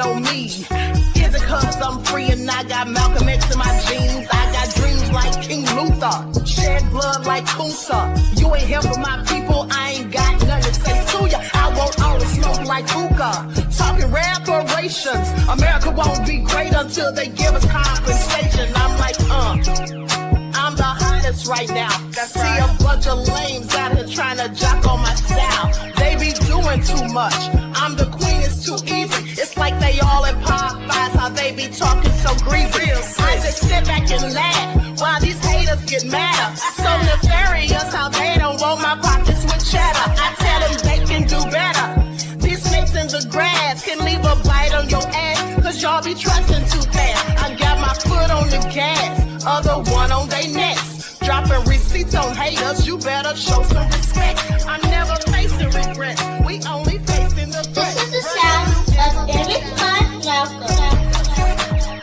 know me? Is it cause I'm free and I got Malcolm X in my jeans? I got dreams like King Luther, shed blood like Kunsa. You ain't here for my people, I ain't got nothing to say to ya. I won't always smoke like hookah. Talking reparations, America won't be great until they give us compensation. I'm like, I'm the hottest right now. See a bunch of lames out here trying to jock on my style. They be doing too much. I'm the queen, it's too easy. It's like they all in Popeyes, how they be talking so greasy. I just sit back and laugh while these haters get mad. So nefarious how they don't want my pockets with cheddar. I tell them they can do better. These snakes in the grass can leave a bite on your ass, cause y'all be trusting too fast. I got my foot on the gas, other one on they necks. Dropping receipts on haters, you better show some respect. I'm never facing regrets, we only facing the threat. This is the sound of Eric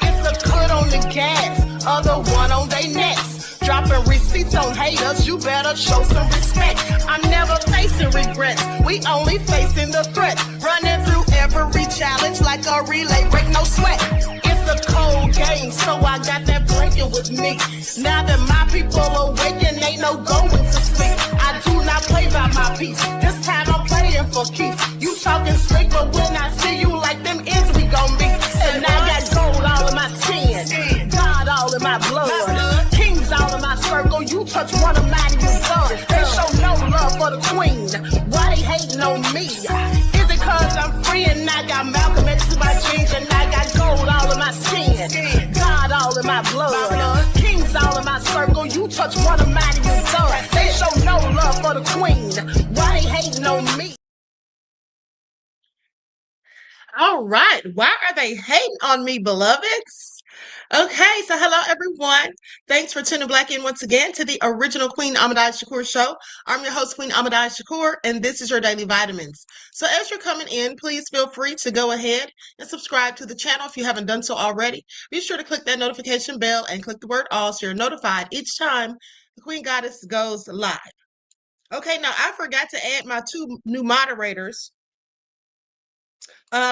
It's a cut on the gas, other one on they necks. Dropping receipts on haters, you better show some respect. I'm never facing regrets, we only facing the threat. Running through every challenge like a relay, break no sweat. It's a cold game, so I got that blanket with me. Now that my people awaken, ain't no going to sleep. I do not play by my piece, this time I'm playing for keeps. You talking slick, but when I see you like them ends, we gon' meet. And I got gold all in my skin, God all in my blood, kings all in my circle. You touch one of mine, you son. They show no love for the queen, why they hating on me? Is it cause I'm free and I got Malcolm X in my jeans, and I got gold all in my skin, God all in my blood, kings all in my circle. You touch one of mine, you son. They show no love for the queen, why they hating on me? All right. Why are they hating on me, beloveds? Okay, so hello everyone. Thanks for tuning back in once again to the original Queen Ahmadiyyah Shakur show. I'm your host, Queen Ahmadiyyah Shakur, and this is your daily vitamins. So as you're coming in, please feel free to go ahead and subscribe to the channel if you haven't done so already. Be sure to click that notification bell and click the word all so you're notified each time the Queen Goddess goes live. Okay, now I forgot to add my 2 new moderators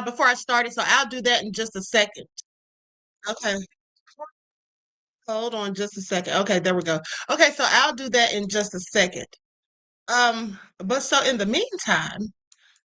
before I started, so I'll do that in just a second. Okay. Hold on just a second. Okay, there we go. Okay, so I'll do that in just a second. But so in the meantime,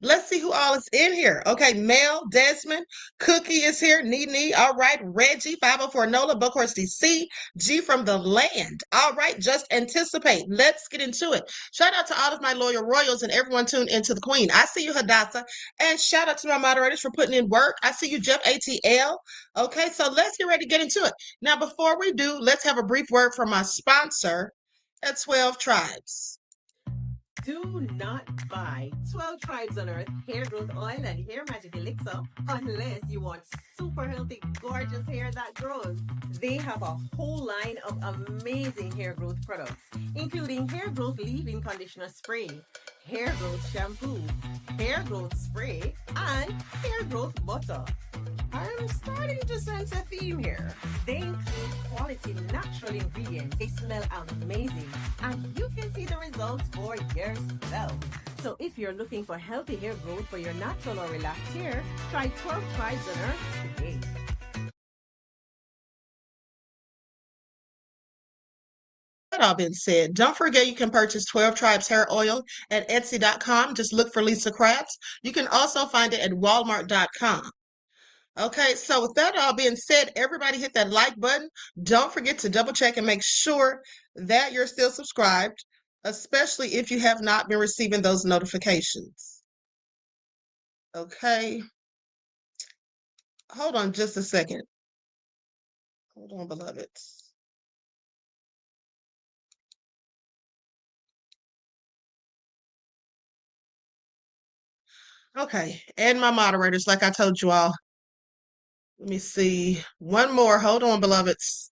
let's see who all is in here. Okay, Mel, Desmond, Cookie is here. Nee. All right, Reggie, 504 Nola, Buckhorst DC, G from the land. All right, just anticipate. Let's get into it. Shout out to all of my loyal royals and everyone tuned into the Queen. I see you, Hadassah. And shout out to my moderators for putting in work. I see you, Jeff ATL. Okay, so let's get ready to get into it. Now, before we do, let's have a brief word from my sponsor at 12 Tribes. Do not buy 12 Tribes on Earth hair growth oil and hair magic elixir unless you want super healthy, gorgeous hair that grows. They have a whole line of amazing hair growth products, including hair growth leave-in conditioner spray, hair growth shampoo, hair growth spray, and hair growth butter. I'm starting to sense a theme here. They include quality natural ingredients. They smell amazing, and you can see the results for yourself. So if you're looking for healthy hair growth for your natural or relaxed hair, try 12 Tribes on Earth today. That all been said, don't forget you can purchase 12 Tribes hair oil at Etsy.com. Just look for Lisa Crafts. You can also find it at Walmart.com. Okay, so with that all being said, everybody hit that like button. Don't forget to double check and make sure that you're still subscribed, especially if you have not been receiving those notifications. Okay. Hold on just a second. Hold on, beloveds. Okay, and my moderators, like I told you all. Let me see. One more. Hold on, beloveds.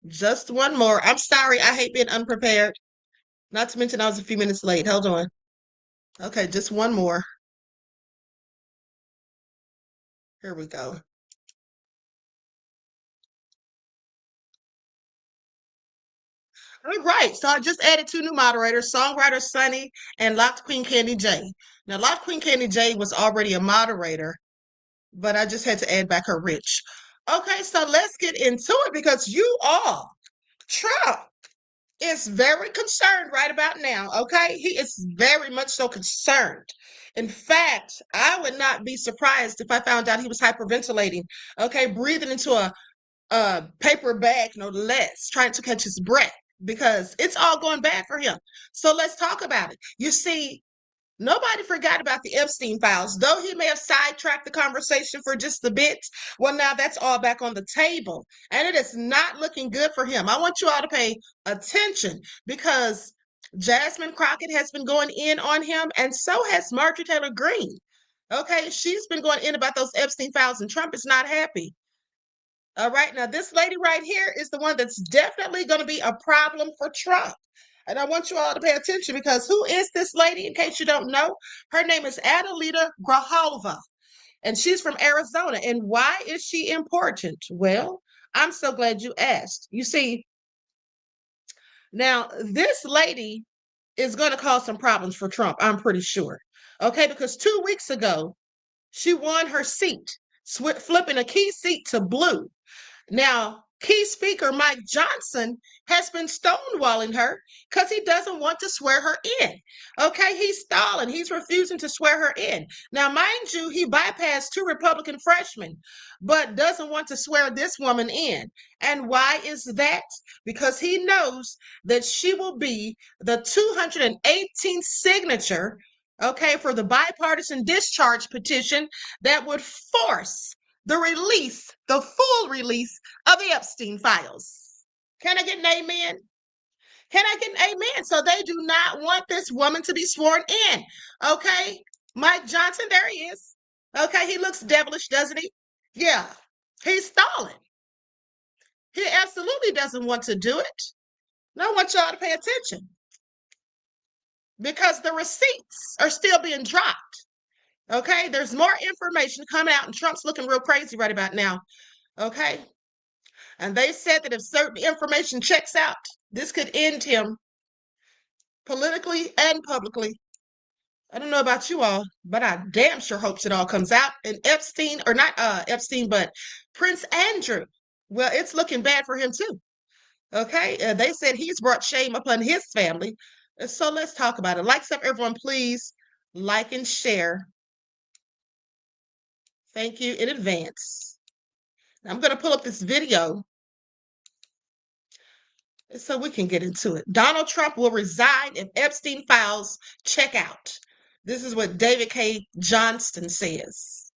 Just one more. I'm sorry. I hate being unprepared. Not to mention I was a few minutes late. Hold on. Okay, just one more. Here we go. All right, so I just added 2 new moderators, Songwriter Sunny and Locked Queen Candy J. Now, Locked Queen Candy J was already a moderator, but I just had to add back her rich. Okay, so let's get into it because you all, Trump is very concerned right about now. Okay, he is very much so concerned. In fact, I would not be surprised if I found out he was hyperventilating. Okay, breathing into a paper bag, no less, trying to catch his breath because it's all going bad for him. So let's talk about it. You see, nobody forgot about the Epstein files, though he may have sidetracked the conversation for just a bit. Well, now that's all back on the table, and it is not looking good for him. I want you all to pay attention because Jasmine Crockett has been going in on him, and so has Marjorie Taylor Greene. Okay, she's been going in about those Epstein files, and Trump is not happy. All right, now this lady right here is the one that's definitely going to be a problem for Trump. And I want you all to pay attention because who is this lady, in case you don't know? Her name is Adelita Grahalva, and she's from Arizona. And why is she important? Well, I'm so glad you asked. You see, now this lady is going to cause some problems for Trump, I'm pretty sure. Okay, because 2 weeks ago, she won her seat, flipping a key seat to blue. Now, key speaker Mike Johnson has been stonewalling her because he doesn't want to swear her in. Okay, he's stalling. He's refusing to swear her in. Now, mind you, he bypassed 2 Republican freshmen, but doesn't want to swear this woman in. And why is that? Because he knows that she will be the 218th signature, okay, for the bipartisan discharge petition that would force the full release of the Epstein files. Can I get an amen? Can I get an amen? So they do not want this woman to be sworn in. Okay, Mike Johnson, there he is. Okay, he looks devilish, doesn't he? Yeah, he's stalling. He absolutely doesn't want to do it. And I want y'all to pay attention because the receipts are still being dropped. Okay, there's more information coming out, and Trump's looking real crazy right about now. Okay, and they said that if certain information checks out, this could end him politically and publicly. I don't know about you all, but I damn sure hopes it all comes out. And Epstein, or not Epstein, but Prince Andrew, well, it's looking bad for him too. Okay, they said he's brought shame upon his family. So let's talk about it. Likes up, everyone, please like and share. Thank you in advance. I'm going to pull up this video so we can get into it. Donald Trump will resign if Epstein files check out. This is what David K. Johnston says.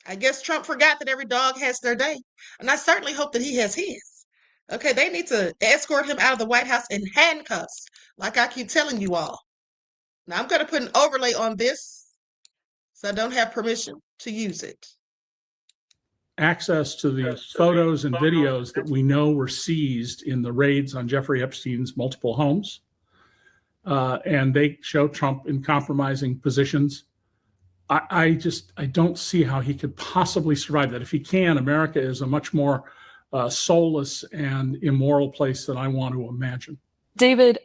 I guess Trump forgot that every dog has their day, and I certainly hope that he has his. Okay, they need to escort him out of the White House in handcuffs, like I keep telling you all. Now, I'm going to put an overlay on this so I don't have permission to use it. Access to the photos and videos that we know were seized in the raids on Jeffrey Epstein's multiple homes. And they show Trump in compromising positions. I don't see how he could possibly survive that. If he can, America is a much more soulless and immoral place than I want to imagine. David,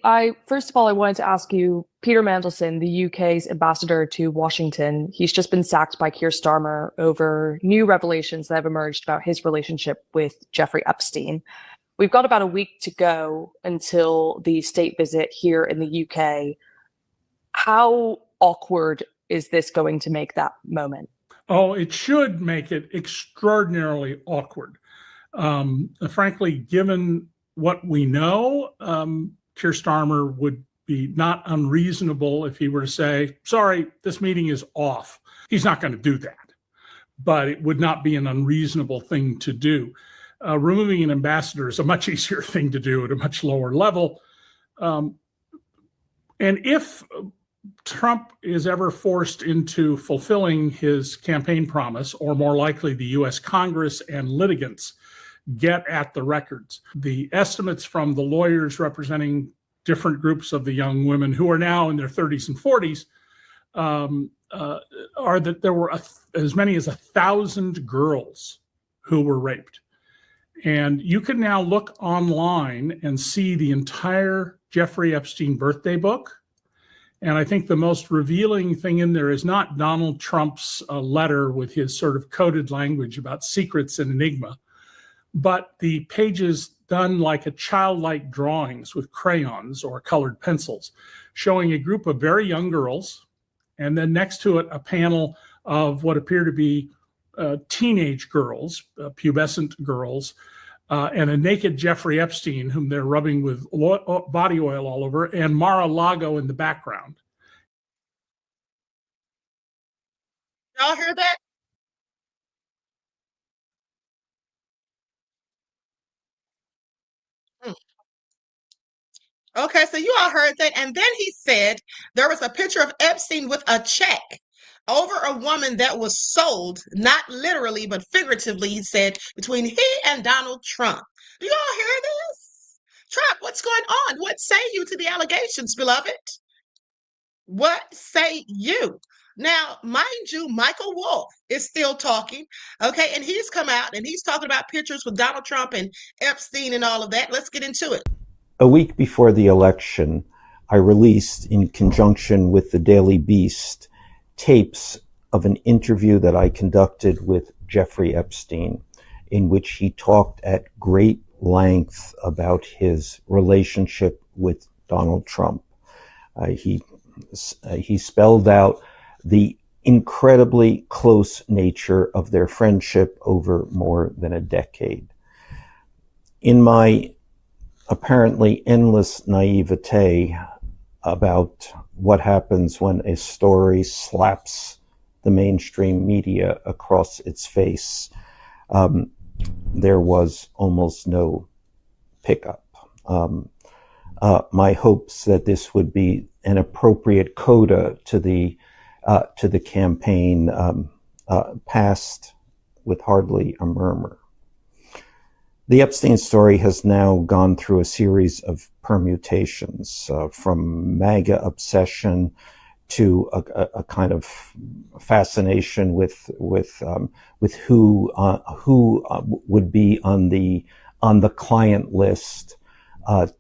first of all, I wanted to ask you, Peter Mandelson, the UK's ambassador to Washington, he's just been sacked by Keir Starmer over new revelations that have emerged about his relationship with Jeffrey Epstein. We've got about a week to go until the state visit here in the UK. How awkward is this going to make that moment? Oh, it should make it extraordinarily awkward. Frankly, given what we know, Keir Starmer would be not unreasonable if he were to say, sorry, this meeting is off. He's not going to do that, but it would not be an unreasonable thing to do. Removing an ambassador is a much easier thing to do at a much lower level. And if Trump is ever forced into fulfilling his campaign promise, or more likely the US Congress and litigants get at the records, the estimates from the lawyers representing different groups of the young women who are now in their 30s and 40s are that there were as many as 1,000 girls who were raped. And you can now look online and see the entire Jeffrey Epstein birthday book And I think the most revealing thing in there is not Donald Trump's letter with his sort of coded language about secrets and enigma, but the pages done like a childlike drawings with crayons or colored pencils, showing a group of very young girls, and then next to it, a panel of what appear to be teenage girls, pubescent girls, and a naked Jeffrey Epstein, whom they're rubbing with body oil all over, and Mar-a-Lago in the background. Y'all hear that? Hmm. Okay, so you all heard that. And then he said there was a picture of Epstein with a check over a woman that was sold, not literally, but figuratively, he said, between he and Donald Trump. Do you all hear this? Trump, what's going on? What say you to the allegations, beloved? What say you? Now, mind you, Michael Wolff is still talking, okay? And he's come out and he's talking about pictures with Donald Trump and Epstein and all of that. Let's get into it. A week before the election, I released, in conjunction with the Daily Beast, tapes of an interview that I conducted with Jeffrey Epstein, in which he talked at great length about his relationship with Donald Trump. He spelled out the incredibly close nature of their friendship over more than a decade. In my apparently endless naivete about what happens when a story slaps the mainstream media across its face, there was almost no pickup. My hopes that this would be an appropriate coda to the campaign passed with hardly a murmur. The Epstein story has now gone through a series of permutations, from MAGA obsession to a kind of fascination with who would be on the client list,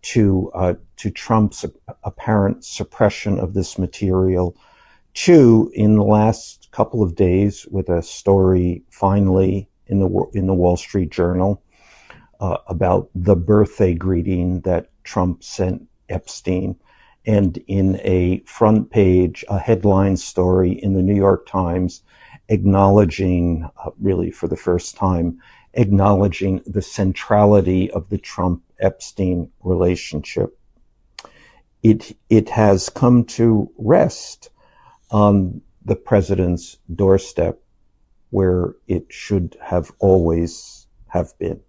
to Trump's apparent suppression of this material, to, in the last couple of days, with a story finally in the Wall Street Journal about the birthday greeting that Trump sent Epstein, and in a front page, a headline story in the New York Times acknowledging, really for the first time, acknowledging the centrality of the Trump-Epstein relationship. It has come to rest on the president's doorstep, where it should have always have been.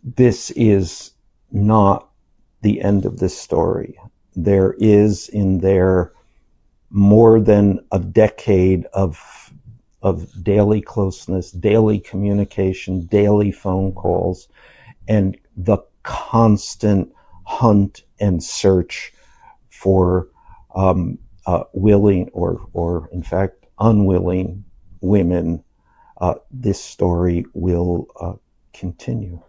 This is not the end of this story. There is in there more than a decade of daily closeness, daily communication, daily phone calls, and the constant hunt and search for willing or in fact unwilling women. This story will continue.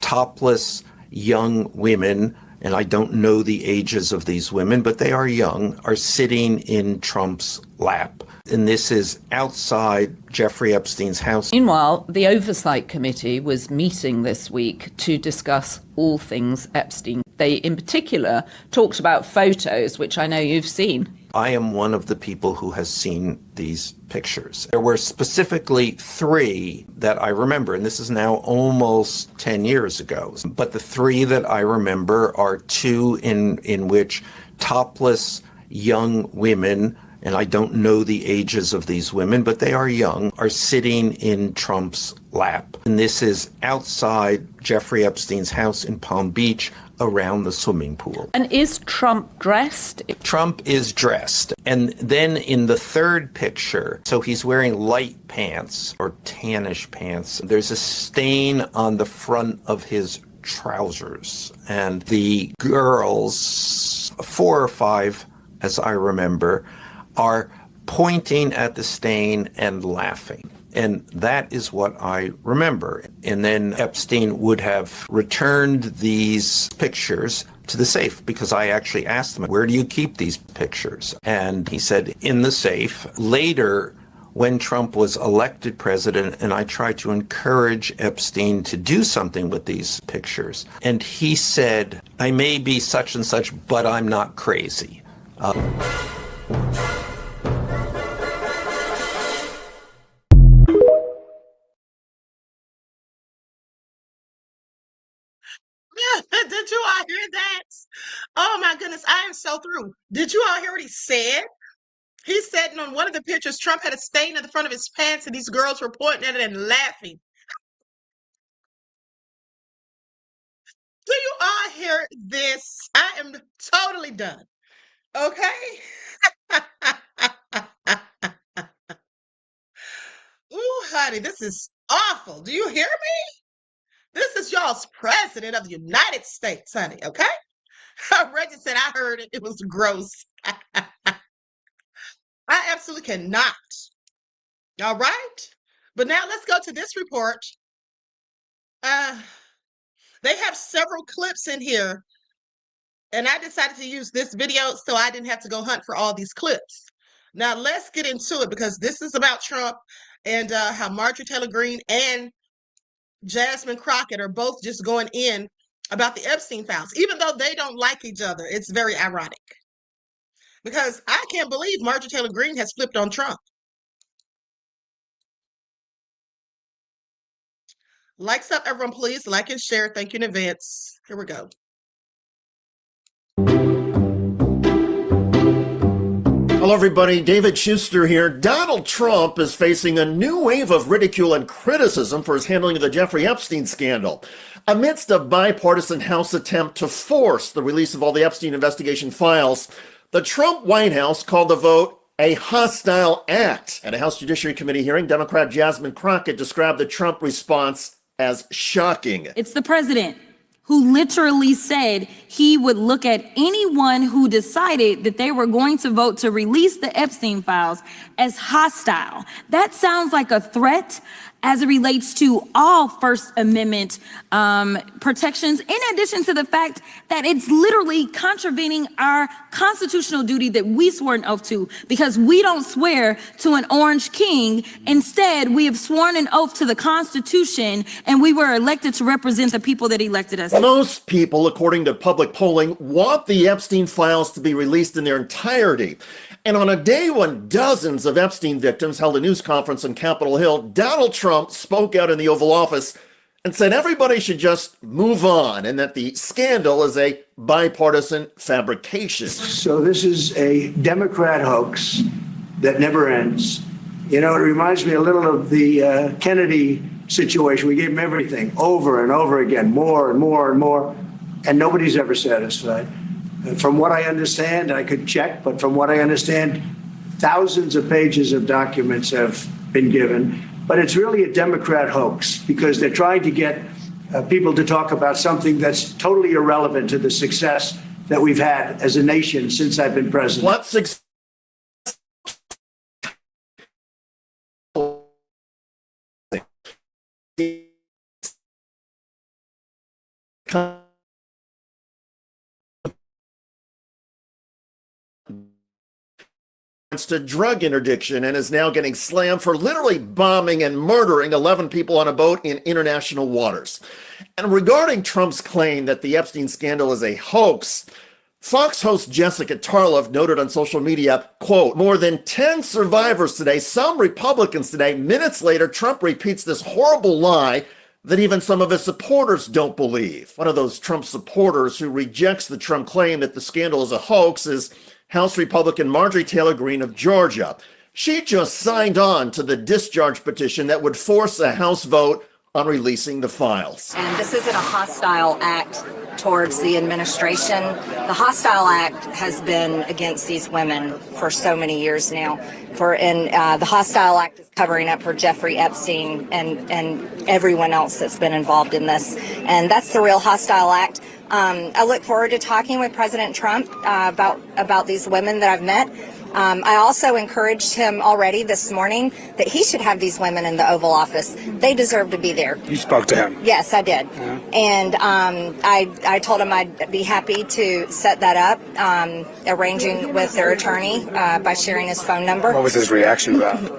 Topless young women, and I don't know the ages of these women, but they are young, are sitting in Trump's lap. And this is outside Jeffrey Epstein's house. Meanwhile, the Oversight Committee was meeting this week to discuss all things Epstein. They, in particular, talked about photos, which I know you've seen. I am one of the people who has seen these pictures. There were specifically 3 that I remember, and this is now almost 10 years ago. But the 3 that I remember are 2 in which topless young women, and I don't know the ages of these women, but they are young, are sitting in Trump's lap. And this is outside Jeffrey Epstein's house in Palm Beach, around the swimming pool. And is Trump dressed? Trump is dressed. And then in the 3rd picture, so he's wearing light pants or tannish pants. There's a stain on the front of his trousers. And the girls, 4 or 5, as I remember, are pointing at the stain and laughing. And that is what I remember. And then Epstein would have returned these pictures to the safe, because I actually asked him, where do you keep these pictures? And he said, in the safe. Later, when Trump was elected president, and I tried to encourage Epstein to do something with these pictures, and he said, I may be such and such, but I'm not crazy. Did you all hear that? Oh my goodness, I am so through. Did you all hear what he said? He said on one of the pictures, Trump had a stain at the front of his pants and these girls were pointing at it and laughing. Do you all hear this? I am totally done. Okay? Ooh, honey, this is awful. Do you hear me? This is y'all's president of the United States, honey, okay? Reggie said, I heard it. It was gross. I absolutely cannot. All right? But now let's go to this report. They have several clips in here, and I decided to use this video so I didn't have to go hunt for all these clips. Now let's get into it, because this is about Trump and how Marjorie Taylor Greene and Jasmine Crockett are both just going in about the Epstein files, even though they don't like each other. It's very ironic, because I can't believe Marjorie Taylor Greene has flipped on Trump. Likes up, everyone, please. Like and share. Thank you in advance. Here we go. Hello, everybody. David Schuster here. Donald Trump is facing a new wave of ridicule and criticism for his handling of the Jeffrey Epstein scandal. Amidst a bipartisan House attempt to force the release of all the Epstein investigation files, the Trump White House called the vote a hostile act. At a House Judiciary Committee hearing, Democrat Jasmine Crockett described the Trump response as shocking. It's the president who literally said he would look at anyone who decided that they were going to vote to release the Epstein files as hostile. That sounds like a threat as it relates to all First Amendment protections, in addition to the fact that it's literally contravening our constitutional duty that we swore an oath to, because we don't swear to an orange king. Instead, we have sworn an oath to the Constitution, and we were elected to represent the people that elected us. Most people, according to public polling, want the Epstein files to be released in their entirety. And on a day when dozens of Epstein victims held a news conference on Capitol Hill, Donald Trump spoke out in the Oval Office and said everybody should just move on, and that the scandal is a bipartisan fabrication. So this is a Democrat hoax that never ends. You know, it reminds me a little of the Kennedy situation. We gave him everything over and over again, more and more and more, and nobody's ever satisfied. From what I understand, I could check, but from what I understand, thousands of pages of documents have been given. But it's really a Democrat hoax, because they're trying to get people to talk about something that's totally irrelevant to the success that we've had as a nation since I've been president. What success? To drug interdiction and is now getting slammed for literally bombing and murdering 11 people on a boat in international waters. And regarding Trump's claim that the Epstein scandal is a hoax, Fox host Jessica Tarlov noted on social media, quote, more than 10 survivors today, some Republicans today. Minutes later, Trump repeats this horrible lie that even some of his supporters don't believe. One of those Trump supporters who rejects the Trump claim that the scandal is a hoax is House Republican Marjorie Taylor Greene of Georgia. She just signed on to the discharge petition that would force a House vote on releasing the files. And this isn't a hostile act towards the administration. The hostile act has been against these women for so many years now. The hostile act is covering up for Jeffrey Epstein and everyone else that's been involved in this. And that's the real hostile act. I look forward to talking with President Trump about these women that I've met. I also encouraged him already this morning that he should have these women in the Oval Office. They deserve to be there. You spoke to him? Yes, I did. Yeah. And I told him I'd be happy to set that up, arranging with their attorney by sharing his phone number. What was his reaction to that?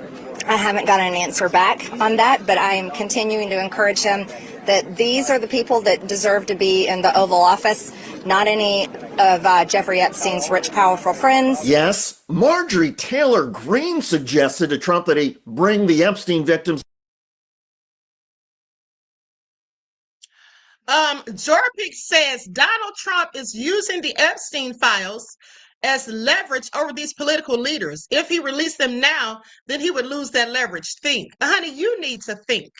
I haven't got an answer back on that, but I am continuing to encourage him that these are the people that deserve to be in the Oval Office, not any of Jeffrey Epstein's rich, powerful friends. Yes, Marjorie Taylor Greene suggested to Trump that he bring the Epstein victims. Jorpik says Donald Trump is using the Epstein files as leverage over these political leaders. If he released them now, then he would lose that leverage. Think. Honey, you need to think.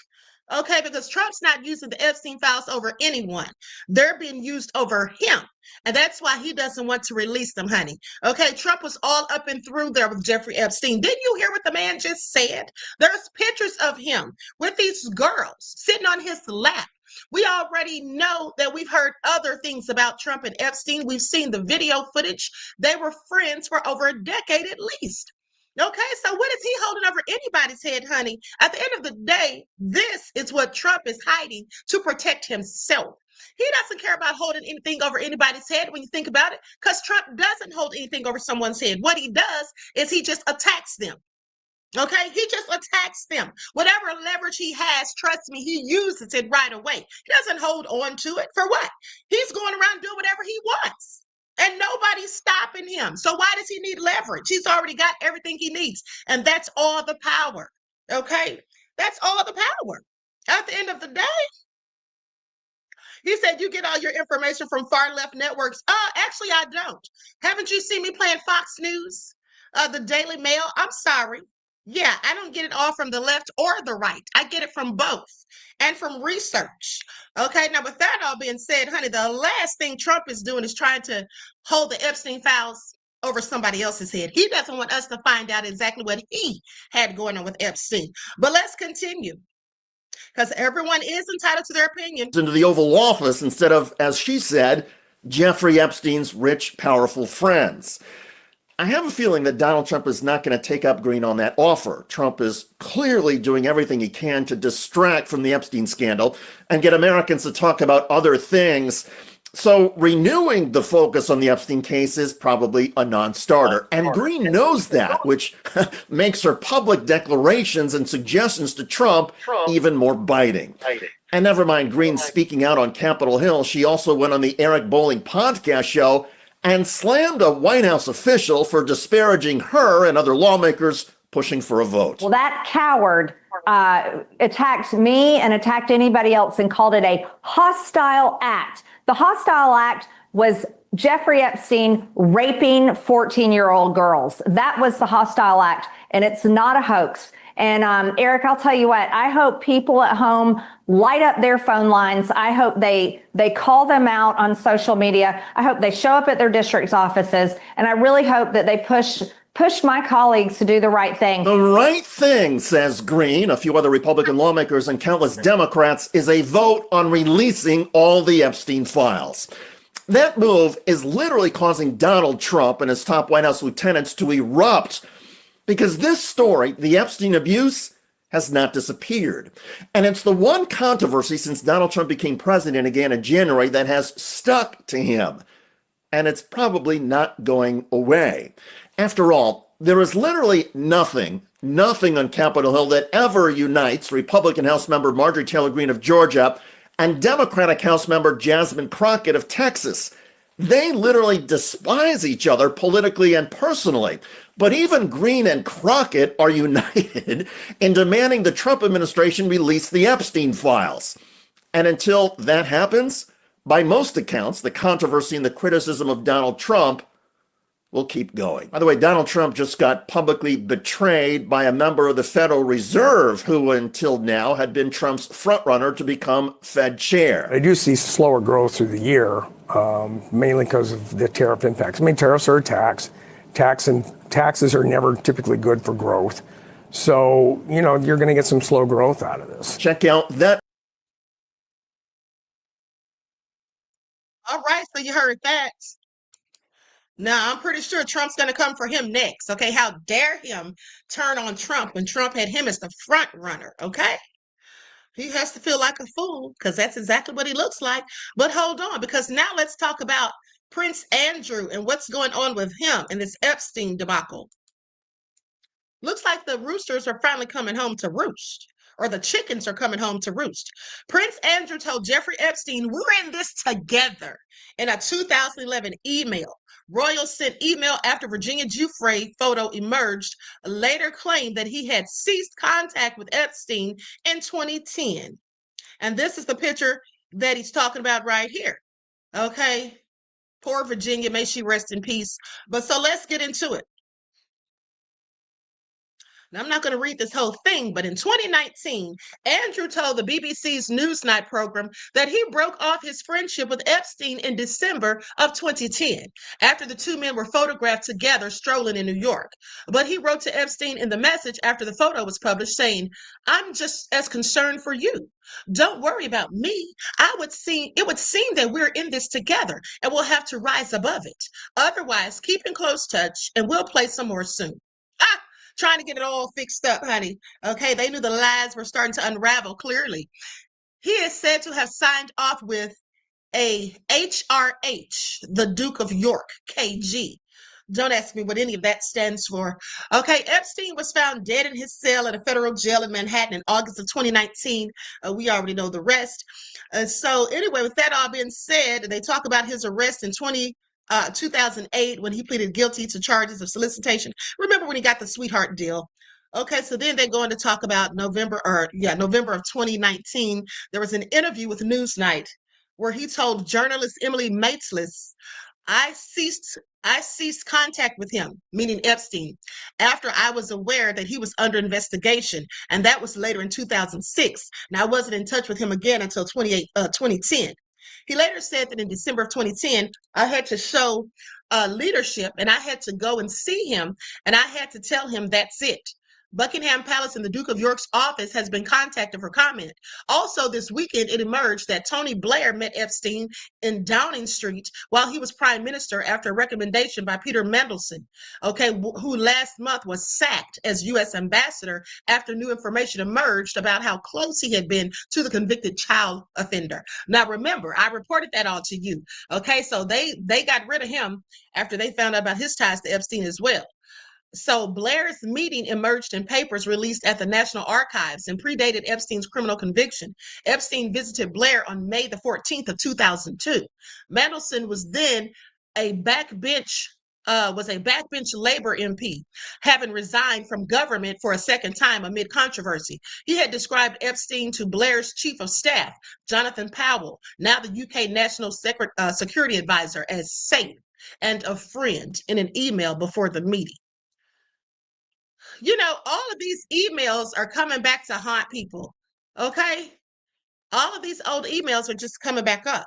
Okay, because Trump's not using the Epstein files over anyone. They're being used over him. And that's why he doesn't want to release them, honey. Okay, Trump was all up and through there with Jeffrey Epstein. Didn't you hear what the man just said? There's pictures of him with these girls sitting on his lap. We already know that we've heard other things about Trump and Epstein. We've seen the video footage. They were friends for over a decade at least. Okay, so what is he holding over anybody's head, honey? At the end of the day, this is what Trump is hiding to protect himself. He doesn't care about holding anything over anybody's head when you think about it, because Trump doesn't hold anything over someone's head. What he does is he just attacks them. Okay, he just attacks them. Whatever leverage he has, trust me, he uses it right away. He doesn't hold on to it. For what? He's going around doing whatever he wants. And nobody's stopping him. So why does he need leverage? He's already got everything he needs. And that's all the power. Okay? That's all the power. At the end of the day, he said, you get all your information from far left networks. Actually, I don't. Haven't you seen me playing Fox News? The Daily Mail? I'm sorry. Yeah, I don't get it all from the left or the right. I get it from both and from research. Okay, now with that all being said, honey, the last thing Trump is doing is trying to hold the Epstein files over somebody else's head. He doesn't want us to find out exactly what he had going on with Epstein. But let's continue, because everyone is entitled to their opinion. Into the Oval Office instead of, as she said, Jeffrey Epstein's rich, powerful friends. I have a feeling that Donald Trump is not going to take up Greene on that offer. Trump is clearly doing everything he can to distract from the Epstein scandal and get Americans to talk about other things. So renewing the focus on the Epstein case is probably a non-starter. And Greene knows that, which makes her public declarations and suggestions to Trump even more biting. And never mind Greene speaking out on Capitol Hill, she also went on the Eric Bolling podcast show and slammed a White House official for disparaging her and other lawmakers pushing for a vote. Well, that coward attacked me and attacked anybody else and called it a hostile act. The hostile act was Jeffrey Epstein raping 14-year-old girls. That was the hostile act, and it's not a hoax. And Eric, I'll tell you what, I hope people at home light up their phone lines. I hope they call them out on social media. I hope they show up at their district offices. And I really hope that they push my colleagues to do the right thing. The right thing, says Greene, a few other Republican lawmakers, and countless Democrats, is a vote on releasing all the Epstein files. That move is literally causing Donald Trump and his top White House lieutenants to erupt, because this story, the Epstein abuse, has not disappeared. And it's the one controversy since Donald Trump became president again in January that has stuck to him. And it's probably not going away. After all, there is literally nothing on Capitol Hill that ever unites Republican House member Marjorie Taylor Greene of Georgia and Democratic House member Jasmine Crockett of Texas. They literally despise each other politically and personally. But even Greene and Crockett are united in demanding the Trump administration release the Epstein files. And until that happens, by most accounts, the controversy and the criticism of Donald Trump will keep going. By the way, Donald Trump just got publicly betrayed by a member of the Federal Reserve who until now had been Trump's frontrunner to become Fed chair. I do see slower growth through the year, mainly because of the tariff impacts. I mean, tariffs are a tax. Taxes are never typically good for growth. So, you're going to get some slow growth out of this. Check out that. All right, so you heard that. Now, I'm pretty sure Trump's going to come for him next. Okay. How dare him turn on Trump when Trump had him as the front runner? Okay. He has to feel like a fool because that's exactly what he looks like. But hold on, because now let's talk about Prince Andrew and what's going on with him and this Epstein debacle. Looks like the roosters are finally coming home to roost, or the chickens are coming home to roost. Prince Andrew told Jeffrey Epstein, "We're in this together," in a 2011 email. Royals sent email after Virginia Giuffre photo emerged, later claimed that he had ceased contact with Epstein in 2010. And this is the picture that he's talking about right here. Okay. Poor Virginia, may she rest in peace. But so let's get into it. Now, I'm not going to read this whole thing, but in 2019, Andrew told the BBC's Newsnight program that he broke off his friendship with Epstein in December of 2010, after the two men were photographed together strolling in New York. But he wrote to Epstein in the message after the photo was published saying, "I'm just as concerned for you. Don't worry about me. It would seem that we're in this together and we'll have to rise above it. Otherwise, keep in close touch and we'll play some more soon." Trying to get it all fixed up, honey. Okay, they knew the lies were starting to unravel clearly. He is said to have signed off with a HRH, the Duke of York, KG. Don't ask me what any of that stands for. Okay, Epstein was found dead in his cell at a federal jail in Manhattan in August of 2019. We already know the rest. So anyway, with that all being said, they talk about his arrest in 2008 when he pleaded guilty to charges of solicitation. Remember when he got the sweetheart deal? Okay, so then they're going to talk about November of 2019. There was an interview with Newsnight where he told journalist Emily Maitlis, I ceased contact with him," meaning Epstein, "after I was aware that he was under investigation, and that was later in 2006. Now, I wasn't in touch with him again until 2010. He later said that in December of 2010, I had to show leadership, and I had to go and see him, and I had to tell him that's it. Buckingham Palace and the Duke of York's office has been contacted for comment. Also, this weekend, it emerged that Tony Blair met Epstein in Downing Street while he was prime minister after a recommendation by Peter Mandelson, who last month was sacked as U.S. ambassador after new information emerged about how close he had been to the convicted child offender. Now, remember, I reported that all to you. Okay, so they got rid of him after they found out about his ties to Epstein as well. So Blair's meeting emerged in papers released at the National Archives and predated Epstein's criminal conviction. Epstein visited Blair on May the 14th of 2002. Mandelson was then a backbench Labor MP, having resigned from government for a second time amid controversy. He had described Epstein to Blair's chief of staff, Jonathan Powell, now the UK National Security Advisor, as safe and a friend in an email before the meeting. You know, all of these emails are coming back to haunt people. Okay. All of these old emails are just coming back up.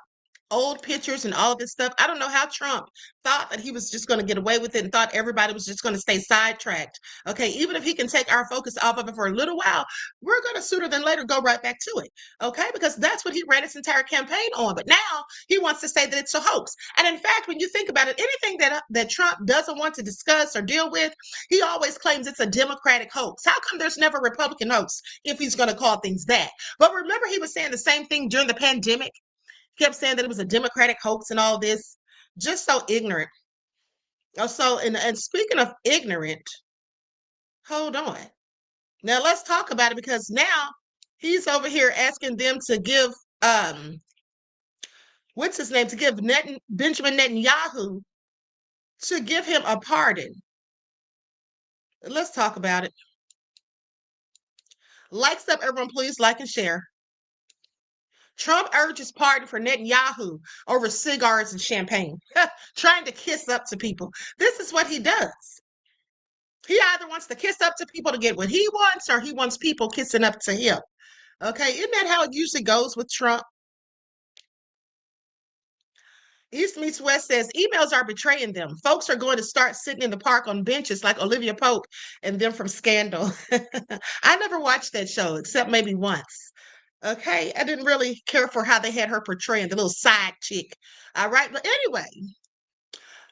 Old pictures and all this stuff. I don't know how Trump thought that he was just going to get away with it and thought everybody was just going to stay sidetracked. Okay, even if he can take our focus off of it for a little while, we're going to sooner than later go right back to it. Okay, because that's what he ran his entire campaign on. But now he wants to say that it's a hoax. And in fact, when you think about it, anything that Trump doesn't want to discuss or deal with, he always claims it's a Democratic hoax. How come there's never a Republican hoax if he's going to call things that? But remember, he was saying the same thing during the pandemic. Kept saying that it was a Democratic hoax and all this. Just so ignorant. So, and speaking of ignorant, hold on. Now let's talk about it, because now he's over here asking them to give what's his name? To give Benjamin Netanyahu, to give him a pardon. Let's talk about it. Likes up, everyone, please like and share. Trump urges pardon for Netanyahu over cigars and champagne, trying to kiss up to people. This is what he does. He either wants to kiss up to people to get what he wants, or he wants people kissing up to him. Okay, isn't that how it usually goes with Trump? East Meets West says emails are betraying them. Folks are going to start sitting in the park on benches like Olivia Pope and them from Scandal. I never watched that show except maybe once. Okay, I didn't really care for how they had her portraying the little side chick. All right, but anyway,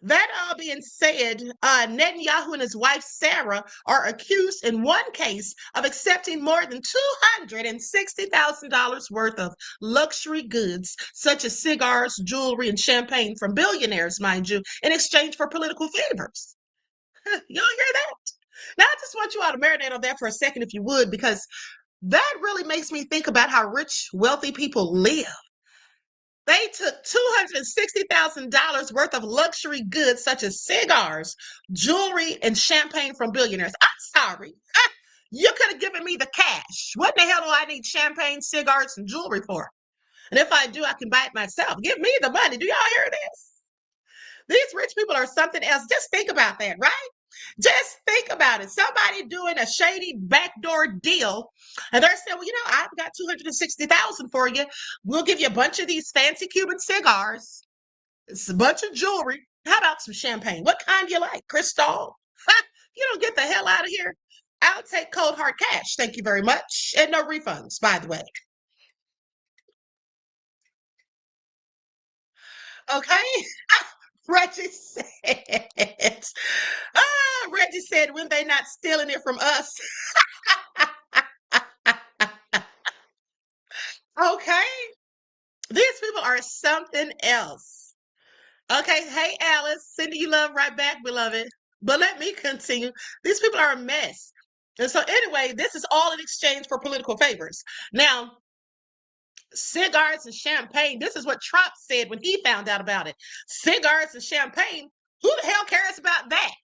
That all being said, Netanyahu and his wife Sarah are accused in one case of accepting more than $260,000 worth of luxury goods, such as cigars, jewelry, and champagne from billionaires, mind you, in exchange for political favors. Y'all hear that? Now, I just want you all to marinate on that for a second, if you would, because that really makes me think about how rich, wealthy people live. They took $260,000 worth of luxury goods such as cigars, jewelry, and champagne from billionaires. I'm sorry. You could have given me the cash. What the hell do I need champagne, cigars, and jewelry for? And if I do, I can buy it myself. Give me the money. Do y'all hear this? These rich people are something else. Just think about that, right? Just think about it. Somebody doing a shady backdoor deal, and they're saying, "Well, I've got 260,000 for you. We'll give you a bunch of these fancy Cuban cigars. It's a bunch of jewelry. How about some champagne? What kind do you like? Cristal? You don't get the hell out of here. I'll take cold hard cash. Thank you very much, and no refunds, by the way." Okay. Reggie said, Reggie said, when they not stealing it from us. Okay. These people are something else. Okay. Hey, Alice. Sending you love right back, beloved. But let me continue. These people are a mess. And so, anyway, this is all in exchange for political favors. Now, cigars and champagne. This is what Trump said when he found out about it. Cigars and champagne. Who the hell cares about that?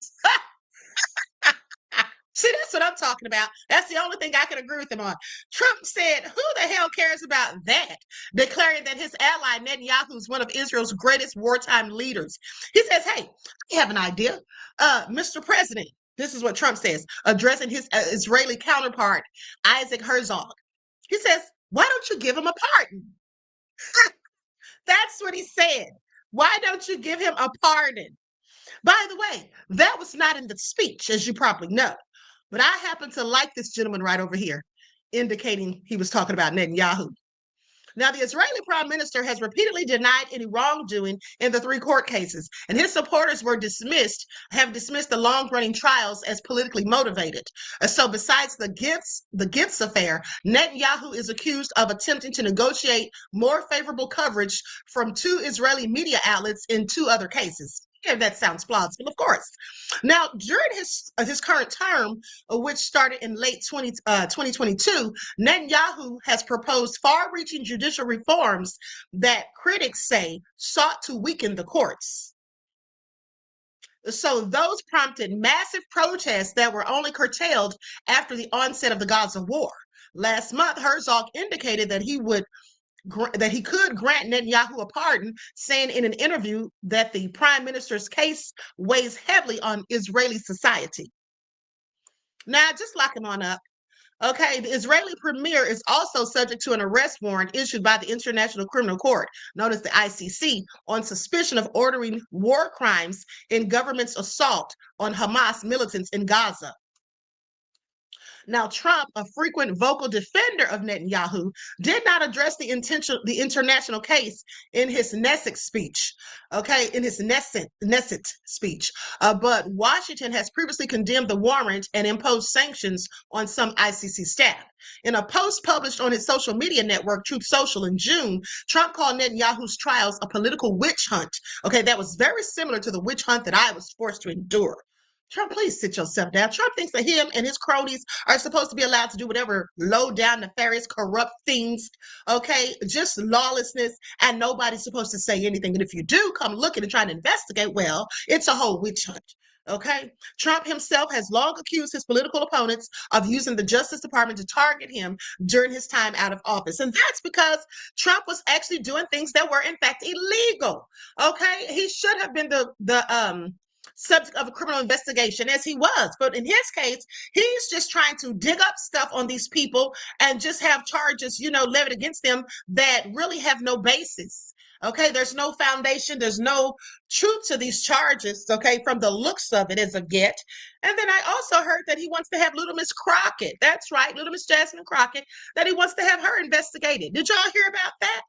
See, that's what I'm talking about. That's the only thing I can agree with him on. Trump said, who the hell cares about that? Declaring that his ally Netanyahu is one of Israel's greatest wartime leaders. He says, hey, I have an idea. Mr. President, this is what Trump says, addressing his Israeli counterpart, Isaac Herzog. He says, why don't you give him a pardon? That's what he said. Why don't you give him a pardon? By the way, that was not in the speech, as you probably know. But I happen to like this gentleman right over here, indicating he was talking about Netanyahu. Now, the Israeli prime minister has repeatedly denied any wrongdoing in the 3 court cases, and his supporters have dismissed the long-running trials as politically motivated. So besides the gifts affair, Netanyahu is accused of attempting to negotiate more favorable coverage from 2 Israeli media outlets in 2 other cases. Yeah, that sounds plausible, of course. Now, during his current term, which started in late 2022, Netanyahu has proposed far-reaching judicial reforms that critics say sought to weaken the courts. So those prompted massive protests that were only curtailed after the onset of the Gaza war. Last month, Herzog indicated that he could grant Netanyahu a pardon, saying in an interview that the prime minister's case weighs heavily on Israeli society. Now, just lock him on up. Okay, the Israeli premier is also subject to an arrest warrant issued by the International Criminal Court, known as the ICC, on suspicion of ordering war crimes in government's assault on Hamas militants in Gaza. Now, Trump, a frequent vocal defender of Netanyahu, did not address the international case in his Knesset speech. Okay, in his Knesset speech. But Washington has previously condemned the warrant and imposed sanctions on some ICC staff. In a post published on his social media network, Truth Social, in June, Trump called Netanyahu's trials a political witch hunt. Okay, that was very similar to the witch hunt that I was forced to endure. Trump, please sit yourself down. Trump thinks that him and his cronies are supposed to be allowed to do whatever low down, nefarious, corrupt things, okay? Just lawlessness, and nobody's supposed to say anything. And if you do come looking and try to investigate, well, it's a whole witch hunt. Okay. Trump himself has long accused his political opponents of using the Justice Department to target him during his time out of office. And that's because Trump was actually doing things that were in fact illegal. Okay. He should have been the subject of a criminal investigation, as he was. But in his case, he's just trying to dig up stuff on these people and just have charges, levied against them that really have no basis. Okay, there's no foundation, there's no truth to these charges, okay, from the looks of it as of yet. And then I also heard that he wants to have Little Miss Crockett. That's right, Little Miss Jasmine Crockett, that he wants to have her investigated. Did y'all hear about that?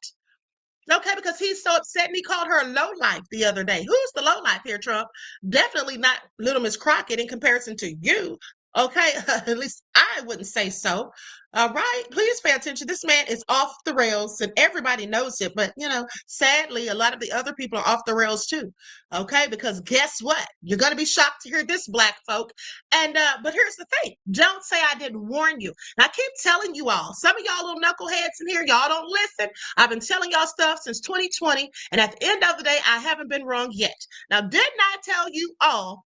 Okay, because he's so upset and he called her a lowlife the other day. Who's the lowlife here, Trump? Definitely not Little Miss Crockett in comparison to you. Okay, at least I wouldn't say so. All right, please pay attention. This man is off the rails and everybody knows it. But, sadly, a lot of the other people are off the rails too. Okay, because guess what? You're going to be shocked to hear this, black folk. And, but here's the thing. Don't say I didn't warn you. And I keep telling you all, some of y'all little knuckleheads in here, y'all don't listen. I've been telling y'all stuff since 2020. And at the end of the day, I haven't been wrong yet. Now, didn't I tell you all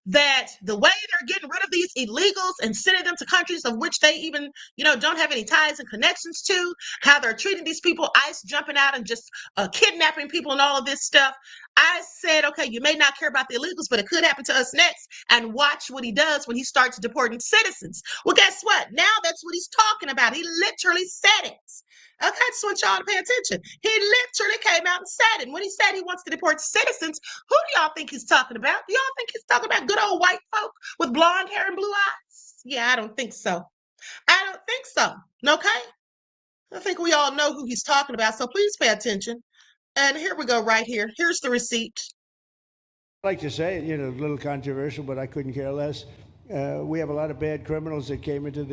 that the way they're getting rid of these illegals and sending them to countries of which they even, don't have any ties and connections to, how they're treating these people, ICE jumping out and just kidnapping people and all of this stuff. I said, okay, you may not care about the illegals, but it could happen to us next. And watch what he does when he starts deporting citizens. Well, guess what? Now that's what he's talking about. He literally said it. Okay, I just want y'all to pay attention. He literally came out and said it. And when he said he wants to deport citizens, who do y'all think he's talking about? Do y'all think he's talking about good old white folk with blonde hair and blue eyes? Yeah, I don't think so. I don't think so. Okay? I think we all know who he's talking about, so please pay attention. And here we go right here. Here's the receipt. I'd like to say it, a little controversial, but I couldn't care less. We have a lot of bad criminals that came into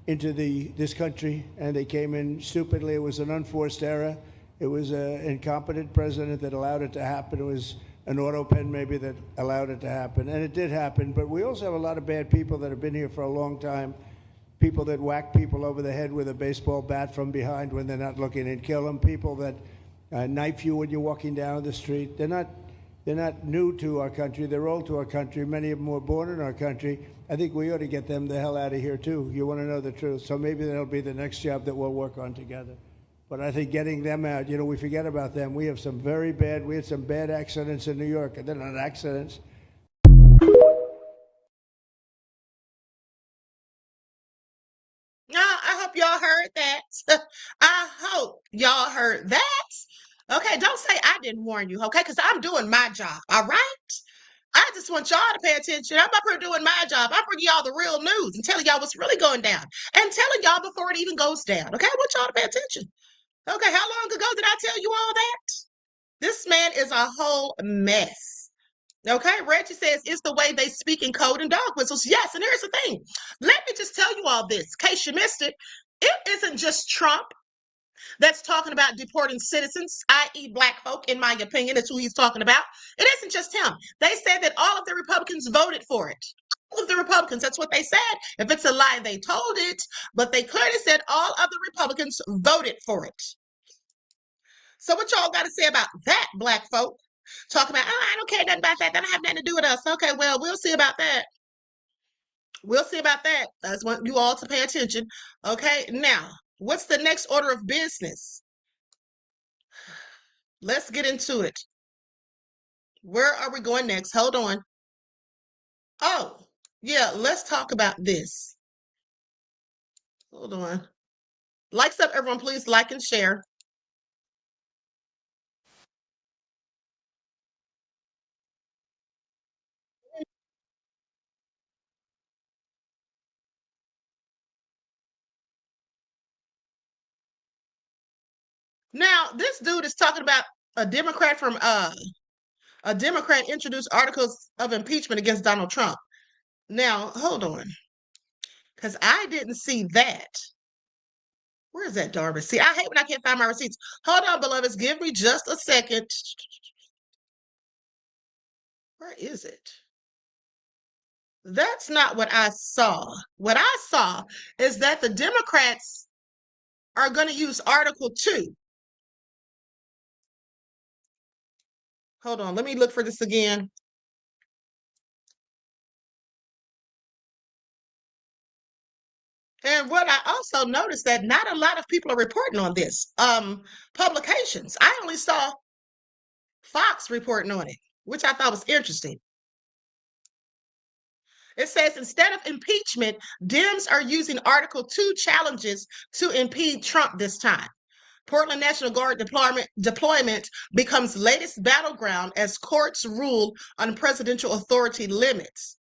this country, and they came in stupidly. It was an unforced error. It was an incompetent president that allowed it to happen. It was an auto pen maybe that allowed it to happen, and it did happen. But we also have a lot of bad people that have been here for a long time, people that whack people over the head with a baseball bat from behind when they're not looking and kill them, people that knife you when you're walking down the street. They're not new to our country. They're old to our country. Many of them were born in our country. I think we ought to get them the hell out of here, too. You want to know the truth. So maybe that'll be the next job that we'll work on together. But I think getting them out, we forget about them. We had some bad accidents in New York, and they're not accidents. I hope y'all heard that. I hope y'all heard that. Okay, don't say I didn't warn you, okay? Because I'm doing my job, all right? I just want y'all to pay attention. I'm up here doing my job. I'm bringing y'all the real news and telling y'all what's really going down and telling y'all before it even goes down, okay? I want y'all to pay attention. Okay, how long ago did I tell you all that? This man is a whole mess. Okay, Reggie says it's the way they speak in code and dog whistles. Yes, and here's the thing. Let me just tell you all this, in case you missed it. It isn't just Trump that's talking about deporting citizens, i.e. black folk, in my opinion. That's who he's talking about. It isn't just him. They said that all of the Republicans voted for it. All of the Republicans, that's what they said. If it's a lie, they told it. But they clearly said all of the Republicans voted for it. So what y'all got to say about that, black folk? Talking about, I don't care nothing about that. That don't have nothing to do with us. Okay, well, we'll see about that. We'll see about that. I just want you all to pay attention. Okay, now, what's the next order of business? Let's get into it. Where are we going next? Hold on. Oh, yeah, let's talk about this. Hold on. Likes up, everyone. Please like and share. Now, this dude is talking about a Democrat introduced articles of impeachment against Donald Trump. Now, hold on. Because I didn't see that. Where is that, Darby? See, I hate when I can't find my receipts. Hold on, beloveds. Give me just a second. Where is it? That's not what I saw. What I saw is that the Democrats are going to use Article 2. Hold on. Let me look for this again. And what I also noticed that not a lot of people are reporting on this. Publications. I only saw Fox reporting on it, which I thought was interesting. It says instead of impeachment, Dems are using Article 2 challenges to impede Trump this time. Portland National Guard deployment becomes latest battleground as courts rule on presidential authority limits.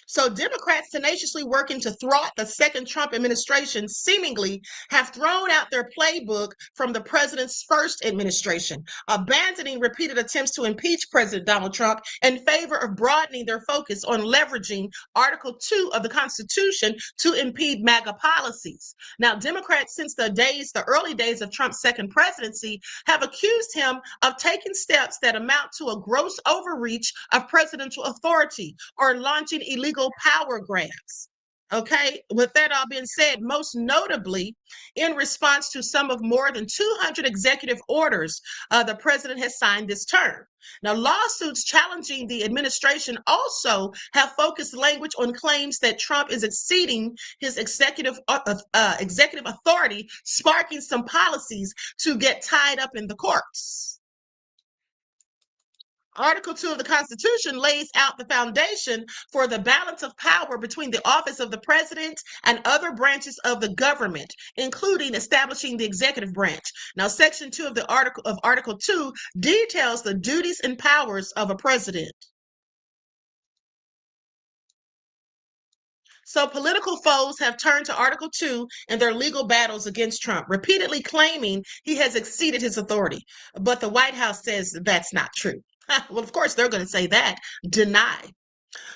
So Democrats tenaciously working to thwart the second Trump administration seemingly have thrown out their playbook from the president's first administration, abandoning repeated attempts to impeach President Donald Trump in favor of broadening their focus on leveraging Article 2 of the Constitution to impede MAGA policies. Now, Democrats, since the early days of Trump's second presidency, have accused him of taking steps that amount to a gross overreach of presidential authority or launching illegal power grabs. Okay, with that all being said, most notably in response to some of more than 200 executive orders the president has signed this term. Now, lawsuits challenging the administration also have focused language on claims that Trump is exceeding his executive authority, sparking some policies to get tied up in the courts. Article 2 of the Constitution lays out the foundation for the balance of power between the office of the president and other branches of the government, including establishing the executive branch. Now, Section 2 of Article 2 details the duties and powers of a president. So political foes have turned to Article 2 in their legal battles against Trump, repeatedly claiming he has exceeded his authority. But the White House says that's not true. Well, of course, they're going to say that. Deny.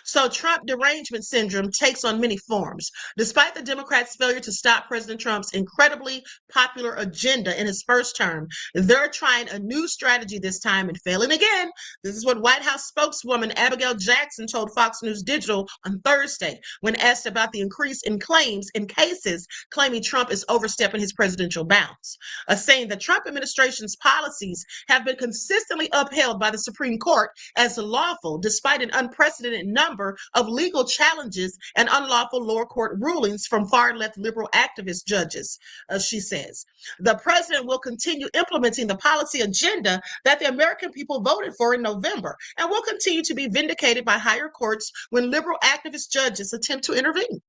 So Trump derangement syndrome takes on many forms. Despite the Democrats' failure to stop President Trump's incredibly popular agenda in his first term, they're trying a new strategy this time and failing again. This is what White House spokeswoman Abigail Jackson told Fox News Digital on Thursday when asked about the increase in claims in cases claiming Trump is overstepping his presidential bounds, saying the Trump administration's policies have been consistently upheld by the Supreme Court as lawful despite an unprecedented number of legal challenges and unlawful lower court rulings from far-left liberal activist judges, she says. The president will continue implementing the policy agenda that the American people voted for in November and will continue to be vindicated by higher courts when liberal activist judges attempt to intervene.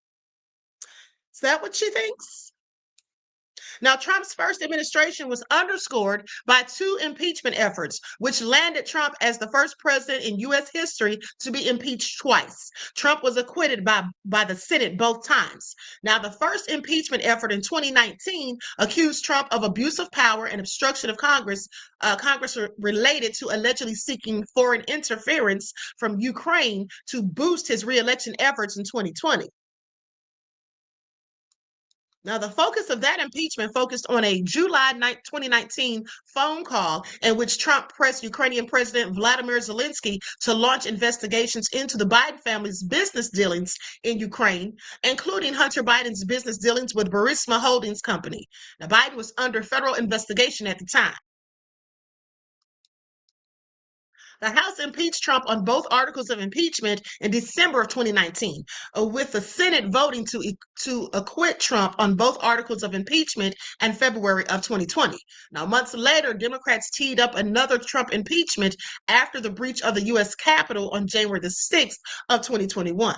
Is that what she thinks? Now, Trump's first administration was underscored by 2 impeachment efforts, which landed Trump as the first president in U.S. history to be impeached twice. Trump was acquitted by the Senate both times. Now, the first impeachment effort in 2019 accused Trump of abuse of power and obstruction of Congress related to allegedly seeking foreign interference from Ukraine to boost his re-election efforts in 2020. Now, the focus of that impeachment focused on a July 2019 phone call in which Trump pressed Ukrainian President Vladimir Zelensky to launch investigations into the Biden family's business dealings in Ukraine, including Hunter Biden's business dealings with Burisma Holdings Company. Now, Biden was under federal investigation at the time. The House impeached Trump on both articles of impeachment in December of 2019, with the Senate voting to acquit Trump on both articles of impeachment in February of 2020. Now, months later, Democrats teed up another Trump impeachment after the breach of the U.S. Capitol on January the 6th of 2021.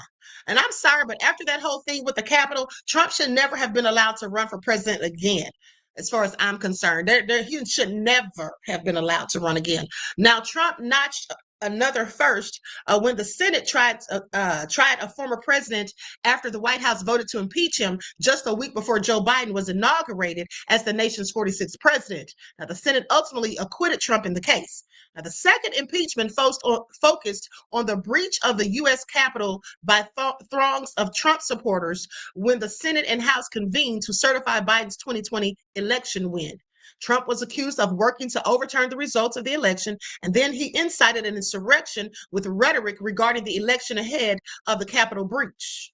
And I'm sorry, but after that whole thing with the Capitol, Trump should never have been allowed to run for president again. As far as I'm concerned, he should never have been allowed to run again. Now, Trump notched another first when the Senate tried a former president after the White House voted to impeach him just a week before Joe Biden was inaugurated as the nation's 46th president. Now, the Senate ultimately acquitted Trump in the case. Now, the second impeachment focused on the breach of the U.S. Capitol by throngs of Trump supporters when the Senate and House convened to certify Biden's 2020 election win. Trump was accused of working to overturn the results of the election, and then he incited an insurrection with rhetoric regarding the election ahead of the Capitol breach,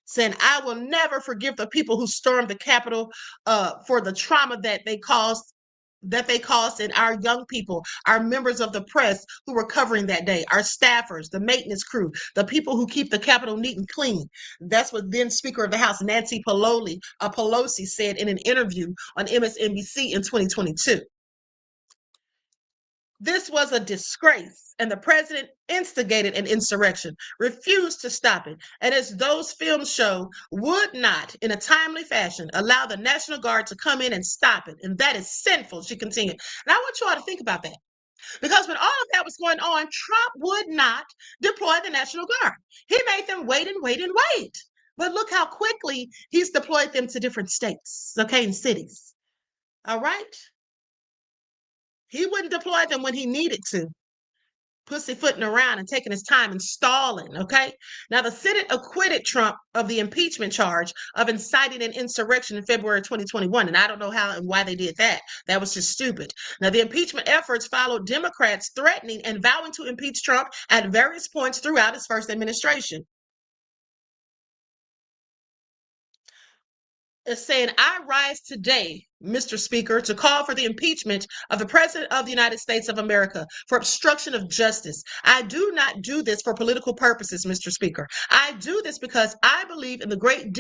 saying, "I will never forgive the people who stormed the Capitol for the trauma that they caused in our young people, our members of the press who were covering that day, our staffers, the maintenance crew, the people who keep the Capitol neat and clean." That's what then Speaker of the House Nancy Pelosi said in an interview on MSNBC in 2022. This was a disgrace, and the president instigated an insurrection, refused to stop it, and as those films show, would not, in a timely fashion, allow the National Guard to come in and stop it. And that is sinful, she continued. And I want you all to think about that. Because when all of that was going on, Trump would not deploy the National Guard. He made them wait and wait and wait. But look how quickly he's deployed them to different states, okay, and cities. All right? He wouldn't deploy them when he needed to, pussyfooting around and taking his time and stalling, okay? Now, the Senate acquitted Trump of the impeachment charge of inciting an insurrection in February 2021, and I don't know how and why they did that. That was just stupid. Now, the impeachment efforts followed Democrats threatening and vowing to impeach Trump at various points throughout his first administration. Is saying, I rise today, Mr. Speaker, to call for the impeachment of the President of the United States of America for obstruction of justice. I do not do this for political purposes, Mr. Speaker. I do this because I believe in the great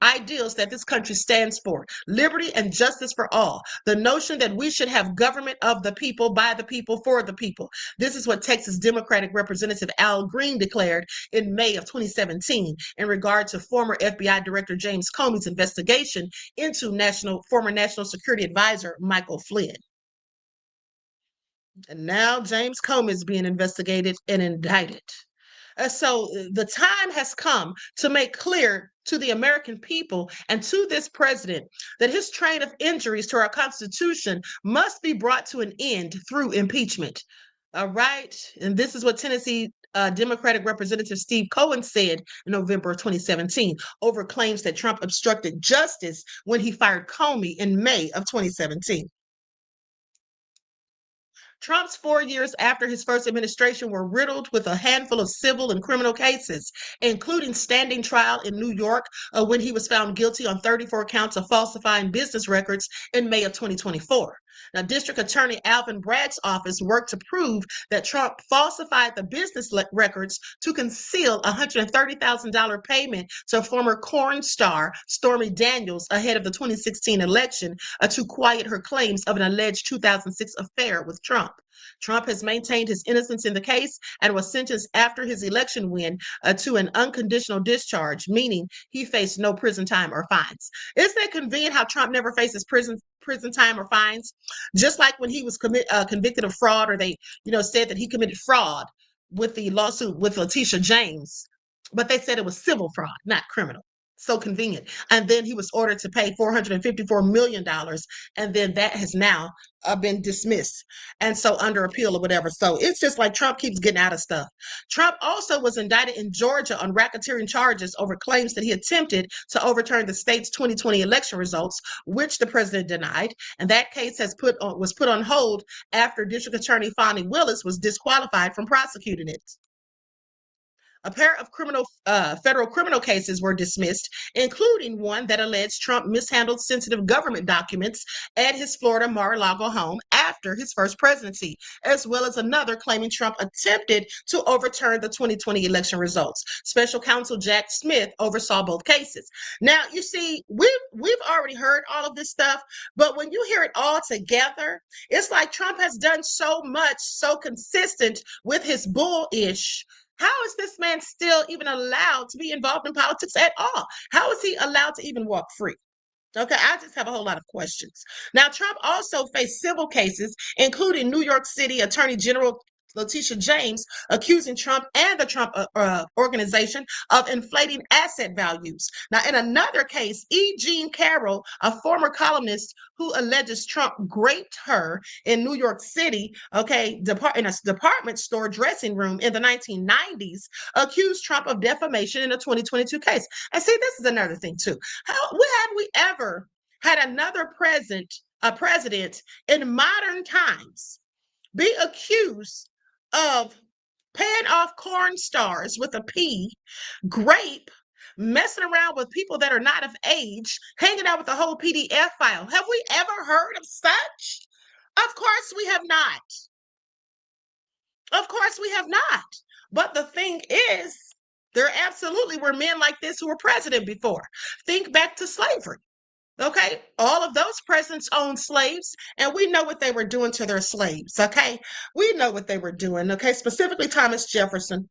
ideals that this country stands for, liberty and justice for all. The notion that we should have government of the people, by the people, for the people. This is what Texas Democratic Representative Al Green declared in May of 2017 in regard to former FBI Director James Comey's investigation into former National Security Advisor Michael Flynn. And now James Comey is being investigated and indicted. So the time has come to make clear to the American people and to this president that his train of injuries to our Constitution must be brought to an end through impeachment. All right. And this is what Tennessee Democratic Representative Steve Cohen said in November of 2017 over claims that Trump obstructed justice when he fired Comey in May of 2017. Trump's 4 years after his first administration were riddled with a handful of civil and criminal cases, including standing trial in New York when he was found guilty on 34 counts of falsifying business records in May of 2024. Now, District Attorney Alvin Bragg's office worked to prove that Trump falsified the business records to conceal a $130,000 payment to former corn star Stormy Daniels ahead of the 2016 election to quiet her claims of an alleged 2006 affair with Trump. Trump has maintained his innocence in the case and was sentenced after his election win to an unconditional discharge, meaning he faced no prison time or fines. Isn't it convenient how Trump never faces prison time or fines? Just like when he was convicted of fraud, or they said that he committed fraud with the lawsuit with Letitia James, but they said it was civil fraud, not criminal. So convenient. And then he was ordered to pay $454 million, and then that has now been dismissed, and so under appeal or whatever. So it's just like Trump keeps getting out of stuff. Trump also was indicted in Georgia on racketeering charges over claims that he attempted to overturn the state's 2020 election results, which the president denied, and that case was put on hold after District Attorney Fani Willis was disqualified from prosecuting it. A pair of federal criminal cases were dismissed, including one that alleged Trump mishandled sensitive government documents at his Florida Mar-a-Lago home after his first presidency, as well as another claiming Trump attempted to overturn the 2020 election results. Special counsel Jack Smith oversaw both cases. Now, you see, we've already heard all of this stuff, but when you hear it all together, it's like Trump has done so much, so consistent with his bullish. How is this man still even allowed to be involved in politics at all? How is he allowed to even walk free? Okay, I just have a whole lot of questions. Now, Trump also faced civil cases, including New York City Attorney General Letitia James accusing Trump and the Trump organization of inflating asset values. Now, in another case, E. Jean Carroll, a former columnist who alleges Trump raped her in New York City, in a department store dressing room in the 1990s, accused Trump of defamation in a 2022 case. And see, this is another thing too. Have we ever had another president in modern times be accused of paying off corn stars with a P, grape, messing around with people that are not of age, hanging out with the whole PDF file? Have we ever heard of such? Of course we have not. Of course we have not. But the thing is, there absolutely were men like this who were president before. Think back to slavery. Okay, all of those presidents owned slaves, and we know what they were doing to their slaves. Okay, we know what they were doing. Okay, specifically Thomas Jefferson.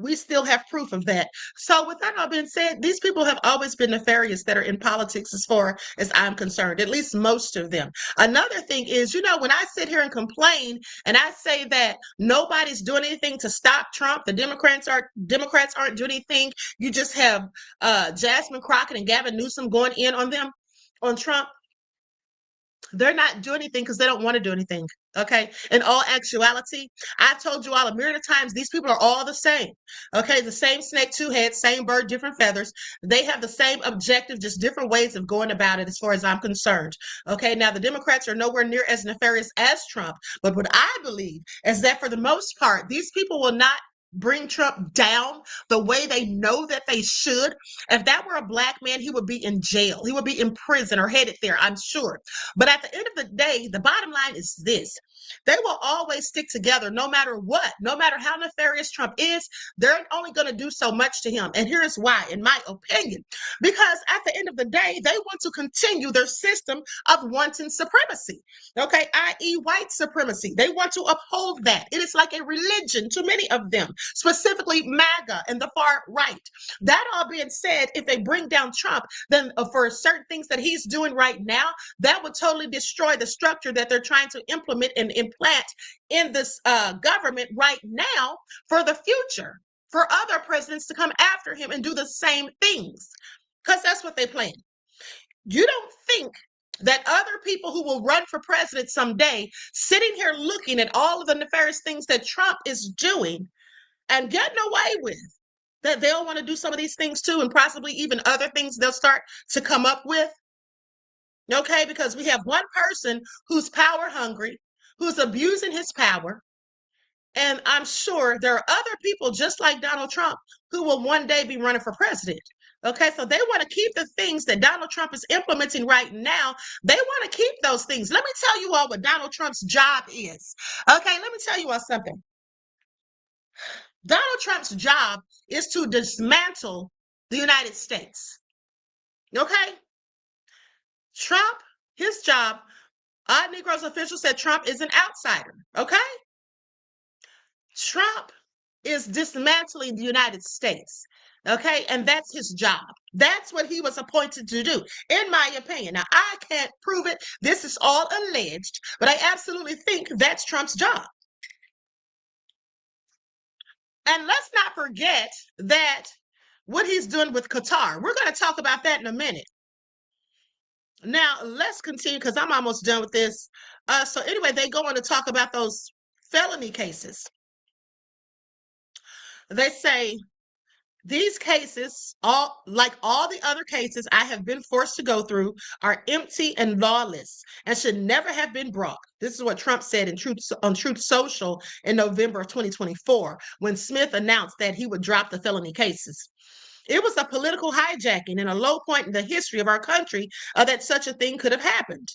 We still have proof of that. So, with that all being said, these people have always been nefarious that are in politics, as far as I'm concerned, at least most of them. Another thing is, when I sit here and complain and I say that nobody's doing anything to stop Trump, the Democrats aren't doing anything. You just have Jasmine Crockett and Gavin Newsom going in on them, on Trump. They're not doing anything because they don't want to do anything. Okay. In all actuality, I've told you all a myriad of times, these people are all the same. Okay. The same snake, two heads, same bird, different feathers. They have the same objective, just different ways of going about it, as far as I'm concerned. Okay. Now, the Democrats are nowhere near as nefarious as Trump. But what I believe is that for the most part, these people will not bring Trump down the way they know that they should. If that were a black man, he would be in jail. He would be in prison or headed there, I'm sure. But at the end of the day, the bottom line is this. They will always stick together no matter what. No matter how nefarious Trump is, they're only going to do so much to him. And here's why, in my opinion. Because at the end of the day, they want to continue their system of wanton supremacy. Okay, i.e. white supremacy. They want to uphold that. It is like a religion to many of them, specifically MAGA and the far right. That all being said, if they bring down Trump, then for certain things that he's doing right now, that would totally destroy the structure that they're trying to implement and implant in this government right now for the future, for other presidents to come after him and do the same things, because that's what they plan. You don't think that other people who will run for president someday, sitting here looking at all of the nefarious things that Trump is doing and getting away with, that they'll want to do some of these things too, and possibly even other things they'll start to come up with? Okay, because we have one person who's power hungry, who's abusing his power. And I'm sure there are other people just like Donald Trump who will one day be running for president. Okay, so they want to keep the things that Donald Trump is implementing right now. They want to keep those things. Let me tell you all what Donald Trump's job is. Okay, let me tell you all something. Donald Trump's job is to dismantle the United States. Okay? Trump, his job, Odd Negroes official said Trump is an outsider. Okay? Trump is dismantling the United States. Okay? And that's his job. That's what he was appointed to do, in my opinion. Now, I can't prove it. This is all alleged, but I absolutely think that's Trump's job. And let's not forget that what he's doing with Qatar. We're going to talk about that in a minute. Now, let's continue because I'm almost done with this. So anyway, they go on to talk about those felony cases. They say these cases, like all the other cases I have been forced to go through, are empty and lawless and should never have been brought. This is what Trump said on Truth Social in November of 2024, when Smith announced that he would drop the felony cases. It was a political hijacking and a low point in the history of our country that such a thing could have happened.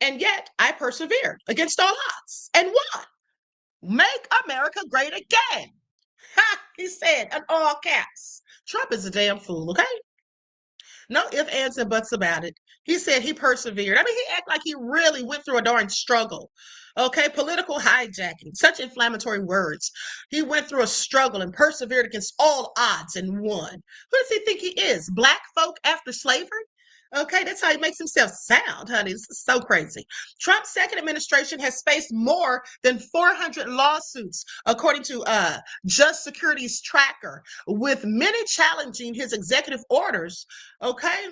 And yet I persevered against all odds and won. Make America great again. Ha, he said in all caps. Trump is a damn fool, okay? No ifs, ands, and buts about it. He said he persevered. I mean, he acted like he really went through a darn struggle. Okay, political hijacking, such inflammatory words. He went through a struggle and persevered against all odds and won. Who does he think he is? Black folk after slavery? Okay, that's how he makes himself sound, honey. This is so crazy. Trump's second administration has faced more than 400 lawsuits, according to Just Security's tracker, with many challenging his executive orders. Okay.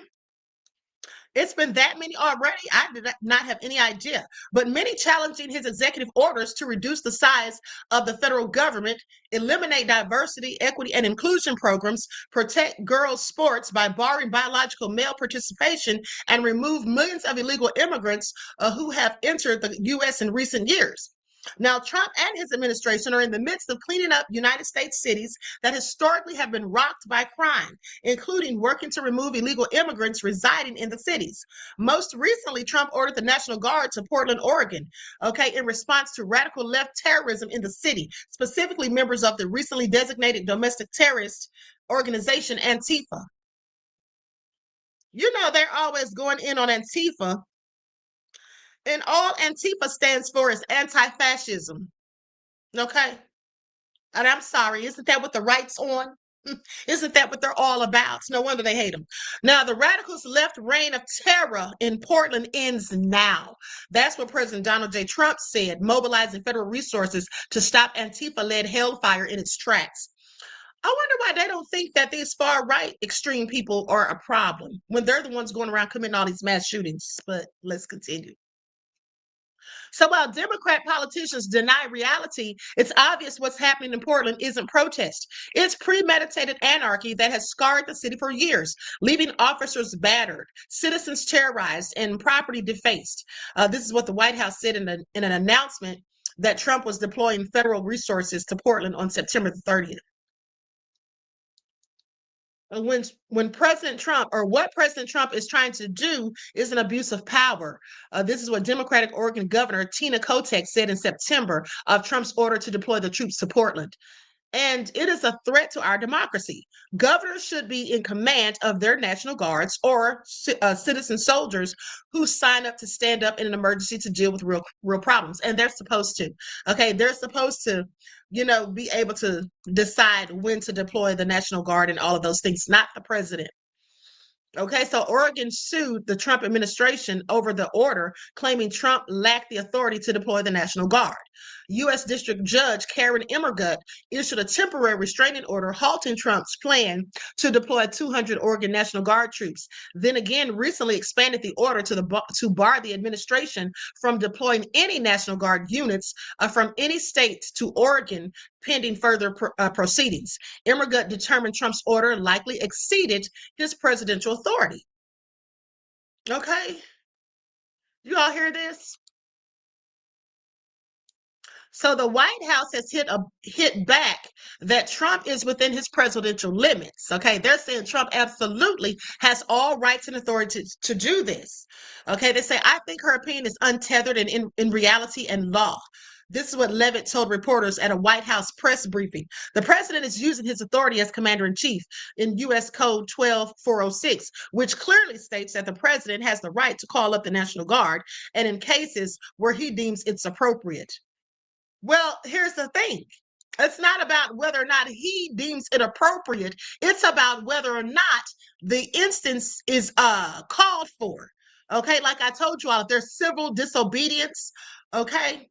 It's been that many already. I did not have any idea. But many challenging his executive orders to reduce the size of the federal government, eliminate diversity, equity, and inclusion programs, protect girls' sports by barring biological male participation, and remove millions of illegal immigrants who have entered the U.S. in recent years. Now, Trump and his administration are in the midst of cleaning up United States cities that historically have been rocked by crime, including working to remove illegal immigrants residing in the cities. Most recently, Trump ordered the National Guard to Portland, Oregon, okay, in response to radical left terrorism in the city, specifically members of the recently designated domestic terrorist organization Antifa. You know, they're always going in on Antifa. And all Antifa stands for is anti-fascism. Okay? And I'm sorry, isn't that what the right's on? Isn't that what they're all about? No wonder they hate them. Now, the radicals' left reign of terror in Portland ends now. That's what President Donald J. Trump said, mobilizing federal resources to stop Antifa-led hellfire in its tracks. I wonder why they don't think that these far-right extreme people are a problem when they're the ones going around committing all these mass shootings. But let's continue. So while Democrat politicians deny reality, it's obvious what's happening in Portland isn't protest. It's premeditated anarchy that has scarred the city for years, leaving officers battered, citizens terrorized, and property defaced. This is what the White House said in an announcement that Trump was deploying federal resources to Portland on September the 30th. When President Trump, or what President Trump is trying to do, is an abuse of power. This is what Democratic Oregon Governor Tina Kotek said in September of Trump's order to deploy the troops to Portland. And it is a threat to our democracy. Governors should be in command of their National Guards or citizen soldiers who sign up to stand up in an emergency to deal with real problems. And they're supposed to. Okay, they're supposed to, be able to decide when to deploy the National Guard and all of those things, not the president. Okay, so Oregon sued the Trump administration over the order, claiming Trump lacked the authority to deploy the National Guard. U.S. District Judge Karen Emmergut issued a temporary restraining order halting Trump's plan to deploy 200 Oregon National Guard troops. Then again, recently expanded the order to bar the administration from deploying any National Guard units from any state to Oregon pending further proceedings. Emmergut determined Trump's order likely exceeded his presidential authority. Okay, you all hear this? So the White House has hit back that Trump is within his presidential limits. Okay, they're saying Trump absolutely has all rights and authority to do this. Okay, they say, I think her opinion is untethered and in reality and law. This is what Levitt told reporters at a White House press briefing. The president is using his authority as commander-in-chief in U.S. Code 12406, which clearly states that the president has the right to call up the National Guard and in cases where he deems it's appropriate. Well, here's the thing. It's not about whether or not he deems it appropriate. It's about whether or not the instance is called for. Okay, like I told you all, if there's civil disobedience, okay,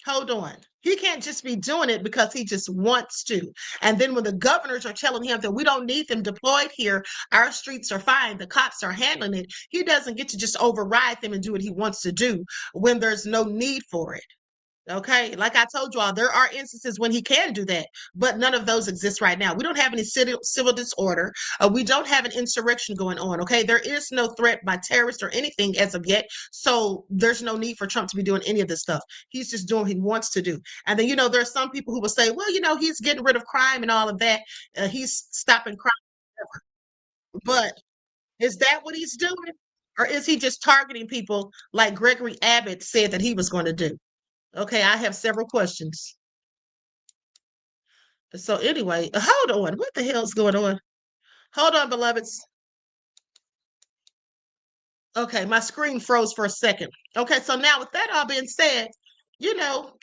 hold on. He can't just be doing it because he just wants to. And then when the governors are telling him that we don't need them deployed here, our streets are fine, the cops are handling it, he doesn't get to just override them and do what he wants to do when there's no need for it. Okay, like I told you all, there are instances when he can do that, but none of those exist right now. We don't have any civil disorder. We don't have an insurrection going on. Okay, there is no threat by terrorists or anything as of yet. So there's no need for Trump to be doing any of this stuff. He's just doing what he wants to do. And then, there are some people who will say, well, he's getting rid of crime and all of that. He's stopping crime. But is that what he's doing? Or is he just targeting people like Gregory Abbott said that he was going to do? Okay, I have several questions. So anyway, hold on. What the hell's going on? Hold on, beloveds. Okay, my screen froze for a second. Okay, so now with that all being said,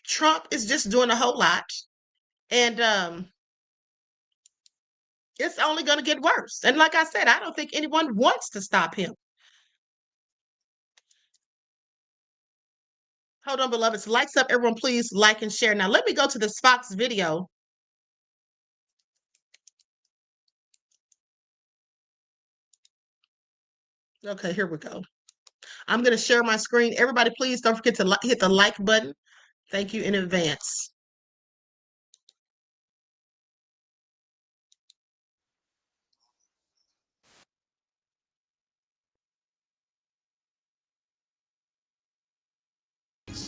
Trump is just doing a whole lot. And it's only going to get worse. And like I said, I don't think anyone wants to stop him. Hold on, beloveds. Likes up, everyone, please like and share. Now, let me go to this Fox video. Okay, here we go. I'm going to share my screen. Everybody, please don't forget to hit the like button. Thank you in advance.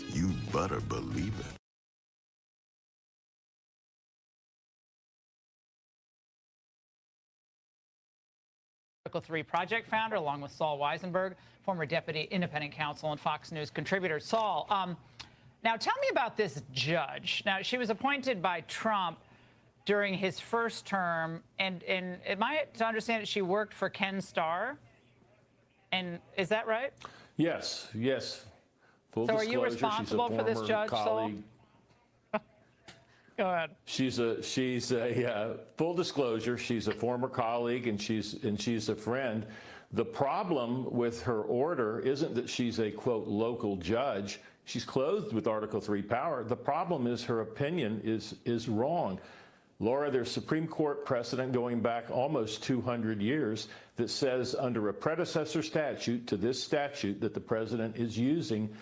You better believe it. Article 3 project founder, along with Saul Weisenberg, former deputy independent counsel and Fox News contributor. Saul, now tell me about this judge. Now, she was appointed by Trump during his first term, and am I to understand that she worked for Ken Starr? And is that right? Yes. Full so disclosure, are you responsible for this judge, Saul? Go ahead. She's a full disclosure. She's a former colleague and she's a friend. The problem with her order isn't that she's a quote local judge. She's clothed with Article 3 power. The problem is her opinion is wrong. Laura, there's Supreme Court precedent going back almost 200 years that says under a predecessor statute to this statute that the president is using,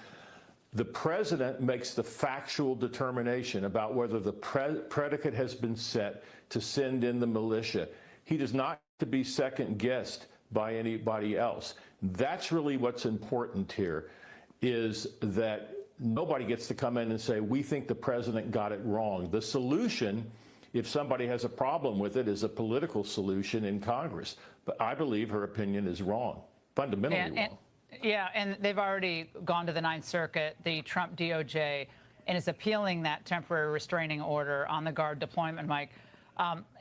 the president makes the factual determination about whether the predicate has been set to send in the militia. He does not have to be second guessed by anybody else. That's really what's important here, is that nobody gets to come in and say, we think the president got it wrong. The solution, if somebody has a problem with it, is a political solution in Congress. But I believe her opinion is wrong, fundamentally wrong. Yeah, and they've already gone to the Ninth Circuit, the Trump DOJ, and is appealing that temporary restraining order on the guard deployment, Mike.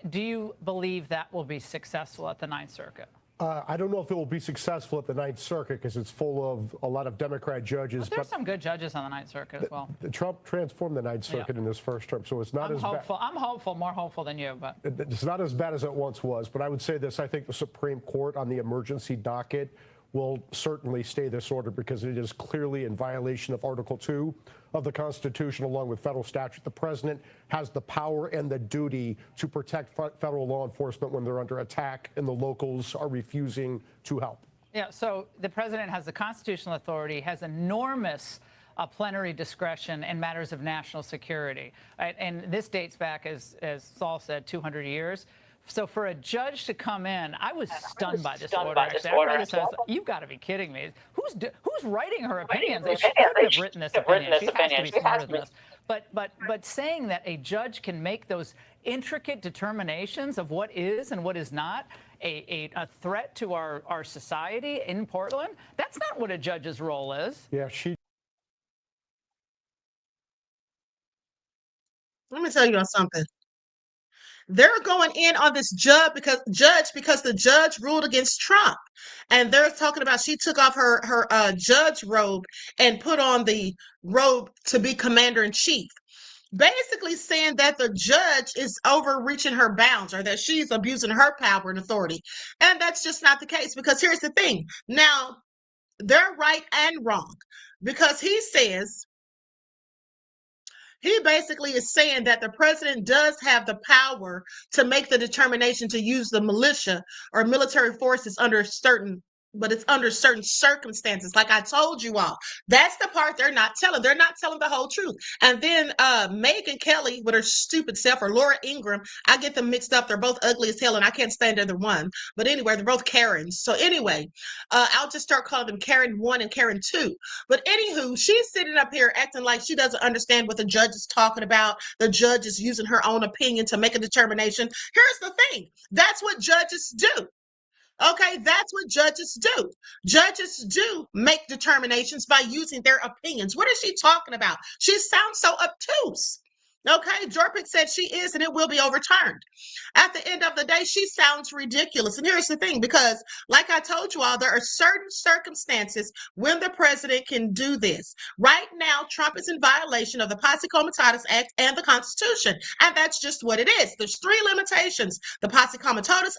Do you believe that will be successful at the Ninth Circuit? I don't know if it will be successful at the Ninth Circuit because it's full of a lot of Democrat judges. But there's some good judges on the Ninth Circuit as well. Trump transformed the Ninth Circuit in his first term, so it's not as bad. I'm hopeful, more hopeful than you, but it's not as bad as it once was. But I would say this: I think the Supreme Court on the emergency docket will certainly stay this order because it is clearly in violation of Article 2 of the Constitution, along with federal statute. The president has the power and the duty to protect federal law enforcement when they're under attack and the locals are refusing to help. Yeah, so the president has the constitutional authority, has enormous plenary discretion in matters of national security. Right? And this dates back, as Saul said, 200 years. So for a judge to come in, I was stunned by this order. You've got to be kidding me. Who's writing her opinions? She couldn't have written this opinion. She has to be smarter than this. But saying that a judge can make those intricate determinations of what is and what is not a threat to our society in Portland, that's not what a judge's role is. Yeah, Let me tell you on something. They're going in on this judge because the judge ruled against Trump, and they're talking about she took off her judge robe and put on the robe to be commander in chief, basically saying that the judge is overreaching her bounds or that she's abusing her power and authority, and that's just not the case. Because here's the thing: now they're right and wrong, because he basically is saying that the president does have the power to make the determination to use the militia or military forces under certain circumstances. Like I told you all, that's the part they're not telling. They're not telling the whole truth. And then Megyn Kelly with her stupid self, or Laura Ingraham, I get them mixed up. They're both ugly as hell and I can't stand either one. But anyway, they're both Karens. So anyway, I'll just start calling them Karen 1 and Karen 2. But anywho, she's sitting up here acting like she doesn't understand what the judge is talking about. The judge is using her own opinion to make a determination. Here's the thing: that's what judges do. Okay, that's what judges do. Judges do make determinations by using their opinions. What is she talking about? She sounds so obtuse. Okay, Jorpik said she is, and it will be overturned. At the end of the day, she sounds ridiculous. And here's the thing, because like I told you all, there are certain circumstances when the president can do this. Right now, Trump is in violation of the Posse Comitatus Act and the Constitution. And that's just what it is. There's 3 limitations: the Posse Comitatus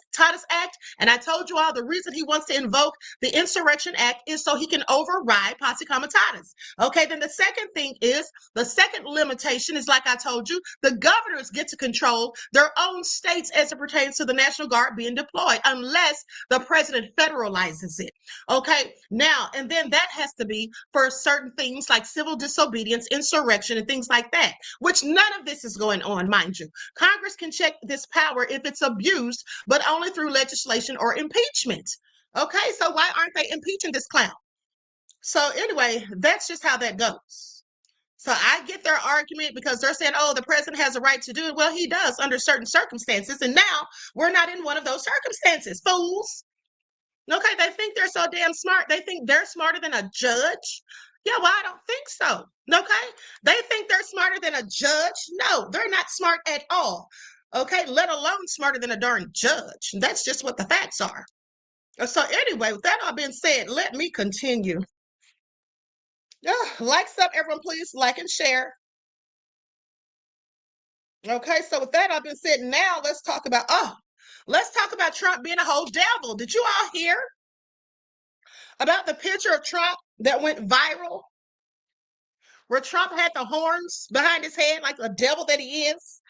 Act. And I told you all the reason he wants to invoke the Insurrection Act is so he can override Posse Comitatus. Okay, then the second thing is, the second limitation is, like I told you, the governors get to control their own states as it pertains to the National Guard being deployed, unless the president federalizes it. Okay, now, and then that has to be for certain things like civil disobedience, insurrection, and things like that, which none of this is going on, mind you. Congress can check this power if it's abused, but only through legislation or impeachment. Okay, so why aren't they impeaching this clown? So anyway, that's just how that goes. So I get their argument, because they're saying, oh, the president has a right to do it. Well, he does under certain circumstances. And now we're not in one of those circumstances, fools. Okay, they think they're so damn smart. They think they're smarter than a judge. Yeah, well, I don't think so. Okay, they think they're smarter than a judge. No, they're not smart at all. Okay, let alone smarter than a darn judge. That's just what the facts are. So anyway, with that all being said, let me continue. Like, sub, everyone, please like and share. Okay, so with that, I've been said. Now let's talk about Trump being a whole devil. Did you all hear about the picture of Trump that went viral, where Trump had the horns behind his head like a devil that he is?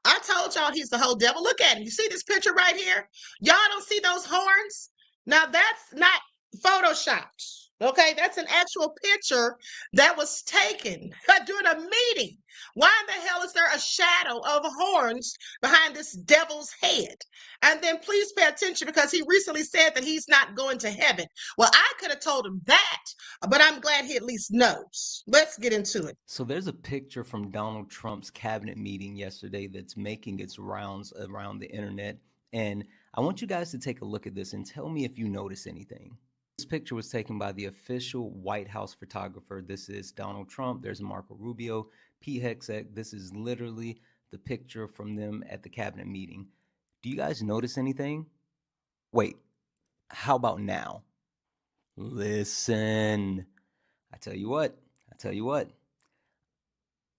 I told y'all he's the whole devil. Look at him. You see this picture right here? Y'all don't see those horns? Now that's not photoshopped. Okay, that's an actual picture that was taken during a meeting. Why in the hell is there a shadow of horns behind this devil's head? And then please pay attention, because he recently said that he's not going to heaven. Well, I could have told him that, but I'm glad he at least knows. Let's get into it. So there's a picture from Donald Trump's cabinet meeting yesterday that's making its rounds around the internet. And I want you guys to take a look at this and tell me if you notice anything. This picture was taken by the official White House photographer. This is Donald Trump. There's Marco Rubio, Pete Hegseth. This is literally the picture from them at the cabinet meeting. Do you guys notice anything? Wait, how about now? Listen, I tell you what.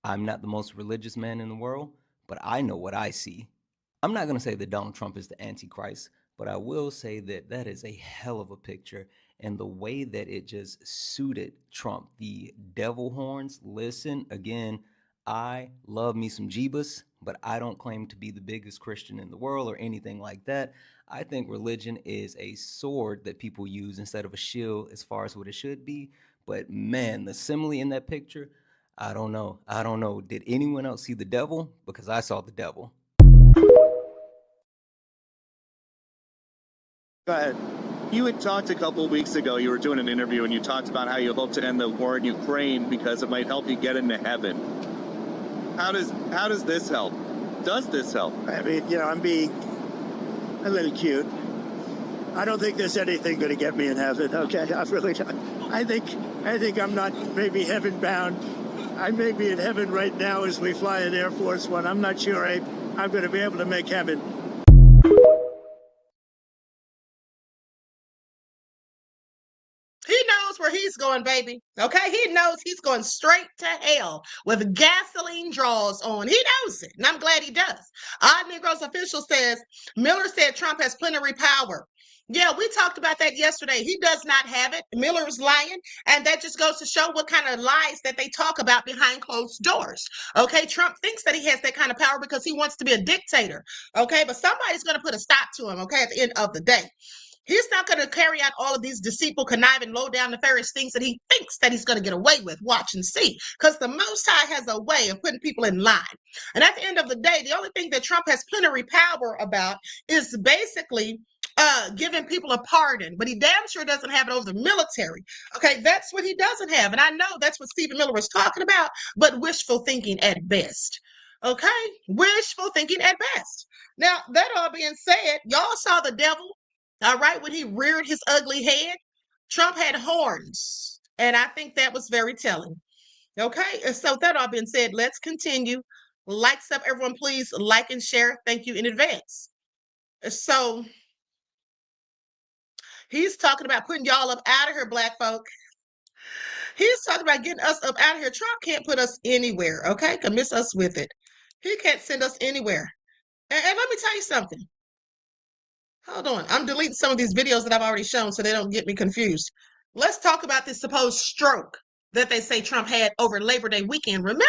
I'm not the most religious man in the world, but I know what I see. I'm not going to say that Donald Trump is the Antichrist, but I will say that that is a hell of a picture. And the way that it just suited Trump, the devil horns. Listen, again, I love me some Jeebus, but I don't claim to be the biggest Christian in the world or anything like that. I think religion is a sword that people use instead of a shield as far as what it should be. But man, the simile in that picture, I don't know. Did anyone else see the devil? Because I saw the devil. Go ahead. You had talked a couple of weeks ago, you were doing an interview, and you talked about how you hope to end the war in Ukraine because it might help you get into heaven. How does this help? Does this help? I mean, I'm being a little cute. I don't think there's anything going to get me in heaven. Okay, I really don't. I think I'm not maybe heaven bound. I may be in heaven right now as we fly in Air Force One. I'm not sure I'm going to be able to make heaven. He knows where he's going, baby. Okay, he knows he's going straight to hell with gasoline draws on. He knows it, and I'm glad he does. Odd Negroes official says Miller said Trump has plenary power. Yeah, we talked about that yesterday. He does not have it. Miller is lying, and that just goes to show what kind of lies that they talk about behind closed doors. Okay, Trump thinks that he has that kind of power because he wants to be a dictator. Okay, but somebody's going to put a stop to him. Okay, at the end of the day. He's not going to carry out all of these deceitful, conniving, low-down, nefarious things that he thinks that he's going to get away with. Watch and see. Because the Most High has a way of putting people in line. And at the end of the day, the only thing that Trump has plenary power about is basically giving people a pardon. But he damn sure doesn't have it over the military. Okay, that's what he doesn't have. And I know that's what Stephen Miller was talking about, but wishful thinking at best. Okay, wishful thinking at best. Now, that all being said, y'all saw the devil. All right, when he reared his ugly head, Trump had horns. And I think that was very telling. Okay, and so that all being said, let's continue. Likes up, everyone, please like and share. Thank you in advance. So he's talking about putting y'all up out of here, black folk. He's talking about getting us up out of here. Trump can't put us anywhere, okay? Can miss us with it. He can't send us anywhere. And let me tell you something. Hold on. I'm deleting some of these videos that I've already shown so they don't get me confused. Let's talk about this supposed stroke that they say Trump had over Labor Day weekend. Remember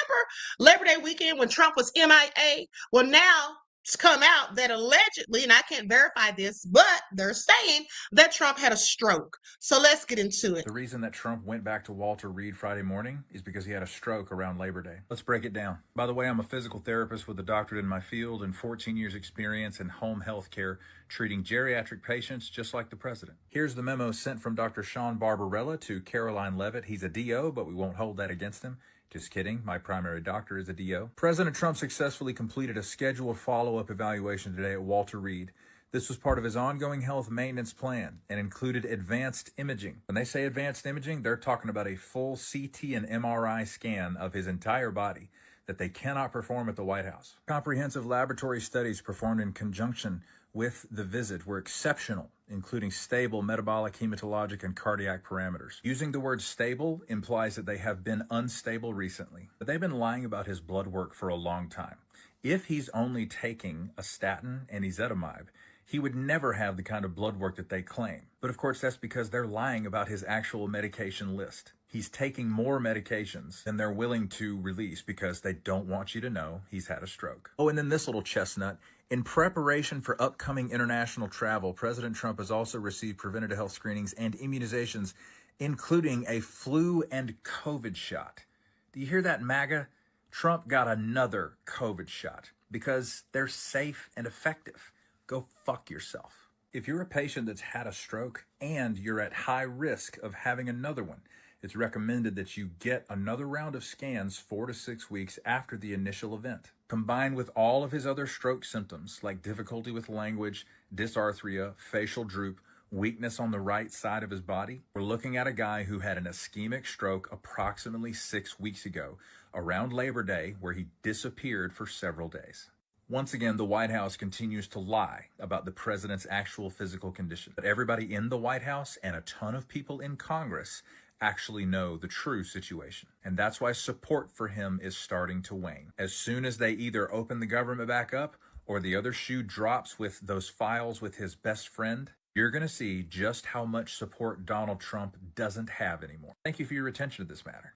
Labor Day weekend when Trump was MIA? Well, now it's come out that allegedly, and I can't verify this, but they're saying that Trump had a stroke. So let's get into it. The reason that Trump went back to Walter Reed Friday morning is because he had a stroke around Labor Day. Let's break it down. By the way, I'm a physical therapist with a doctorate in my field and 14 years experience in home health care, treating geriatric patients just like the president. Here's the memo sent from Dr. Sean Barbarella to Caroline Levitt. He's a DO, but we won't hold that against him. Just kidding. My primary doctor is a DO. President Trump successfully completed a scheduled follow-up evaluation today at Walter Reed. This was part of his ongoing health maintenance plan and included advanced imaging. When they say advanced imaging, they're talking about a full CT and MRI scan of his entire body that they cannot perform at the White House. Comprehensive laboratory studies performed in conjunction with the visit were exceptional, including stable metabolic, hematologic, and cardiac parameters. Using the word stable implies that they have been unstable recently, but they've been lying about his blood work for a long time. If he's only taking a statin and ezetimibe, he would never have the kind of blood work that they claim. But of course, that's because they're lying about his actual medication list. He's taking more medications than they're willing to release because they don't want you to know he's had a stroke. Oh, and then this little chestnut. In preparation for upcoming international travel, President Trump has also received preventative health screenings and immunizations, including a flu and COVID shot. Do you hear that, MAGA? Trump got another COVID shot because they're safe and effective. Go fuck yourself. If you're a patient that's had a stroke and you're at high risk of having another one, it's recommended that you get another round of scans 4 to 6 weeks after the initial event. Combined with all of his other stroke symptoms like difficulty with language, dysarthria, facial droop, weakness on the right side of his body, we're looking at a guy who had an ischemic stroke approximately 6 weeks ago, around Labor Day, where he disappeared for several days. Once again, the White House continues to lie about the president's actual physical condition. But everybody in the White House and a ton of people in Congress actually know the true situation. And that's why support for him is starting to wane. As soon as they either open the government back up or the other shoe drops with those files with his best friend, you're going to see just how much support Donald Trump doesn't have anymore. Thank you for your attention to this matter.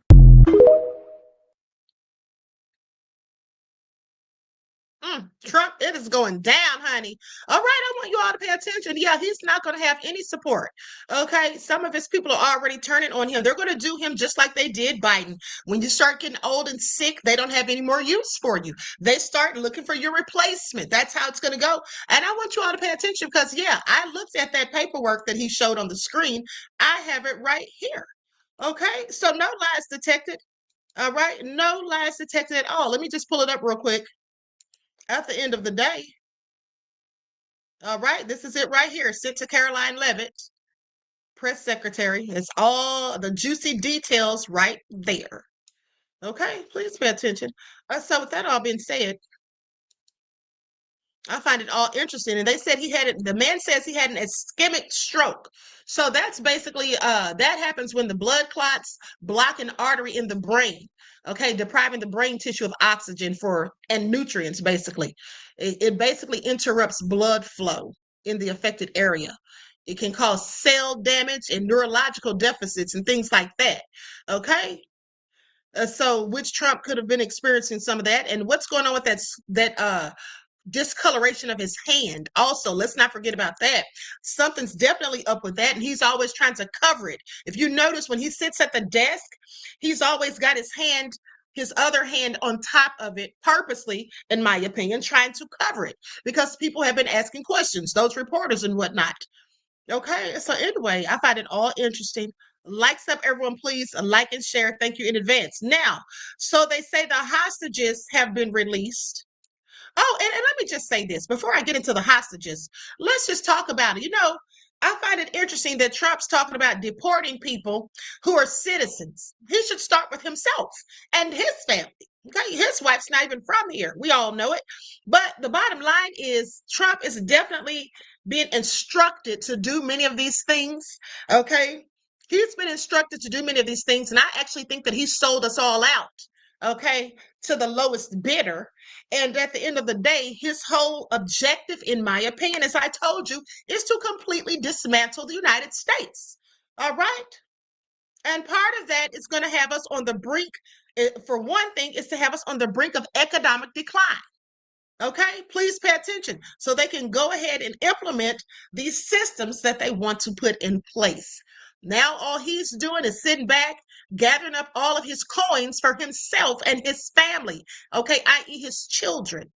Trump, it is going down, honey. All right, I want you all to pay attention. Yeah, he's not going to have any support. Okay, some of his people are already turning on him. They're going to do him just like they did Biden. When you start getting old and sick, they don't have any more use for you. They start looking for your replacement. That's how it's going to go. And I want you all to pay attention because, yeah, I looked at that paperwork that he showed on the screen. I have it right here. Okay, so no lies detected. All right, no lies detected at all. Let me just pull it up real quick. At the end of the day, all right, this is it right here. Sent to Caroline Levitt, press secretary. It's all the juicy details right there. Okay, please pay attention. So with that all being said, I find it all interesting. And they said the man says he had an ischemic stroke. So that's basically, that happens when the blood clots block an artery in the brain. Okay, depriving the brain tissue of oxygen and nutrients, basically. It basically interrupts blood flow in the affected area. It can cause cell damage and neurological deficits and things like that. Okay, so which Trump could have been experiencing some of that. And what's going on with that discoloration of his hand? Also, let's not forget about that. Something's definitely up with that, and he's always trying to cover it. If you notice, when he sits at the desk, he's always got his other hand on top of it, purposely, in my opinion, trying to cover it, because people have been asking questions, those reporters and whatnot. Okay, so anyway, I find it all interesting. Likes up, everyone, please like and share. Thank you in advance. Now, so they say the hostages have been released. Oh, and let me just say this before I get into the hostages. Let's just talk about it. I find it interesting that Trump's talking about deporting people who are citizens. He should start with himself and his family. Okay, his wife's not even from here. We all know it. But the bottom line is Trump is definitely being instructed to do many of these things. Okay, he's been instructed to do many of these things. And I actually think that he sold us all out. Okay, to the lowest bidder. And at the end of the day, his whole objective, in my opinion, as I told you, is to completely dismantle the United States. All right. And part of that is going to have us on the brink. For one thing, is to have us on the brink of economic decline. Okay, please pay attention so they can go ahead and implement these systems that they want to put in place. Now, all he's doing is sitting back, gathering up all of his coins for himself and his family, okay, i.e. his children.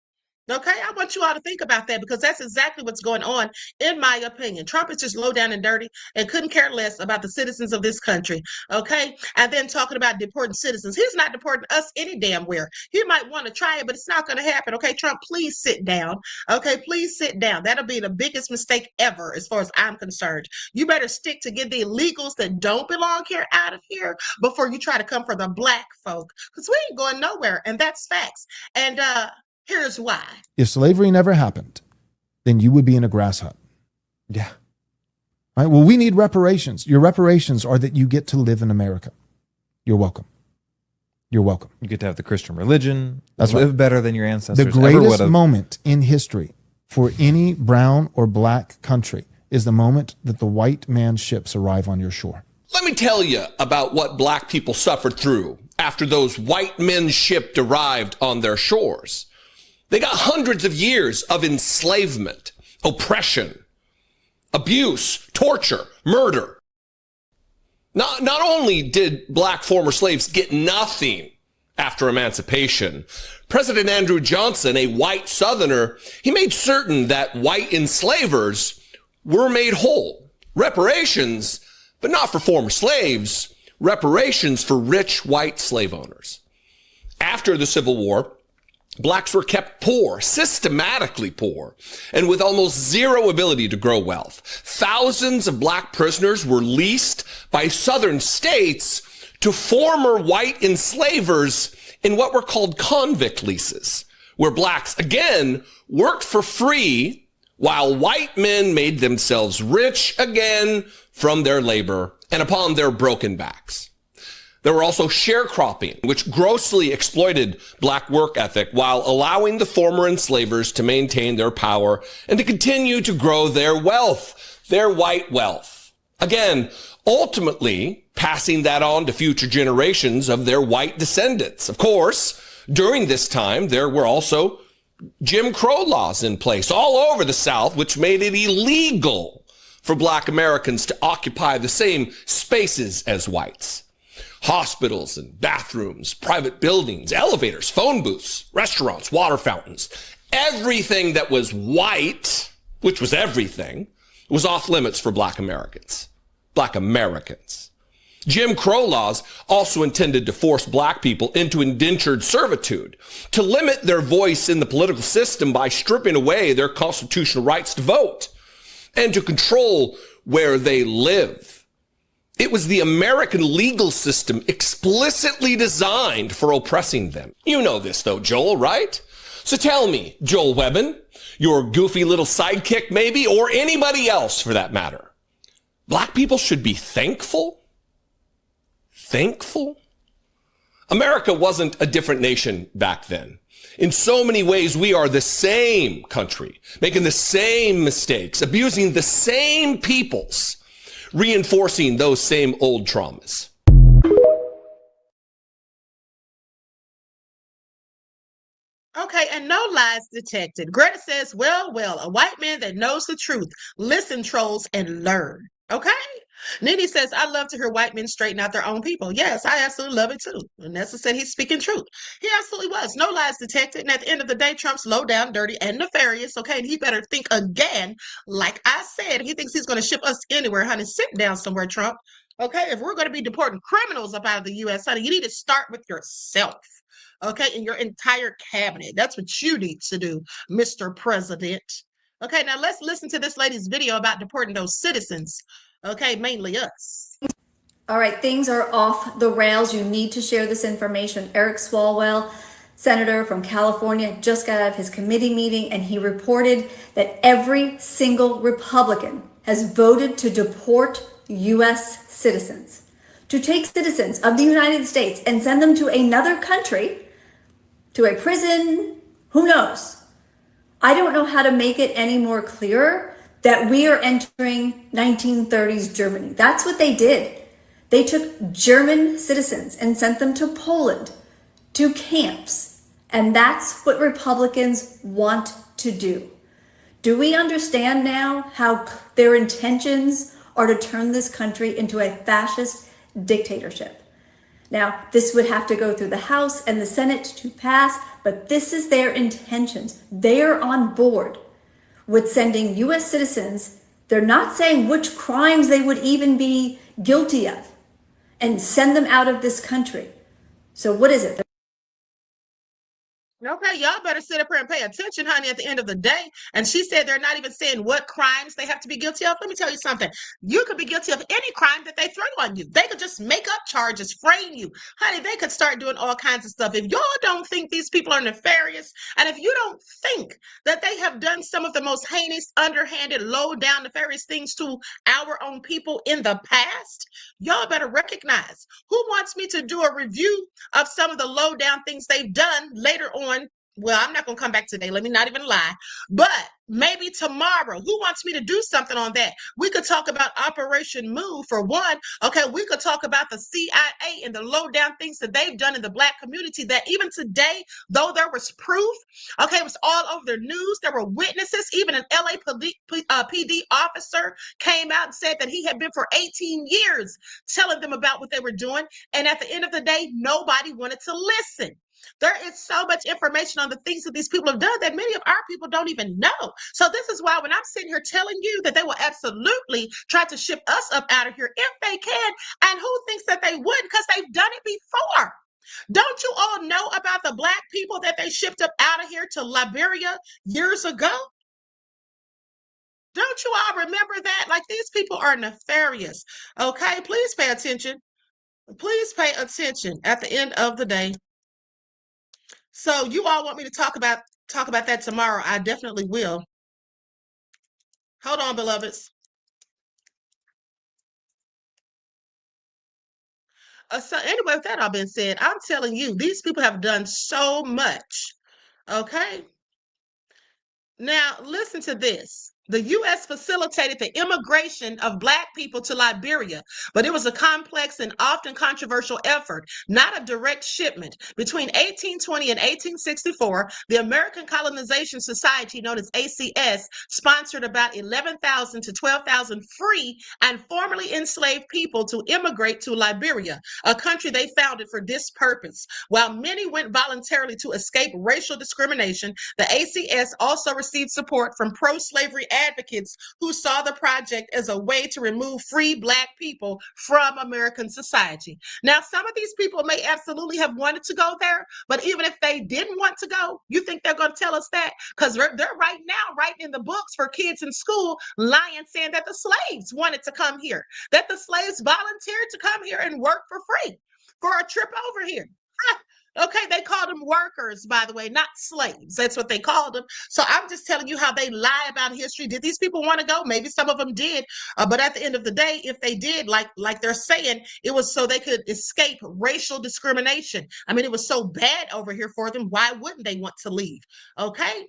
Okay, I want you all to think about that, because that's exactly what's going on, in my opinion. Trump is just low down and dirty and couldn't care less about the citizens of this country. Okay, and then talking about deporting citizens. He's not deporting us any damn where. He might want to try it, but it's not going to happen. Okay, Trump, please sit down. Okay, please sit down. That'll be the biggest mistake ever, as far as I'm concerned. You better stick to get the illegals that don't belong here out of here before you try to come for the black folk, because we ain't going nowhere, and that's facts. And here's why. If slavery never happened, then you would be in a grass hut. Yeah. All right. Well, we need reparations. Your reparations are that you get to live in America. You're welcome. You're welcome. You get to have the Christian religion. That's live right. better than your ancestors The ever greatest would have. moment in history for any brown or black country is the moment that the white man's ships arrive on your shore. Let me tell you about what black people suffered through after those white men's ships arrived on their shores. They got hundreds of years of enslavement, oppression, abuse, torture, murder. Not only did black former slaves get nothing after emancipation, President Andrew Johnson, a white Southerner, he made certain that white enslavers were made whole. Reparations, but not for former slaves, reparations for rich white slave owners. After the Civil War, blacks were kept poor, systematically poor, and with almost zero ability to grow wealth. Thousands of black prisoners were leased by southern states to former white enslavers in what were called convict leases, where blacks, again, worked for free while white men made themselves rich again from their labor and upon their broken backs. There were also sharecropping, which grossly exploited black work ethic while allowing the former enslavers to maintain their power and to continue to grow their wealth, their white wealth. Again, ultimately passing that on to future generations of their white descendants. Of course, during this time, there were also Jim Crow laws in place all over the South, which made it illegal for black Americans to occupy the same spaces as whites. Hospitals and bathrooms, private buildings, elevators, phone booths, restaurants, water fountains. Everything that was white, which was everything, was off limits for black Americans. Black Americans. Jim Crow laws also intended to force black people into indentured servitude, to limit their voice in the political system by stripping away their constitutional rights to vote, and to control where they live. It was the American legal system explicitly designed for oppressing them. You know this though, Joel, right? So tell me, Joel Webbin, your goofy little sidekick maybe, or anybody else for that matter, black people should be thankful? Thankful? America wasn't a different nation back then. In so many ways, we are the same country, making the same mistakes, abusing the same peoples, reinforcing those same old traumas. Okay, and no lies detected. Greta says, well, a white man that knows the truth. Listen, trolls, and learn. Okay? Nene says, I love to hear white men straighten out their own people. Yes, I absolutely love it too. And Nessa said he's speaking truth. He absolutely was. No lies detected. And at the end of the day, Trump's low down, dirty, and nefarious. Okay, and he better think again. Like I said, he thinks he's going to ship us anywhere, honey. Sit down somewhere, Trump. Okay, if we're going to be deporting criminals up out of the U.S., honey, you need to start with yourself. Okay, and your entire cabinet. That's what you need to do, Mr. President. Okay, now let's listen to this lady's video about deporting those citizens. Okay, mainly us. All right, things are off the rails. You need to share this information. Eric Swalwell, senator from California, just got out of his committee meeting, and he reported that every single Republican has voted to deport U.S. citizens, to take citizens of the United States and send them to another country, to a prison, who knows? I don't know how to make it any more clearer that we are entering 1930s Germany. That's what they did. They took German citizens and sent them to Poland, to camps. And that's what Republicans want to do. Do we understand now how their intentions are to turn this country into a fascist dictatorship? Now, this would have to go through the House and the Senate to pass, but this is their intentions. They are on board with sending U.S. citizens. They're not saying which crimes they would even be guilty of, and send them out of this country. So what is it? Okay, y'all better sit up here and pay attention, honey, at the end of the day. And she said they're not even saying what crimes they have to be guilty of. Let me tell you something. You could be guilty of any crime that they throw on you. They could just make up charges, frame you. Honey, they could start doing all kinds of stuff. If y'all don't think these people are nefarious, and if you don't think that they have done some of the most heinous, underhanded, low-down, nefarious things to our own people in the past, y'all better recognize. Who wants me to do a review of some of the low-down things they've done later on? Well, I'm not going to come back today. Let me not even lie. But maybe tomorrow. Who wants me to do something on that? We could talk about Operation Move for one. Okay, we could talk about the CIA and the low down things that they've done in the Black community that even today, though there was proof, okay, it was all over the news. There were witnesses. Even an LA PD officer came out and said that he had been for 18 years telling them about what they were doing. And at the end of the day, nobody wanted to listen. There is so much information on the things that these people have done that many of our people don't even know. So this is why when I'm sitting here telling you that they will absolutely try to ship us up out of here if they can, and who thinks that they would, because they've done it before. Don't you all know about the Black people that they shipped up out of here to Liberia years ago? Don't you all remember that? Like, these people are nefarious. Okay, please pay attention. Please pay attention at the end of the day. So you all want me to talk about that tomorrow? I definitely will. Hold on, beloveds. So anyway, with that all being said, I'm telling you, these people have done so much. Okay. Now, listen to this. The U.S. facilitated the immigration of Black people to Liberia, but it was a complex and often controversial effort, not a direct shipment. Between 1820 and 1864, the American Colonization Society, known as ACS, sponsored about 11,000 to 12,000 free and formerly enslaved people to immigrate to Liberia, a country they founded for this purpose. While many went voluntarily to escape racial discrimination, the ACS also received support from pro-slavery advocates who saw the project as a way to remove free Black people from American society. Now, some of these people may absolutely have wanted to go there, but even if they didn't want to go, you think they're going to tell us that? Because they're right now writing in the books for kids in school, lying, saying that the slaves wanted to come here, that the slaves volunteered to come here and work for free for a trip over here. Okay, they called them workers, by the way, not slaves. That's what they called them. So I'm just telling you how they lie about history. Did these people want to go? Maybe some of them did. But at the end of the day, if they did, like they're saying, it was so they could escape racial discrimination. I mean, it was so bad over here for them. Why wouldn't they want to leave? Okay.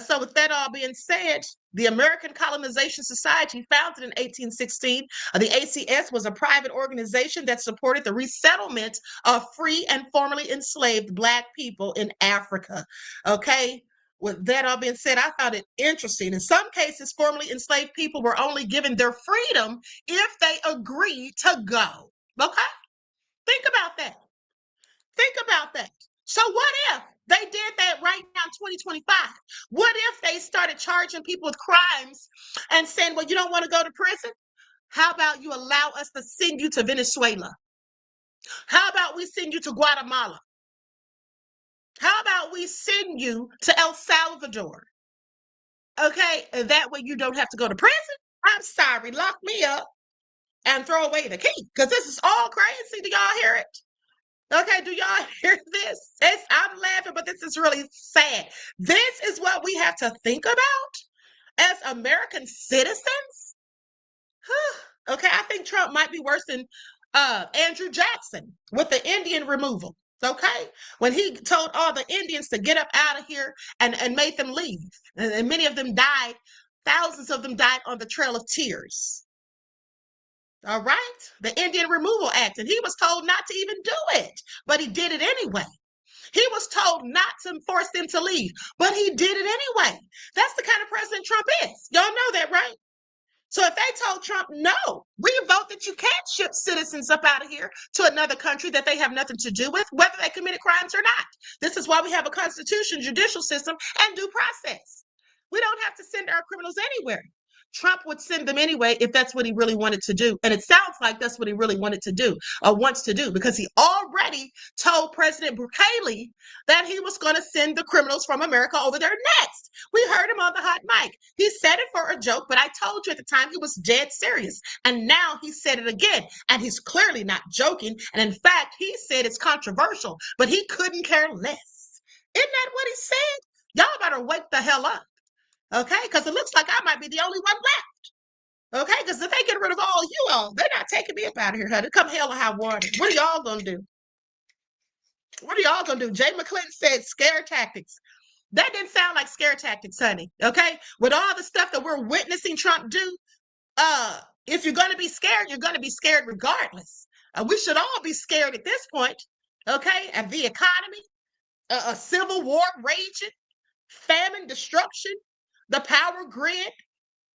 So with that all being said, the American Colonization Society, founded in 1816, the ACS was a private organization that supported the resettlement of free and formerly enslaved Black people in Africa. Okay. With that all being said, I found it interesting. In some cases, formerly enslaved people were only given their freedom if they agreed to go. Okay. Think about that. Think about that. So what if they did that right now in 2025? What if they started charging people with crimes and saying, well, you don't want to go to prison? How about you allow us to send you to Venezuela? How about we send you to Guatemala? How about we send you to El Salvador? Okay, and that way you don't have to go to prison. I'm sorry, lock me up and throw away the key, because this is all crazy. Do y'all hear it? Okay, do y'all hear this? I'm laughing, but this is really sad. This is what we have to think about as American citizens. Okay, I think Trump might be worse than Andrew Jackson with the Indian removal. Okay, when he told all the Indians to get up out of here and made them leave, and many of them died. Thousands of them died on the Trail of Tears. All right, the Indian Removal Act, and he was told not to even do it, but he did it anyway. He was told not to force them to leave, but he did it anyway. That's the kind of president Trump is. Y'all know that, right? So if they told Trump, no, we vote that you can't ship citizens up out of here to another country that they have nothing to do with, whether they committed crimes or not. This is why we have a constitution, judicial system, and due process. We don't have to send our criminals anywhere. Trump would send them anyway if that's what he really wanted to do. And it sounds like that's what he really wanted to do or wants to do, because he already told President Bukele that he was going to send the criminals from America over there next. We heard him on the hot mic. He said it for a joke, but I told you at the time he was dead serious. And now he said it again. And he's clearly not joking. And in fact, he said it's controversial, but he couldn't care less. Isn't that what he said? Y'all better wake the hell up. Okay, because it looks like I might be the only one left. Okay, because if they get rid of all you all, they're not taking me up out of here, honey. Come hell or high water. What are y'all gonna do? What are y'all gonna do? Jay McClinton said scare tactics. That didn't sound like scare tactics, honey. Okay, with all the stuff that we're witnessing Trump do, if you're gonna be scared, you're gonna be scared regardless. We should all be scared at this point. Okay, and the economy, a civil war raging, famine, destruction, the power grid.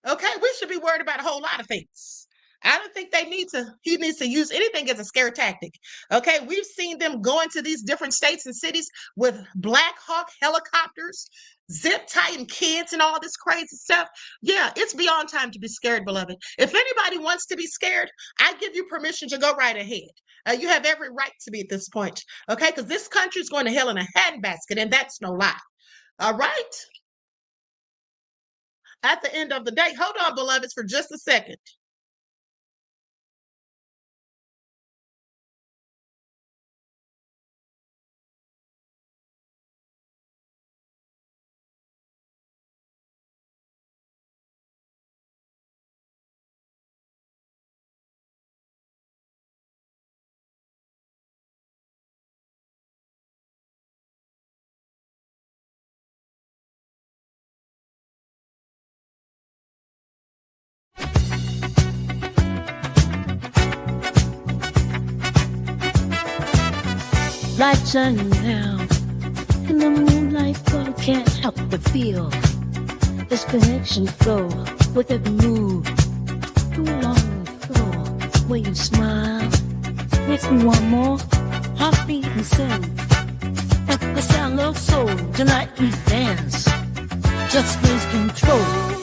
Okay, we should be worried about a whole lot of things. I don't think he needs to use anything as a scare tactic. Okay, we've seen them go into these different states and cities with Black Hawk helicopters, zip tying kids and all this crazy stuff. Yeah, it's beyond time to be scared, beloved. If anybody wants to be scared, I give you permission to go right ahead. You have every right to be at this point. Okay, because this country is going to hell in a handbasket, and that's no lie. All right. At the end of the day, hold on, beloveds, for just a second. Light shining down in the moonlight, but I can't help but feel this connection flow with every move. Do along the floor where you smile. Makes me want more. Heartbeat and sing. At the sound of soul, tonight we dance. Just lose control.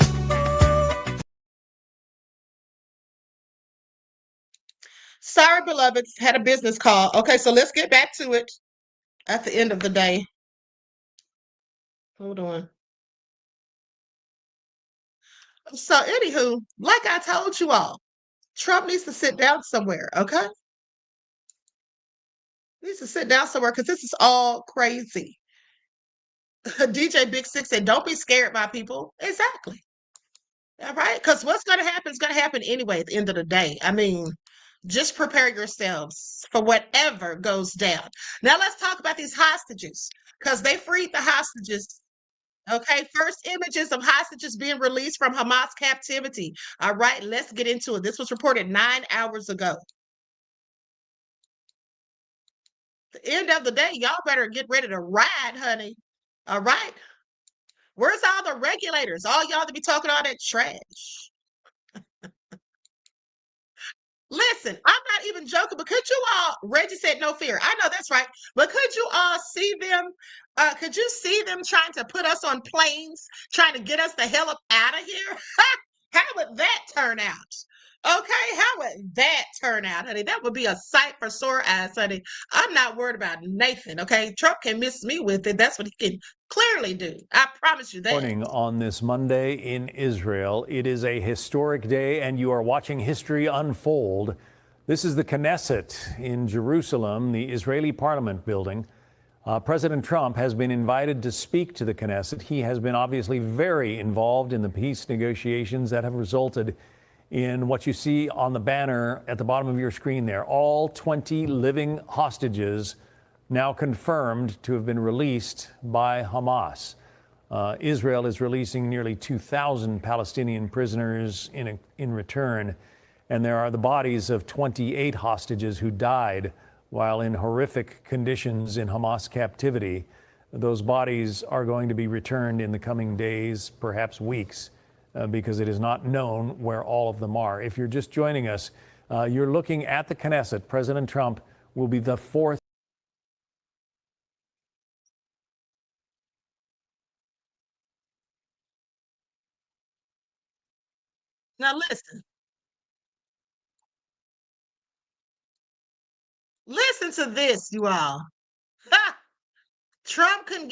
Sorry, beloveds, had a business call. Okay, so let's get back to it at the end of the day. Hold on. So, anywho, like I told you all, Trump needs to sit down somewhere, okay? He needs to sit down somewhere because this is all crazy. DJ Big Six said, don't be scared by people. Exactly. All right, because what's going to happen is going to happen anyway at the end of the day. I mean, just prepare yourselves for whatever goes down. Now let's talk about these hostages, because they freed the hostages. Okay, first images of hostages being released from Hamas captivity. All right, let's get into it. This was reported 9 hours ago. At the end of the day, y'all better get ready to ride, honey. All right. Where's all the regulators? All y'all to be talking all that trash. Listen, I'm not even joking, but could you all, Reggie said no fear. I know that's right. But could you all see them? Could you see them trying to put us on planes, trying to get us the hell up out of here? How would that turn out? Okay, how would that turn out, honey? That would be a sight for sore eyes, honey. I'm not worried about Nathan, okay? Trump can miss me with it. That's what he can clearly do. I promise you that. Morning on this Monday in Israel. It is a historic day, and you are watching history unfold. This is the Knesset in Jerusalem, the Israeli parliament building. President Trump has been invited to speak to the Knesset. He has been obviously very involved in the peace negotiations that have resulted in what you see on the banner at the bottom of your screen there. All 20 living hostages now confirmed to have been released by Hamas. Israel is releasing nearly 2,000 Palestinian prisoners in return, and there are the bodies of 28 hostages who died while in horrific conditions in Hamas captivity. Those bodies are going to be returned in the coming days, perhaps weeks, because it is not known where all of them are. If you're just joining us, you're looking at the Knesset. President Trump will be the fourth Now listen. Listen to this, you all. Ha! Trump could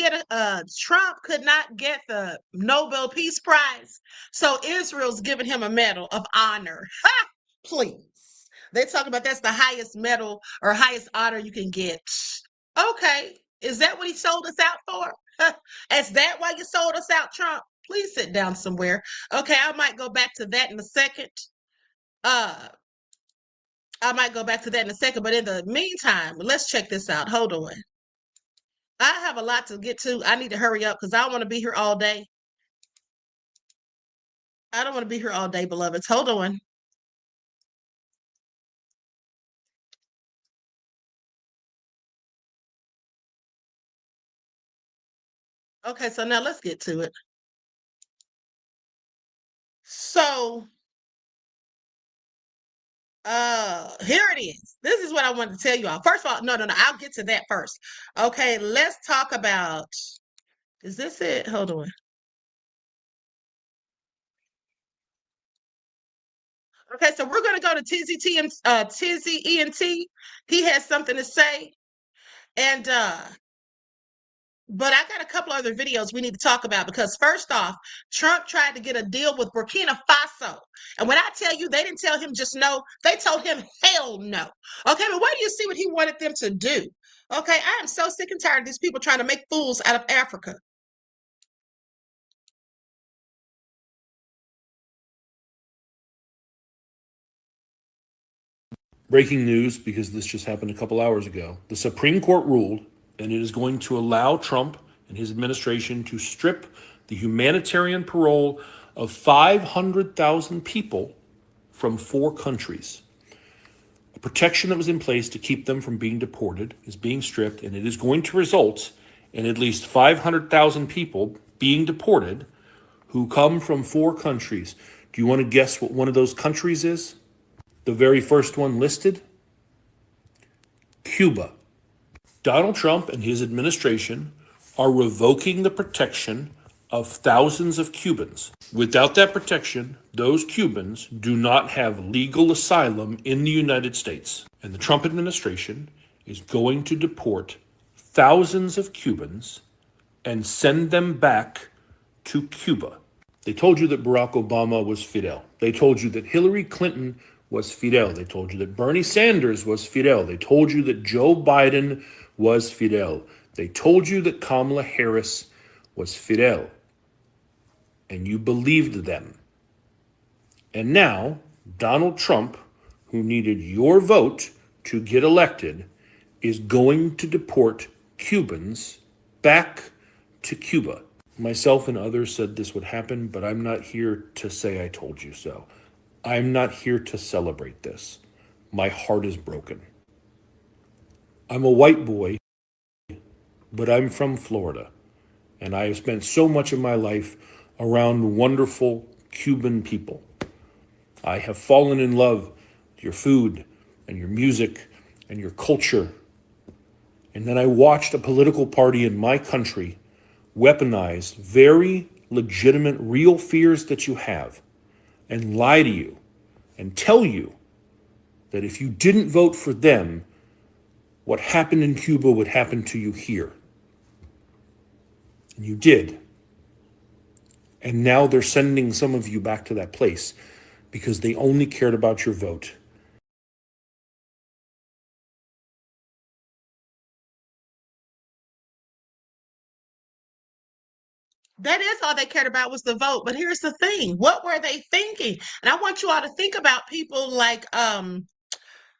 not get the Nobel Peace Prize, so Israel's giving him a medal of honor. Ha! Please. They talk about that's the highest medal or highest honor you can get. Okay, is that what he sold us out for? Is that why you sold us out, Trump? Please sit down somewhere. Okay, I might go back to that in a second. Uh, I might go back to that in a second, but in the meantime, let's check this out. Hold on. I have a lot to get to. I need to hurry up because I don't want to be here all day. I don't want to be here all day, beloveds. Hold on. Okay, so now let's get to it. So, here it is. This is what I wanted to tell you all. First of all, no, I'll get to that first. Okay, let's talk about, is this it? Hold on. Okay, so we're going to go to Tizzy ENT. He has something to say. And but I got a couple other videos we need to talk about because first off, Trump tried to get a deal with Burkina Faso. And when I tell you they didn't tell him just no, they told him hell no. Okay, but where do you see what he wanted them to do? Okay, I am so sick and tired of these people trying to make fools out of Africa. Breaking news, because this just happened a couple hours ago. The Supreme Court ruled, and it is going to allow Trump and his administration to strip the humanitarian parole of 500,000 people from 4 countries. A protection that was in place to keep them from being deported is being stripped, and it is going to result in at least 500,000 people being deported who come from 4 countries. Do you want to guess what one of those countries is? The very first one listed? Cuba. Donald Trump and his administration are revoking the protection of thousands of Cubans. Without that protection, those Cubans do not have legal asylum in the United States. And the Trump administration is going to deport thousands of Cubans and send them back to Cuba. They told you that Barack Obama was Fidel. They told you that Hillary Clinton was Fidel. They told you that Bernie Sanders was Fidel. They told you that Joe Biden was Fidel. They told you that Kamala Harris was Fidel. And you believed them. And now, Donald Trump, who needed your vote to get elected, is going to deport Cubans back to Cuba. Myself and others said this would happen, but I'm not here to say I told you so. I'm not here to celebrate this. My heart is broken. I'm a white boy, but I'm from Florida, and I have spent so much of my life around wonderful Cuban people. I have fallen in love with your food and your music and your culture. And then I watched a political party in my country weaponize very legitimate, real fears that you have and lie to you and tell you that if you didn't vote for them, what happened in Cuba would happen to you here. And you did. And now they're sending some of you back to that place because they only cared about your vote. That is all they cared about was the vote. But here's the thing. What were they thinking? And I want you all to think about people like,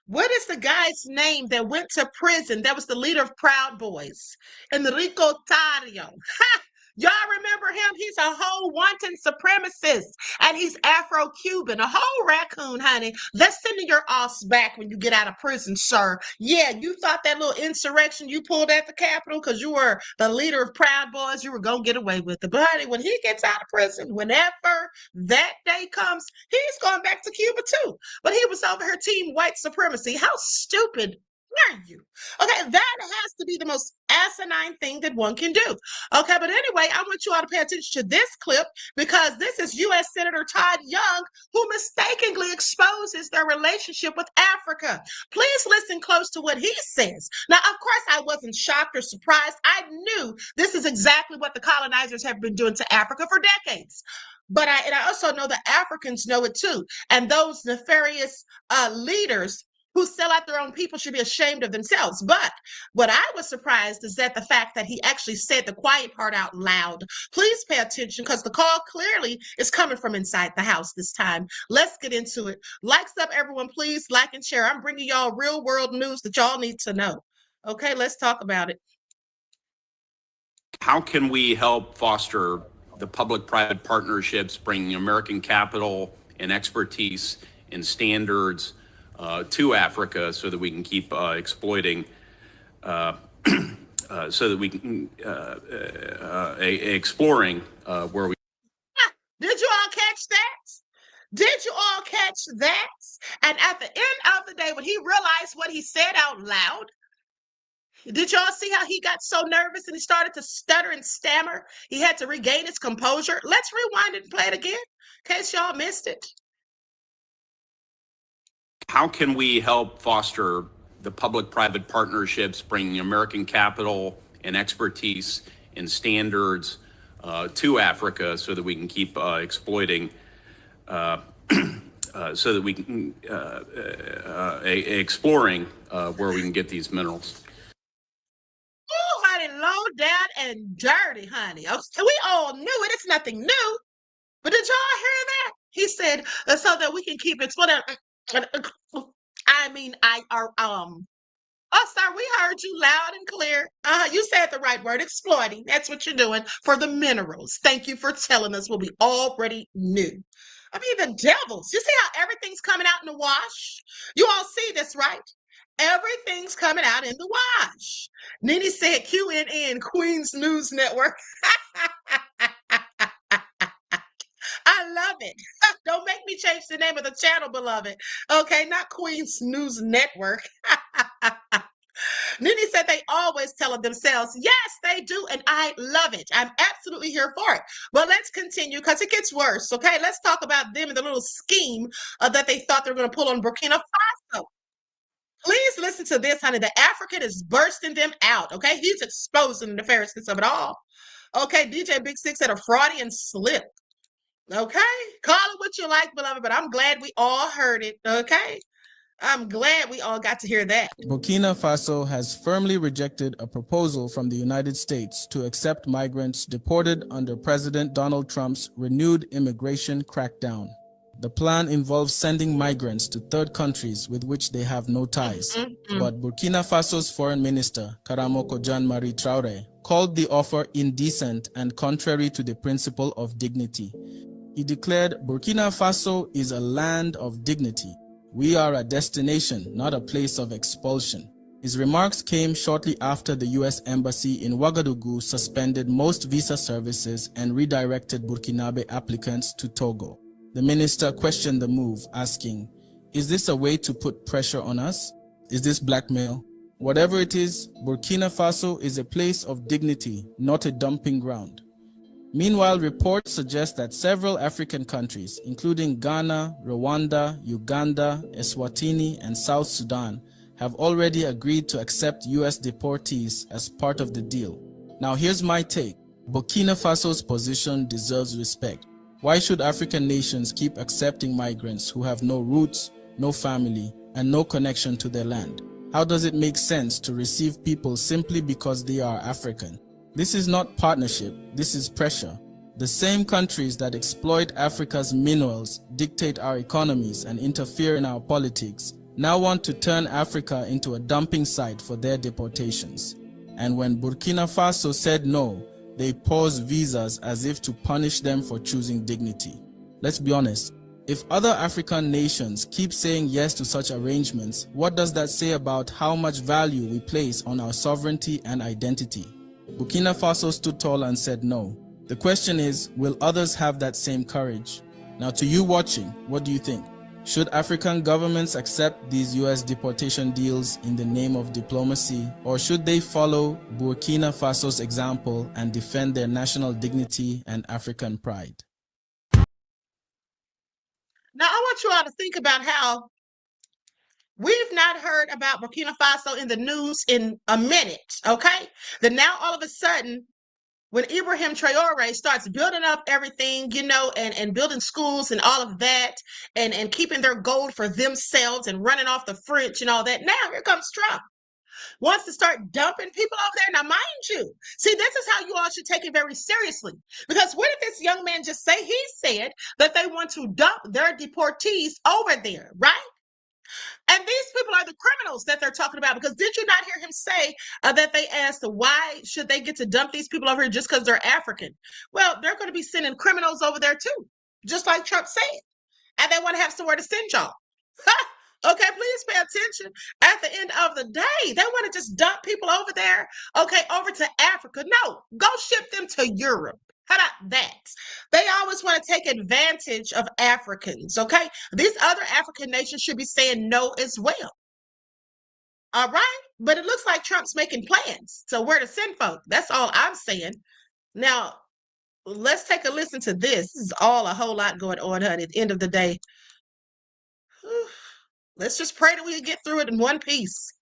what is the guy's name that went to prison? That was the leader of Proud Boys, Enrico Tario. Ha! Y'all remember him? He's a whole wanton supremacist, and he's Afro-Cuban, a whole raccoon, honey. Let's send your ass back when you get out of prison, sir. Yeah, you thought that little insurrection you pulled at the Capitol because you were the leader of Proud Boys, you were going to get away with it. But honey, when he gets out of prison, whenever that day comes, he's going back to Cuba too. But he was over here team white supremacy. How stupid are you? Okay, that has to be the most asinine thing that one can do. Okay, but anyway, I want you all to pay attention to this clip because this is U.S. Senator Todd Young, who mistakenly exposes their relationship with Africa. Please listen close to what he says. Now, of course, I wasn't shocked or surprised. I knew this is exactly what the colonizers have been doing to Africa for decades. But I also know the Africans know it too. And those nefarious leaders who sell out their own people should be ashamed of themselves. But what I was surprised is that the fact that he actually said the quiet part out loud. Please pay attention because the call clearly is coming from inside the house this time. Let's get into it. Likes up, everyone. Please like and share. I'm bringing y'all real world news that y'all need to know. Okay, let's talk about it. How can we help foster the public-private partnerships, bringing American capital and expertise and standards to Africa so that we can keep exploiting, so that we can exploring where we. Did you all catch that? Did you all catch that? And at the end of the day, when he realized what he said out loud, did y'all see how he got so nervous and he started to stutter and stammer? He had to regain his composure. Let's rewind it and play it again in case y'all missed it. How can we help foster the public-private partnerships, bringing American capital and expertise and standards to Africa so that we can keep exploiting, so that we can exploring where we can get these minerals. Oh, honey, low down and dirty, honey. Okay, we all knew it. It's nothing new. But did y'all hear that? He said, so that we can keep exploring. Oh, sir, we heard you loud and clear. You said the right word, exploiting. That's what you're doing for the minerals. Thank you for telling us what we already knew. I mean, the devils. You see how everything's coming out in the wash? You all see this, right? Everything's coming out in the wash. Nene said QNN, Queen's News Network. I love it. Don't make me change the name of the channel, beloved. Okay, not Queen's News Network. Nene said they always tell it themselves. Yes, they do, and I love it. I'm absolutely here for it. But let's continue because it gets worse, okay? Let's talk about them and the little scheme that they thought they were going to pull on Burkina Faso. Please listen to this, honey. The African is bursting them out, okay? He's exposing the nefariousness of it all. Okay, DJ Big Six had a Freudian slip. Okay, call it what you like, beloved, but I'm glad we all heard it. Okay, I'm glad we all got to hear that. Burkina Faso has firmly rejected a proposal from the United States to accept migrants deported under President Donald Trump's renewed immigration crackdown. The plan involves sending migrants to third countries with which they have no ties. But Burkina Faso's Foreign Minister, Karamoko Jean-Marie Traoré, called the offer indecent and contrary to the principle of dignity. He declared, Burkina Faso is a land of dignity. We are a destination, not a place of expulsion. His remarks came shortly after the U.S. Embassy in Ouagadougou suspended most visa services and redirected Burkinabe applicants to Togo. The minister questioned the move, asking, is this a way to put pressure on us? Is this blackmail? Whatever it is, Burkina Faso is a place of dignity, not a dumping ground. Meanwhile, reports suggest that several African countries, including Ghana, Rwanda, Uganda, Eswatini, and South Sudan, have already agreed to accept U.S. deportees as part of the deal. Now here's my take. Burkina Faso's position deserves respect. Why should African nations keep accepting migrants who have no roots, no family, and no connection to their land? How does it make sense to receive people simply because they are African? This is not partnership, this is pressure. The same countries that exploit Africa's minerals, dictate our economies, and interfere in our politics now want to turn Africa into a dumping site for their deportations. And when Burkina Faso said no, they paused visas as if to punish them for choosing dignity. Let's be honest, if other African nations keep saying yes to such arrangements, what does that say about how much value we place on our sovereignty and identity? Burkina Faso stood tall and said no. The question is, will others have that same courage? Now to you watching, what do you think? Should African governments accept these U.S. deportation deals in the name of diplomacy, or should they follow Burkina Faso's example and defend their national dignity and African pride? Now, I want you all to think about how we've not heard about Burkina Faso in the news in a minute, okay? Then now all of a sudden, when Ibrahim Traore starts building up everything, you know, and building schools and all of that, and keeping their gold for themselves and running off the French and all that, now here comes Trump. Wants to start dumping people over there. Now, mind you, see, this is how you all should take it very seriously. Because what did this young man just say? He said that they want to dump their deportees over there, right? And these people are the criminals that they're talking about, because did you not hear him say that they asked why should they get to dump these people over here just because they're African? Well, they're going to be sending criminals over there too, just like Trump said. And they want to have somewhere to send y'all. Okay, please pay attention. At the end of the day, they want to just dump people over there, okay, over to Africa. No, go ship them to Europe. How about that? They always want to take advantage of Africans, okay? These other African nations should be saying no as well. All right? But it looks like Trump's making plans. So where to send folk? That's all I'm saying. Now, let's take a listen to this. This is all a whole lot going on, honey. At the end of the day, let's just pray that we get through it in one piece.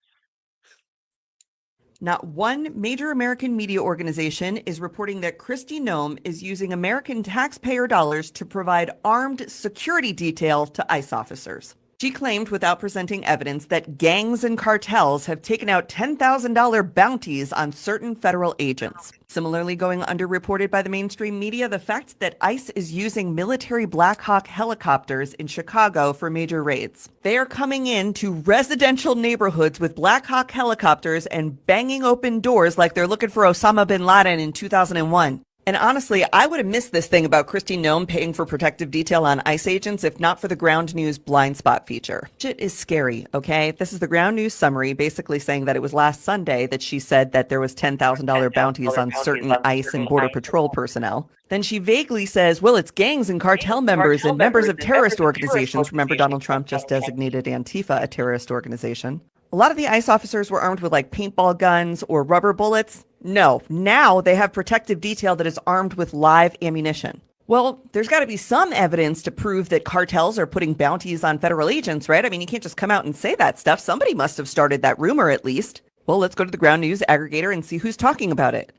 Not one major American media organization is reporting that Kristi Noem is using American taxpayer dollars to provide armed security detail to ICE officers. She claimed, without presenting evidence, that gangs and cartels have taken out $10,000 bounties on certain federal agents. Similarly, going underreported by the mainstream media, the fact that ICE is using military Black Hawk helicopters in Chicago for major raids. They are coming into residential neighborhoods with Black Hawk helicopters and banging open doors like they're looking for Osama bin Laden in 2001. And honestly, I would have missed this thing about Kristi Noem paying for protective detail on ICE agents if not for the Ground News blind spot feature. Shit is scary, okay? This is the Ground News summary basically saying that it was last Sunday that she said that there was $10,000 bounties on certain ICE and Border Patrol personnel. Then she vaguely says, well, it's gangs and cartel members and members of terrorist organizations. Remember, Donald Trump just designated Antifa a terrorist organization. A lot of the ICE officers were armed with like paintball guns or rubber bullets. No, now they have protective detail that is armed with live ammunition. Well, there's got to be some evidence to prove that cartels are putting bounties on federal agents, right? I mean, you can't just come out and say that stuff. Somebody must have started that rumor at least. Well, let's go to the Ground News aggregator and see who's talking about it.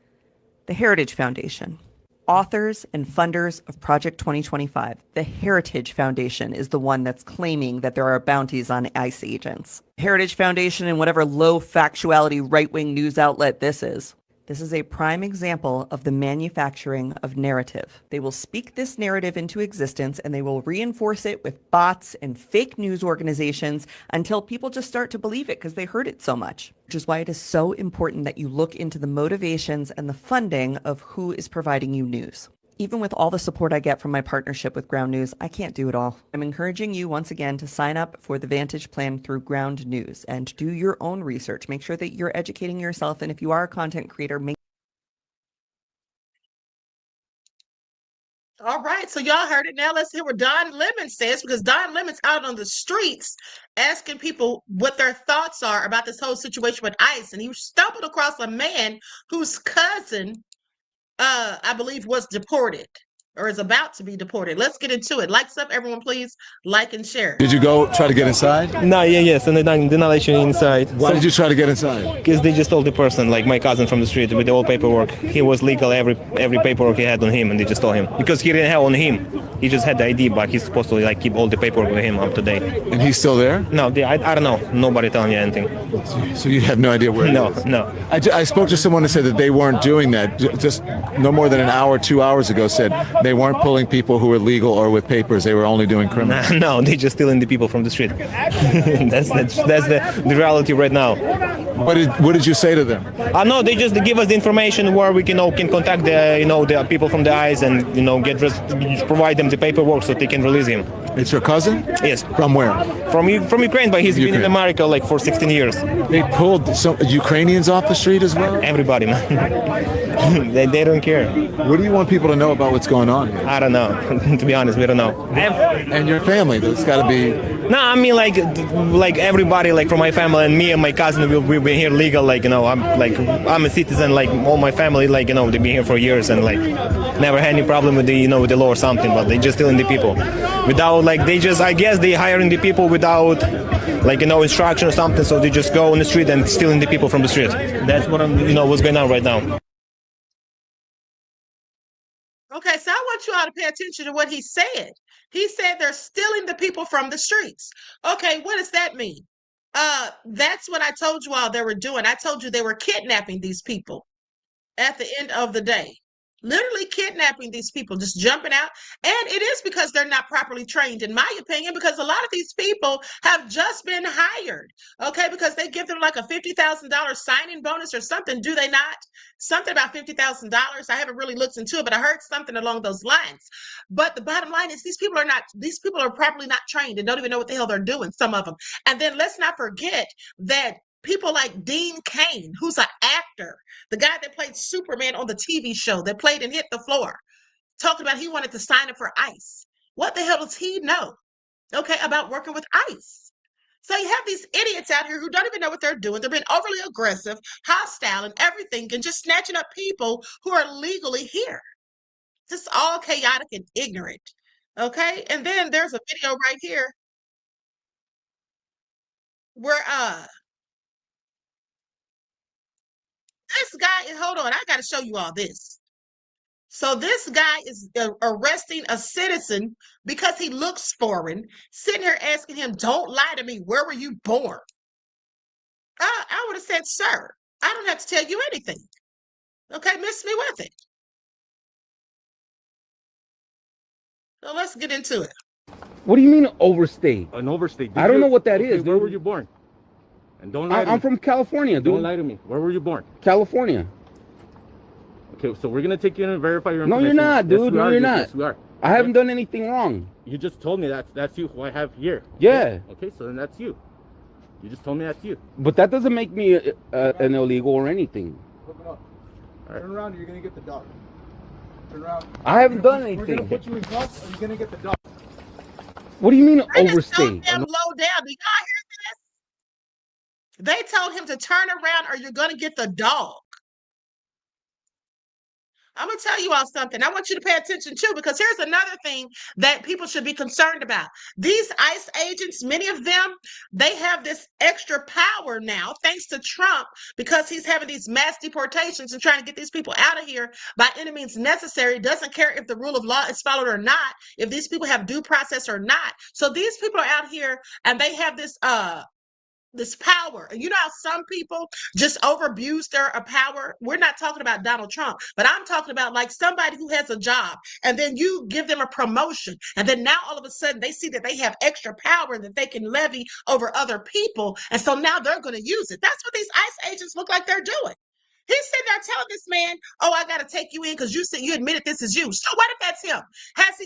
The Heritage Foundation. Authors and funders of Project 2025. The Heritage Foundation is the one that's claiming that there are bounties on ICE agents. Heritage Foundation and whatever low factuality right-wing news outlet this is. This is a prime example of the manufacturing of narrative. They will speak this narrative into existence and they will reinforce it with bots and fake news organizations until people just start to believe it because they heard it so much. Which is why it is so important that you look into the motivations and the funding of who is providing you news. Even with all the support I get from my partnership with Ground News, I can't do it all. I'm encouraging you once again to sign up for the Vantage Plan through Ground News and do your own research. Make sure that you're educating yourself, and if you are a content creator, make All right, so y'all heard it. Now let's hear what Don Lemon says, because Don Lemon's out on the streets asking people what their thoughts are about this whole situation with ICE, and he stumbled across a man whose cousin I believe was deported or is about to be deported. Let's get into it. Likes up, everyone, please like and share. Did you go try to get inside? No, yes, and they did not let you inside. Why did you try to get inside? Because they just told the person, like my cousin from the street, with the old paperwork. He was legal, every paperwork he had on him, and they just told him. Because he didn't have on him. He just had the ID, but he's supposed to like keep all the paperwork with him up to date. And he's still there? No, I don't know. Nobody telling you anything. So you have no idea where he is? No. I spoke to someone who said that they weren't doing that. Just no more than an hour, 2 hours ago, said they weren't pulling people who were legal or with papers. They were only doing criminals. No, they just stealing the people from the street. that's the reality right now. What did you say to them? No, they just give us the information where we can contact the people from the ICE and provide them the paperwork so they can release him. It's your cousin? Yes. From where? From Ukraine, but he's been in America like for 16 years. They pulled some Ukrainians off the street as well? Everybody, man. they don't care. What do you want people to know about what's going on here? I don't know. To be honest, we don't know. And your family, there's got to be... No, I mean like everybody, like from my family and me and my cousin, we've been here legal. Like, you know, I'm a citizen. Like all my family, like, you know, they've been here for years and like never had any problem with the, you know, with the law or something. But they just stealing the people without, like, they just, I guess they hiring the people without, like, you know, instruction or something. So they just go on the street and stealing the people from the street. That's what I'm, you know, what's going on right now. Okay, so I want you all to pay attention to what he said. He said they're stealing the people from the streets. Okay, what does that mean? That's what I told you all they were doing. I told you they were kidnapping these people at the end of the day. Literally kidnapping these people, just jumping out. And it is because they're not properly trained, in my opinion, because a lot of these people have just been hired, okay, because they give them like a $50,000 signing bonus or something, do they not? Something about $50,000. I haven't really looked into it, but I heard something along those lines. But the bottom line is these people are properly not trained and don't even know what the hell they're doing, some of them. And then let's not forget that people like Dean Cain, who's an actor, the guy that played Superman on the TV show, that played and hit the floor, talking about he wanted to sign up for ICE. What the hell does he know, okay, about working with ICE? So you have these idiots out here who don't even know what they're doing. They're being overly aggressive, hostile, and everything, and just snatching up people who are legally here. Just all chaotic and ignorant, okay? And then there's a video right here where this guy is, hold on, I got to show you all this. So this guy is arresting a citizen because he looks foreign, sitting here asking him, don't lie to me, where were you born? I would have said, sir, I don't have to tell you anything. Okay, miss me with it. So let's get into it. What do you mean overstay? An overstay. I don't know what that is. Where were you born? And don't lie to me. I'm from California, dude. Don't lie to me. Where were you born? California. Okay, so we're gonna take you in and verify your No, information. you're not, dude. No, you're not. Yes, we are. I haven't done anything wrong. You just told me that's you who I have here. Yeah. Okay, so then that's you. You just told me that's you. But that doesn't make me an illegal or anything. Look it up. Right. Turn around, or you're gonna get the dog. Turn around. I haven't done anything. We're gonna put you in cuffs, or you're gonna get the dog. What do you mean They overstay? just told him low down. Do y'all hear this? They told him to turn around or you're going to get the dog. I'm going to tell you all something. I want you to pay attention too, because here's another thing that people should be concerned about. These ICE agents, many of them, they have this extra power now, thanks to Trump, because he's having these mass deportations and trying to get these people out of here by any means necessary. Doesn't care if the rule of law is followed or not, if these people have due process or not. So these people are out here and they have this power. And you know how some people just overabuse their power? We're not talking about Donald Trump, but I'm talking about like somebody who has a job and then you give them a promotion. And then now all of a sudden they see that they have extra power that they can levy over other people. And so now they're going to use it. That's what these ICE agents look like they're doing. He's sitting there telling this man, oh, I got to take you in because you said you admitted this is you. So what if that's him?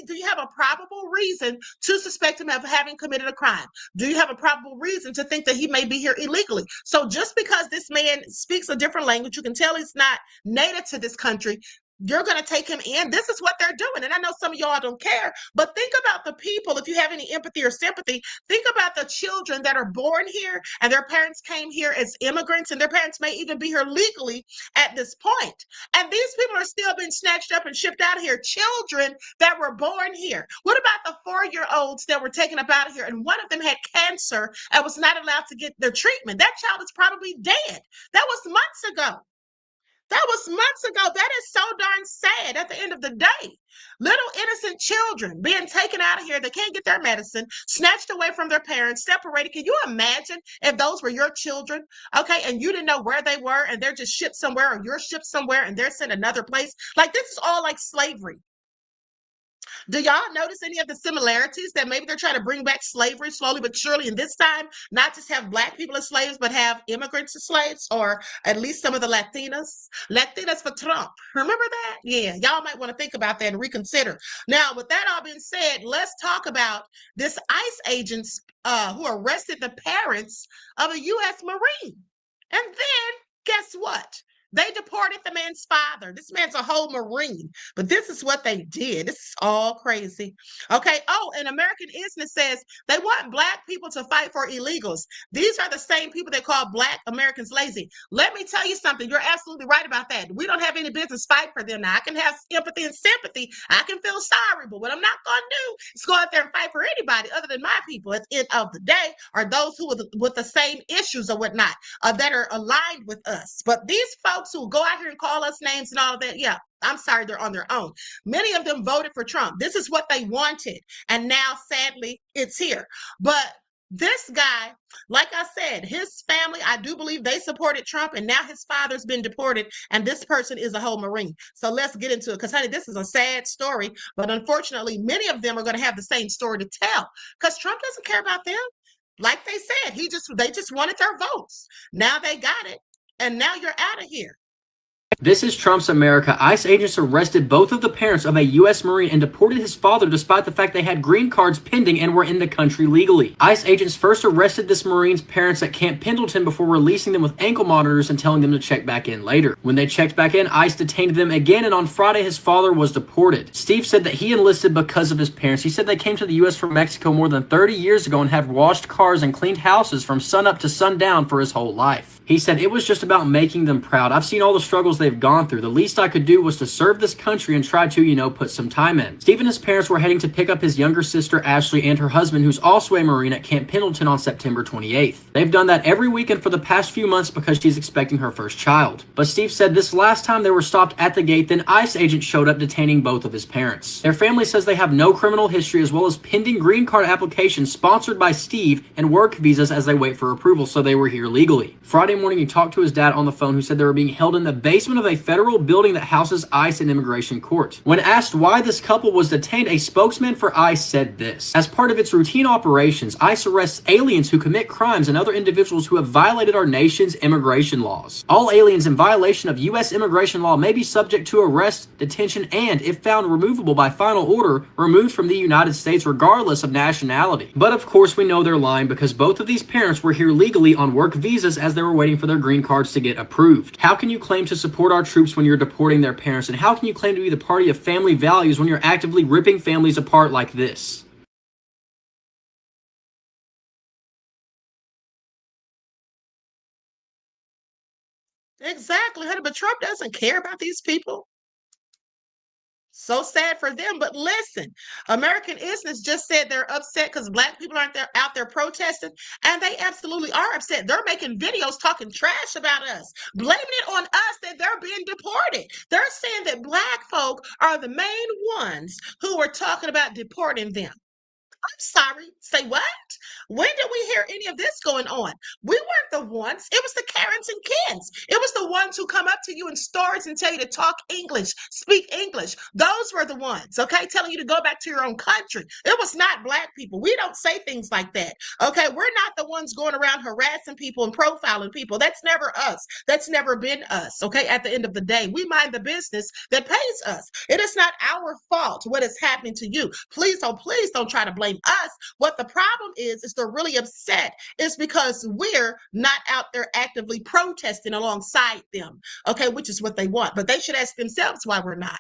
Do you have a probable reason to suspect him of having committed a crime? Do you have a probable reason to think that he may be here illegally? So just because this man speaks a different language, you can tell he's not native to this country, you're going to take him in. This is what they're doing. And I know some of y'all don't care, but think about the people. If you have any empathy or sympathy, think about the children that are born here and their parents came here as immigrants and their parents may even be here legally at this point. And these people are still being snatched up and shipped out of here. Children that were born here. What about the 4-year-olds that were taken up out of here? And one of them had cancer and was not allowed to get their treatment. That child is probably dead. That was months ago. That was months ago. That is so darn sad at the end of the day. Little innocent children being taken out of here. They can't get their medicine, snatched away from their parents, separated. Can you imagine if those were your children? Okay, and you didn't know where they were and they're just shipped somewhere or you're shipped somewhere and they're sent another place. Like this is all like slavery. Do y'all notice any of the similarities that maybe they're trying to bring back slavery slowly but surely? And this time, not just have Black people as slaves, but have immigrants as slaves, or at least some of the Latinas. Latinas for Trump. Remember that? Yeah, y'all might want to think about that and reconsider. Now, with that all being said, let's talk about this ICE agents who arrested the parents of a U.S. Marine. And then, guess what? They deported the man's father. This man's a whole Marine, but this is what they did. This is all crazy. Okay. Oh, and American Isness says they want Black people to fight for illegals. These are the same people that call Black Americans lazy. Let me tell you something. You're absolutely right about that. We don't have any business fight for them now. I can have empathy and sympathy. I can feel sorry, but what I'm not going to do is go out there and fight for anybody other than my people at the end of the day, are those who with the same issues or whatnot that are aligned with us. But these folks who go out here and call us names and all of that, yeah, I'm sorry, they're on their own. Many of them voted for Trump. This is what they wanted. And now, sadly, it's here. But this guy, like I said, his family, I do believe they supported Trump, and now his father's been deported, and this person is a whole Marine. So let's get into it, because, honey, this is a sad story, but unfortunately, many of them are going to have the same story to tell, because Trump doesn't care about them. Like they said, they just wanted their votes. Now they got it, and now you're out of here. This is Trump's America. ICE agents arrested both of the parents of a U.S. Marine and deported his father despite the fact they had green cards pending and were in the country legally. ICE agents first arrested this Marine's parents at Camp Pendleton before releasing them with ankle monitors and telling them to check back in later. When they checked back in, ICE detained them again, and on Friday his father was deported. Steve said that he enlisted because of his parents. He said they came to the U.S. from Mexico more than 30 years ago and have washed cars and cleaned houses from sunup to sundown for his whole life. He said it was just about making them proud. I've seen all the struggles they've gone through. The least I could do was to serve this country and try to, put some time in. Steve and his parents were heading to pick up his younger sister, Ashley, and her husband, who's also a Marine, at Camp Pendleton on September 28th. They've done that every weekend for the past few months because she's expecting her first child. But Steve said this last time they were stopped at the gate, then ICE agents showed up detaining both of his parents. Their family says they have no criminal history, as well as pending green card applications sponsored by Steve and work visas as they wait for approval, so they were here legally. Friday morning, he talked to his dad on the phone, who said they were being held in the basement of a federal building that houses ICE and immigration court. When asked why this couple was detained, a spokesman for ICE said this: as part of its routine operations, ICE arrests aliens who commit crimes and other individuals who have violated our nation's immigration laws. All aliens in violation of U.S. immigration law may be subject to arrest, detention, and, if found removable by final order, removed from the United States regardless of nationality. But of course we know they're lying, because both of these parents were here legally on work visas as they were waiting for their green cards to get approved. How can you claim to support our troops when you're deporting their parents? And how can you claim to be the party of family values when you're actively ripping families apart like this? Exactly, honey, but Trump doesn't care about these people. So sad for them. But listen, American Isness just said they're upset because Black people aren't out there protesting, and they absolutely are upset. They're making videos talking trash about us, blaming it on us that they're being deported. They're saying that Black folk are the main ones who are talking about deporting them. I'm sorry. Say what? When did we hear any of this going on? We weren't the ones. It was the Karens and Kens. It was the ones who come up to you in stores and tell you to talk English, speak English. Those were the ones, okay, telling you to go back to your own country. It was not Black people. We don't say things like that, okay? We're not the ones going around harassing people and profiling people. That's never us. That's never been us, okay? At the end of the day, we mind the business that pays us. It is not our fault what is happening to you. Please don't try to blame us. What the problem is they're really upset is because we're not out there actively protesting alongside them, okay, which is what they want. But they should ask themselves why we're not.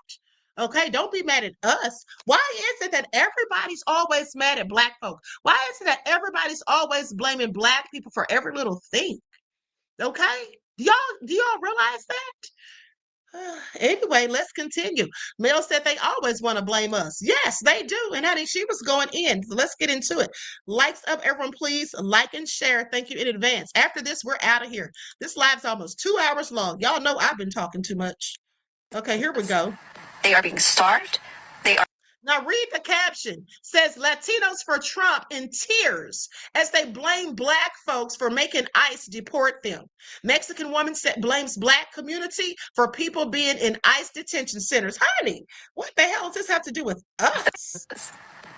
Okay, don't be mad at us. Why is it that everybody's always mad at Black folk? Why is it that everybody's always blaming Black people for every little thing? Okay, do y'all realize that? Anyway, let's continue. Mel said they always want to blame us. Yes, they do. And honey, she was going in. So let's get into it. Likes up, everyone, please. Like and share. Thank you in advance. After this, we're out of here. This live's almost 2 hours long. Y'all know I've been talking too much. Okay, here we go. They are being starved. Now read the caption. Says Latinos for Trump in tears as they blame Black folks for making ICE deport them. Mexican woman blames Black community for people being in ICE detention centers. Honey, what the hell does this have to do with us?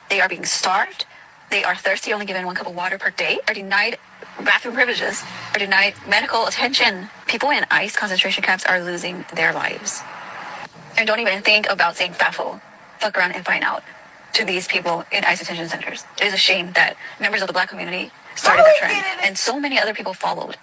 They are being starved. They are thirsty, only given 1 cup of water per day, are denied bathroom privileges, are denied medical attention. People in ICE concentration camps are losing their lives. And don't even think about saying FAFO. Fuck around and find out to these people in ICE detention centers. It is a shame that members of the Black community started the trend and so many other people followed.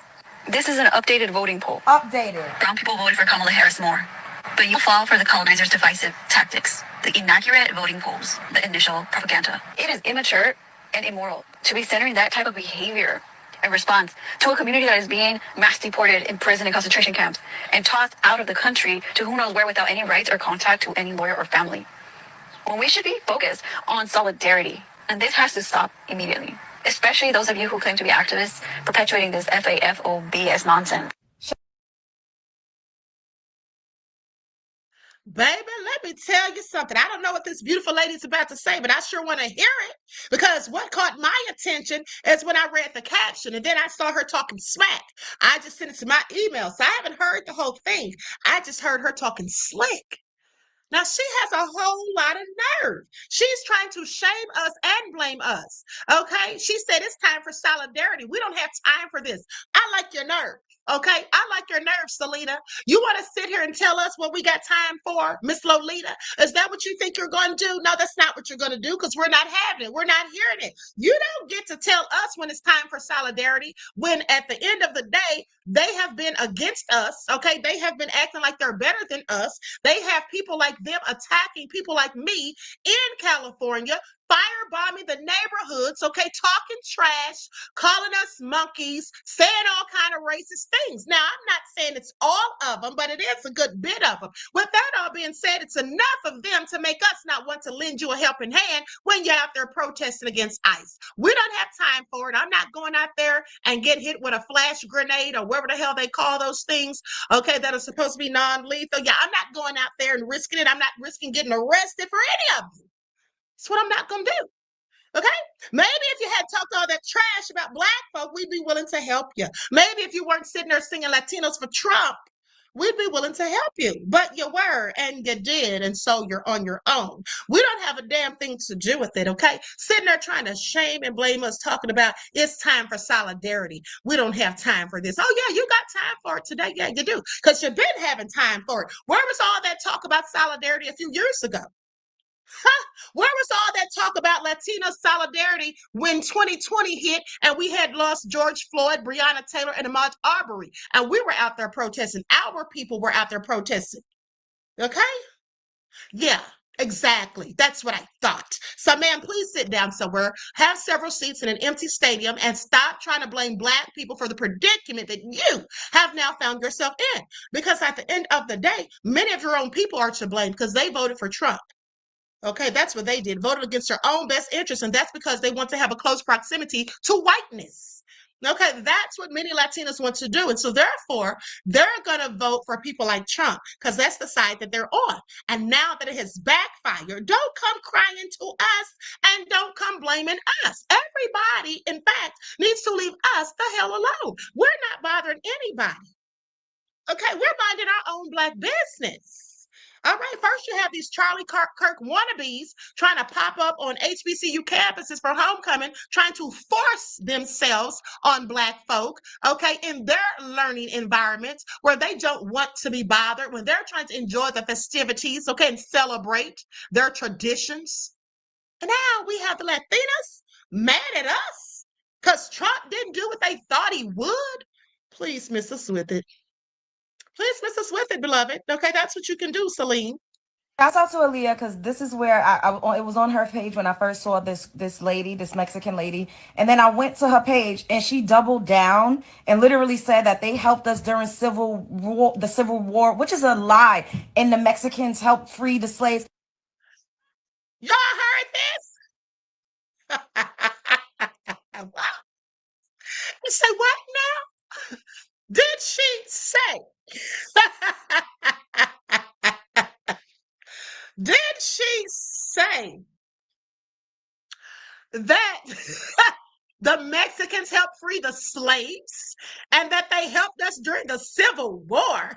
This is an updated voting poll. Updated. Brown people voted for Kamala Harris more. But you fall for the colonizers' divisive tactics, the inaccurate voting polls, the initial propaganda. It is immature and immoral to be centering that type of behavior in response to a community that is being mass deported, imprisoned in concentration camps, and tossed out of the country to who knows where without any rights or contact to any lawyer or family. When we should be focused on solidarity, and this has to stop immediately. Especially those of you who claim to be activists perpetuating this FAFOBS nonsense. Baby, let me tell you something. I don't know what this beautiful lady's about to say, but I sure want to hear it, because what caught my attention is when I read the caption and then I saw her talking smack. I just sent it to my email, so I haven't heard the whole thing. I just heard her talking slick. Now, she has a whole lot of nerve. She's trying to shame us and blame us. Okay? She said it's time for solidarity. We don't have time for this. I like your nerve. Okay? I like your nerve, Selena. You want to sit here and tell us what we got time for, Miss Lolita? Is that what you think you're going to do? No, that's not what you're going to do, because we're not having it. We're not hearing it. You don't get to tell us when it's time for solidarity, when at the end of the day, they have been against us. Okay? They have been acting like they're better than us. They have people like them attacking people like me in California, firebombing the neighborhoods, okay, talking trash, calling us monkeys, saying all kind of racist things. Now, I'm not saying it's all of them, but it is a good bit of them. With that all being said, it's enough of them to make us not want to lend you a helping hand when you're out there protesting against ICE. We don't have time for it. I'm not going out there and get hit with a flash grenade or whatever the hell they call those things, okay, that are supposed to be non-lethal. Yeah, I'm not going out there and risking it. I'm not risking getting arrested for any of them. That's what I'm not going to do. Okay? Maybe if you had talked all that trash about black folk, we'd be willing to help you. Maybe if you weren't sitting there singing Latinos for Trump, we'd be willing to help you. But you were, and you did, and so you're on your own. We don't have a damn thing to do with it, okay? Sitting there trying to shame and blame us, talking about it's time for solidarity. We don't have time for this. Oh, yeah, you got time for it today. Yeah, you do, because you've been having time for it. Where was all that talk about solidarity a few years ago? Huh? Where was all that talk about Latino solidarity when 2020 hit and we had lost George Floyd, Breonna Taylor, and Ahmaud Arbery? And we were out there protesting. Our people were out there protesting. Okay? Yeah, exactly. That's what I thought. So, ma'am, please sit down somewhere, have several seats in an empty stadium, and stop trying to blame black people for the predicament that you have now found yourself in. Because at the end of the day, many of your own people are to blame because they voted for Trump. Okay, that's what they did. Voted against their own best interests, and that's because they want to have a close proximity to whiteness. Okay, that's what many Latinos want to do. And so therefore, they're going to vote for people like Trump because that's the side that they're on. And now that it has backfired, don't come crying to us and don't come blaming us. Everybody, in fact, needs to leave us the hell alone. We're not bothering anybody. Okay, we're minding our own black business. All right, first you have these Charlie Kirk wannabes trying to pop up on HBCU campuses for homecoming, trying to force themselves on black folk, okay, in their learning environments where they don't want to be bothered, when they're trying to enjoy the festivities, okay, and celebrate their traditions. And now we have the Latinos mad at us because Trump didn't do what they thought he would. Please miss us with it. Please miss us with it, beloved. Okay, that's what you can do, Celine. Shouts out to Aaliyah, because this is where it was on her page when I first saw this lady, this Mexican lady, and then I went to her page and she doubled down and literally said that they helped us during the Civil War, which is a lie, and the Mexicans helped free the slaves. Y'all heard this? Wow. You say what now? Did she say? Did she say that the Mexicans helped free the slaves and that they helped us during the Civil War?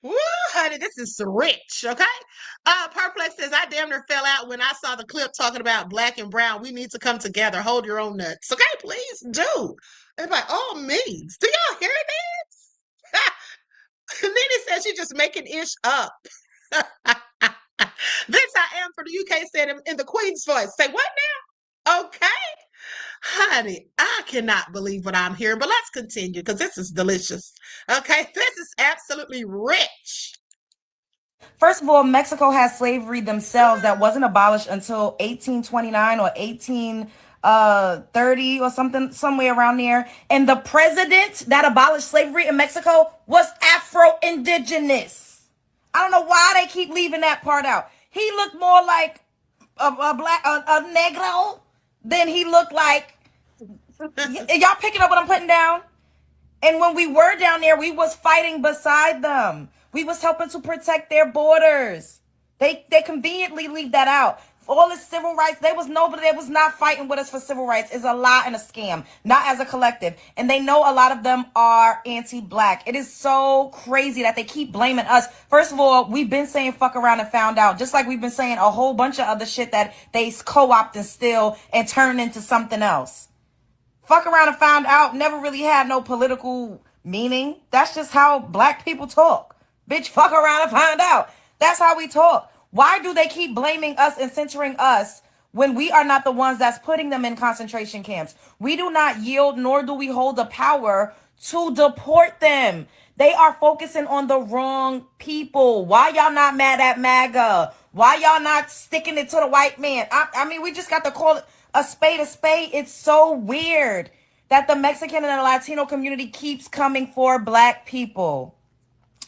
Woo, honey, this is rich, okay? Perplex says, I damn near fell out when I saw the clip talking about black and brown. We need to come together. Hold your own nuts. Okay, please do. And by all means. Do y'all hear this? Nene says she's just making ish up. This I am for the UK said in the Queen's voice. Say what now? Okay. Honey, I cannot believe what I'm hearing, but let's continue because this is delicious. Okay, this is absolutely rich. First of all, Mexico has slavery themselves that wasn't abolished until 1829 or 1830 or something, somewhere around there. And the president that abolished slavery in Mexico was Afro-Indigenous. I don't know why they keep leaving that part out. He looked more like a negro than he looked like. Y'all picking up what I'm putting down? And when we were down there, we was fighting beside them. We was helping to protect their borders. They conveniently leave that out. All this civil rights, nobody that was not fighting with us for civil rights is a lie and a scam, not as a collective. And they know a lot of them are anti-black. It is so crazy that they keep blaming us. First of all, we've been saying fuck around and found out, just like we've been saying a whole bunch of other shit that they co-opt and steal and turn into something else. Fuck around and found out never really had no political meaning. That's just how black people talk. Bitch, fuck around and find out. That's how we talk. Why do they keep blaming us and censoring us when we are not the ones that's putting them in concentration camps? We do not yield, nor do we hold the power to deport them. They are focusing on the wrong people. Why y'all not mad at MAGA? Why y'all not sticking it to the white man? I mean, we just got to call it a spade a spade. It's so weird that the Mexican and the Latino community keeps coming for black people.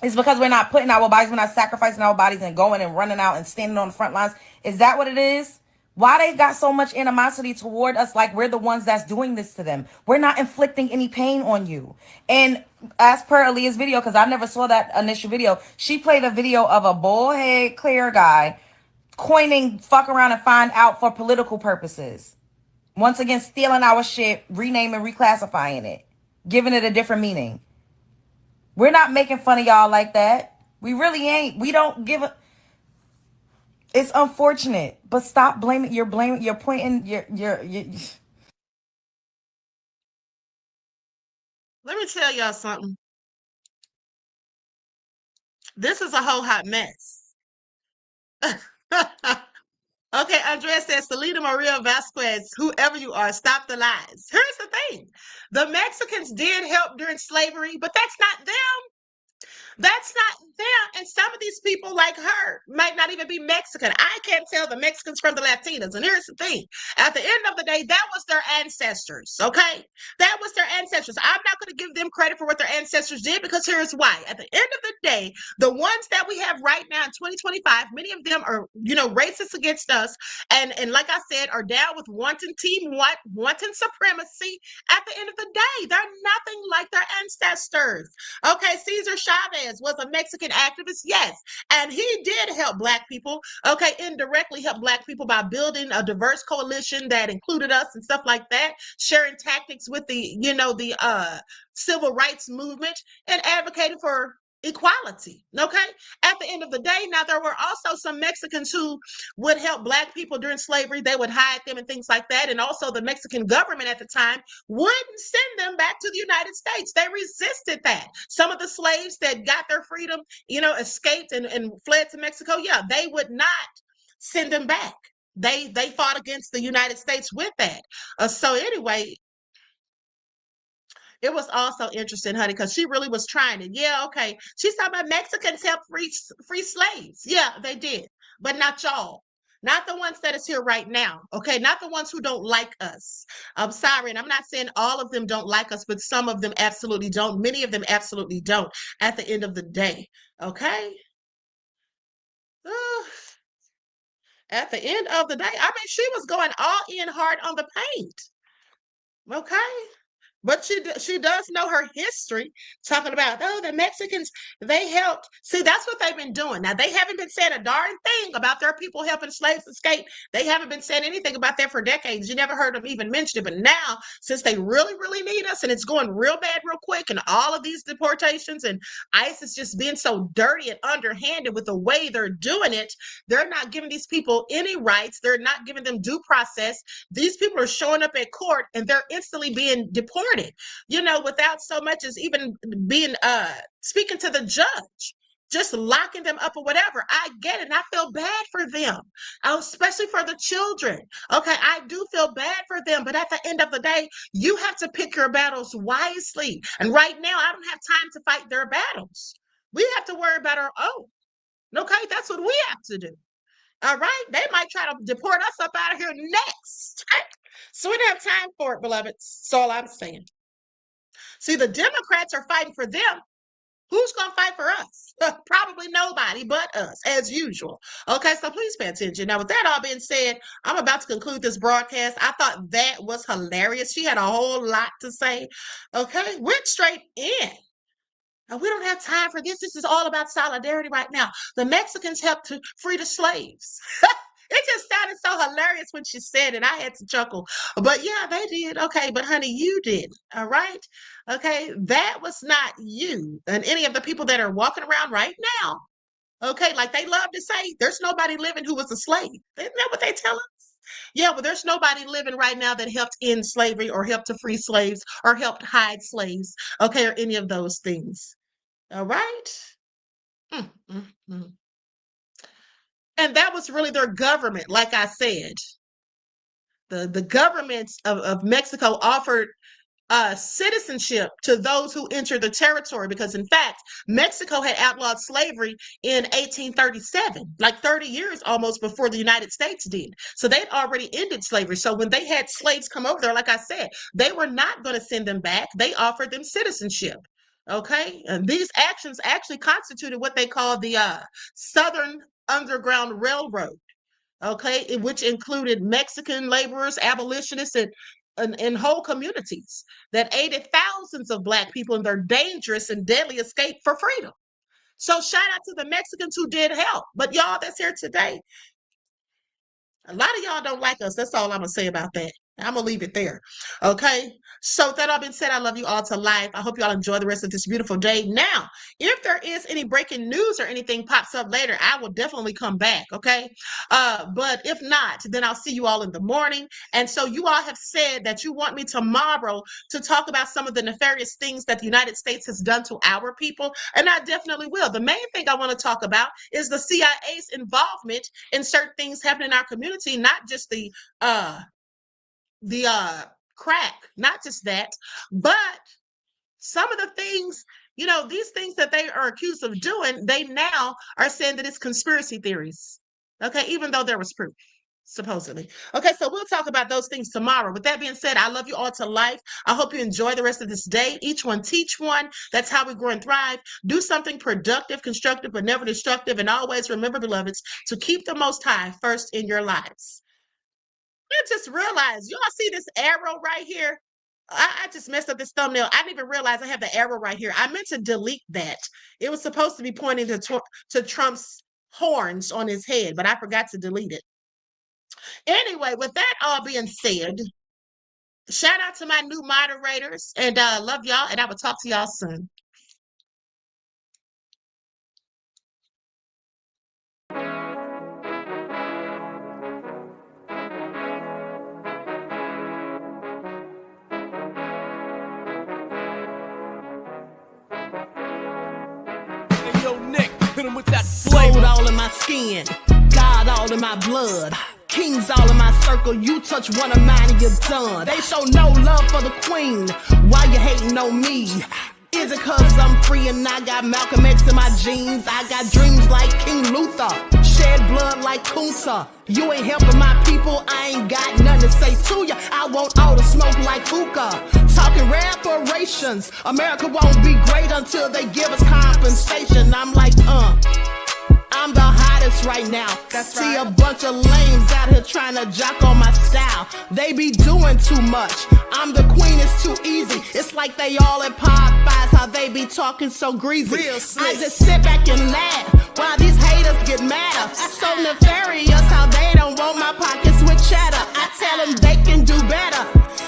It's because we're not putting our bodies, we're not sacrificing our bodies and going and running out and standing on the front lines. Is that what it is? Why they got so much animosity toward us like we're the ones that's doing this to them? We're not inflicting any pain on you. And as per Aaliyah's video, because I never saw that initial video, she played a video of a bullhead clear guy coining fuck around and find out for political purposes. Once again, stealing our shit, renaming, reclassifying it, giving it a different meaning. We're not making fun of y'all like that. We really ain't. We don't give a... It's unfortunate, but stop blaming. You're pointing, Let me tell y'all something. This is a whole hot mess. Okay, Andrea says, Selena Maria Vasquez, whoever you are, stop the lies. Here's the thing. The Mexicans did help during slavery, but that's not them. That's not them. And some of these people like her might not even be Mexican. I can't tell the Mexicans from the Latinas. And here's the thing. At the end of the day, that was their ancestors, okay? That was their ancestors. I'm not going to give them credit for what their ancestors did because here's why. At the end of the day, the ones that we have right now in 2025, many of them are, racist against us. And like I said, are down with wanton supremacy. At the end of the day, they're nothing like their ancestors. Okay, Cesar Chavez was a Mexican activist, yes, and he did help black people, okay, indirectly help black people by building a diverse coalition that included us and stuff like that, sharing tactics with the civil rights movement and advocating for equality. Okay, at the end of the day, now there were also some Mexicans who would help black people during slavery. They would hide them and things like that, and also the Mexican government at the time wouldn't send them back to the United States. They resisted that. Some of the slaves that got their freedom, escaped and fled to Mexico, yeah, they would not send them back. They fought against the United States with that. So anyway, it was also interesting, honey, because she really was trying it. Yeah, okay. She's talking about Mexicans helped free slaves. Yeah, they did, but not y'all. Not the ones that is here right now, okay? Not the ones who don't like us. I'm sorry, and I'm not saying all of them don't like us, but some of them absolutely don't. Many of them absolutely don't at the end of the day, okay? At the end of the day, I mean, she was going all in hard on the paint, okay? But she does know her history, talking about, the Mexicans, they helped. See, that's what they've been doing. Now, they haven't been saying a darn thing about their people helping slaves escape. They haven't been saying anything about that for decades. You never heard them even mention it. But now, since they really, really need us, and it's going real bad real quick, and all of these deportations, and ICE is just being so dirty and underhanded with the way they're doing it, they're not giving these people any rights. They're not giving them due process. These people are showing up at court, and they're instantly being deported, without so much as even being speaking to the judge. just locking them up or whatever. I get it, and I feel bad for them, especially for the children. Okay, I do feel bad for them, but at the end of the day, you have to pick your battles wisely. And right now, I don't have time to fight their battles. We have to worry about our own. Okay, that's what we have to do. All right, they might try to deport us up out of here next. So we don't have time for it, beloved. That's all I'm saying. See, the Democrats are fighting for them. Who's going to fight for us? Probably nobody but us, as usual. Okay, so please pay attention. Now, with that all being said, I'm about to conclude this broadcast. I thought that was hilarious. She had a whole lot to say. Okay, went straight in. And we don't have time for this. This is all about solidarity right now. The Mexicans helped to free the slaves. It just sounded so hilarious when she said it. I had to chuckle. But yeah, they did. Okay, but honey, you did. All right? Okay, that was not you and any of the people that are walking around right now. Okay, like they love to say, there's nobody living who was a slave. Isn't that what they tell us? Yeah, but there's nobody living right now that helped end slavery or helped to free slaves or helped hide slaves. Okay, or any of those things. All right? And that was really their government, like I said. The governments of Mexico offered citizenship to those who entered the territory because, in fact, Mexico had outlawed slavery in 1837, like 30 years almost before the United States did. So they'd already ended slavery. So when they had slaves come over there, like I said, they were not going to send them back. They offered them citizenship. Okay, and these actions actually constituted what they call the Southern Underground Railroad. Okay, which included Mexican laborers, abolitionists, and whole communities that aided thousands of Black people in their dangerous and deadly escape for freedom. So shout out to the Mexicans who did help. But y'all that's here today, a lot of y'all don't like us. That's all I'm going to say about that. I'm going to leave it there. Okay. So that all being said, I love you all to life. I hope y'all enjoy the rest of this beautiful day. Now, if there is any breaking news or anything pops up later, I will definitely come back. Okay. But if not, then I'll see you all in the morning. And so you all have said that you want me tomorrow to talk about some of the nefarious things that the United States has done to our people. And I definitely will. The main thing I want to talk about is the CIA's involvement in certain things happening in our community, not just the crack, not just that, but some of the things, these things that they are accused of doing, they now are saying that it's conspiracy theories. Okay, even though there was proof, supposedly. Okay, so we'll talk about those things tomorrow. With that being said, I love you all to life. I hope you enjoy the rest of this day. Each one teach one. That's how we grow and thrive. Do something productive, constructive, but never destructive. And always remember, beloveds, to keep the Most High first in your lives. I just realized, y'all see this arrow right here? I just messed up this thumbnail. I didn't even realize I have the arrow right here. I meant to delete that. It was supposed to be pointing to Trump's horns on his head, but I forgot to delete it. Anyway, with that all being said, shout out to my new moderators, and love y'all, and I will talk to y'all soon. Gold all in my skin, God all in my blood, kings all in my circle. You touch one of mine and you're done. They show no love for the queen. Why you hating on me? Is it cause I'm free and I got Malcolm X in my jeans? I got dreams like King Luther, shed blood like Kunsa. You ain't helping my people, I ain't got nothing to say to ya. I want all the smoke like hookah. Talking reparations, America won't be great until they give us compensation. I'm like, I'm the hottest right now. See a bunch of lames out here trying to jock on my style. They be doing too much. I'm the queen, it's too easy. It's like they all at Popeyes, how they be talking so greasy. I just sit back and laugh while these haters get madder. So nefarious how they don't want my pockets with cheddar. I tell them they can do better.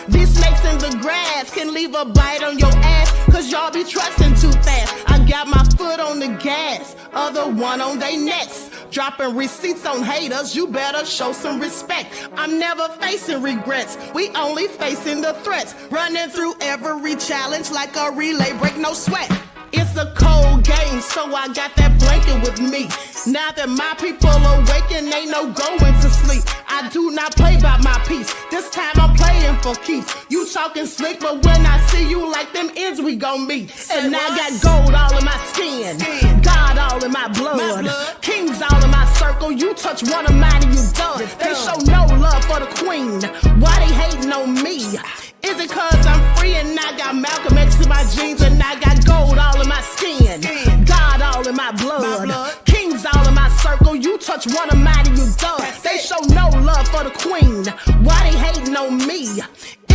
These snakes in the grass can leave a bite on your ass, cause y'all be trusting too fast. I got my foot on the gas, other one on they necks. Dropping receipts on haters, you better show some respect. I'm never facing regrets, we only facing the threats. Running through every challenge like a relay, break no sweat. It's a cold game, so I got that blanket with me. Now that my people awaken, ain't no going to sleep. I do not play by my piece. This time I'm playing for keeps. You talking slick, but when I see you like them ends, we gon' meet. And I got gold all in my skin, God all in my blood, kings all in my circle. You touch one of mine and you done. They show no love for the queen. Why they hating on me? Is it cause I'm free and I got Malcolm X in my jeans and I got gold all in my skin, God all in my blood, kings all in my circle. You touch one of mine and you done. They show no love for the queen. Why they hating on me?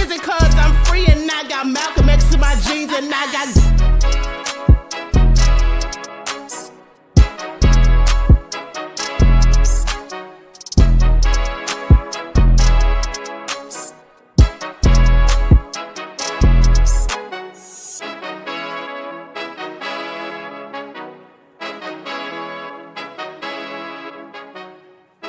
Is it cause I'm free and I got Malcolm X in my jeans and I got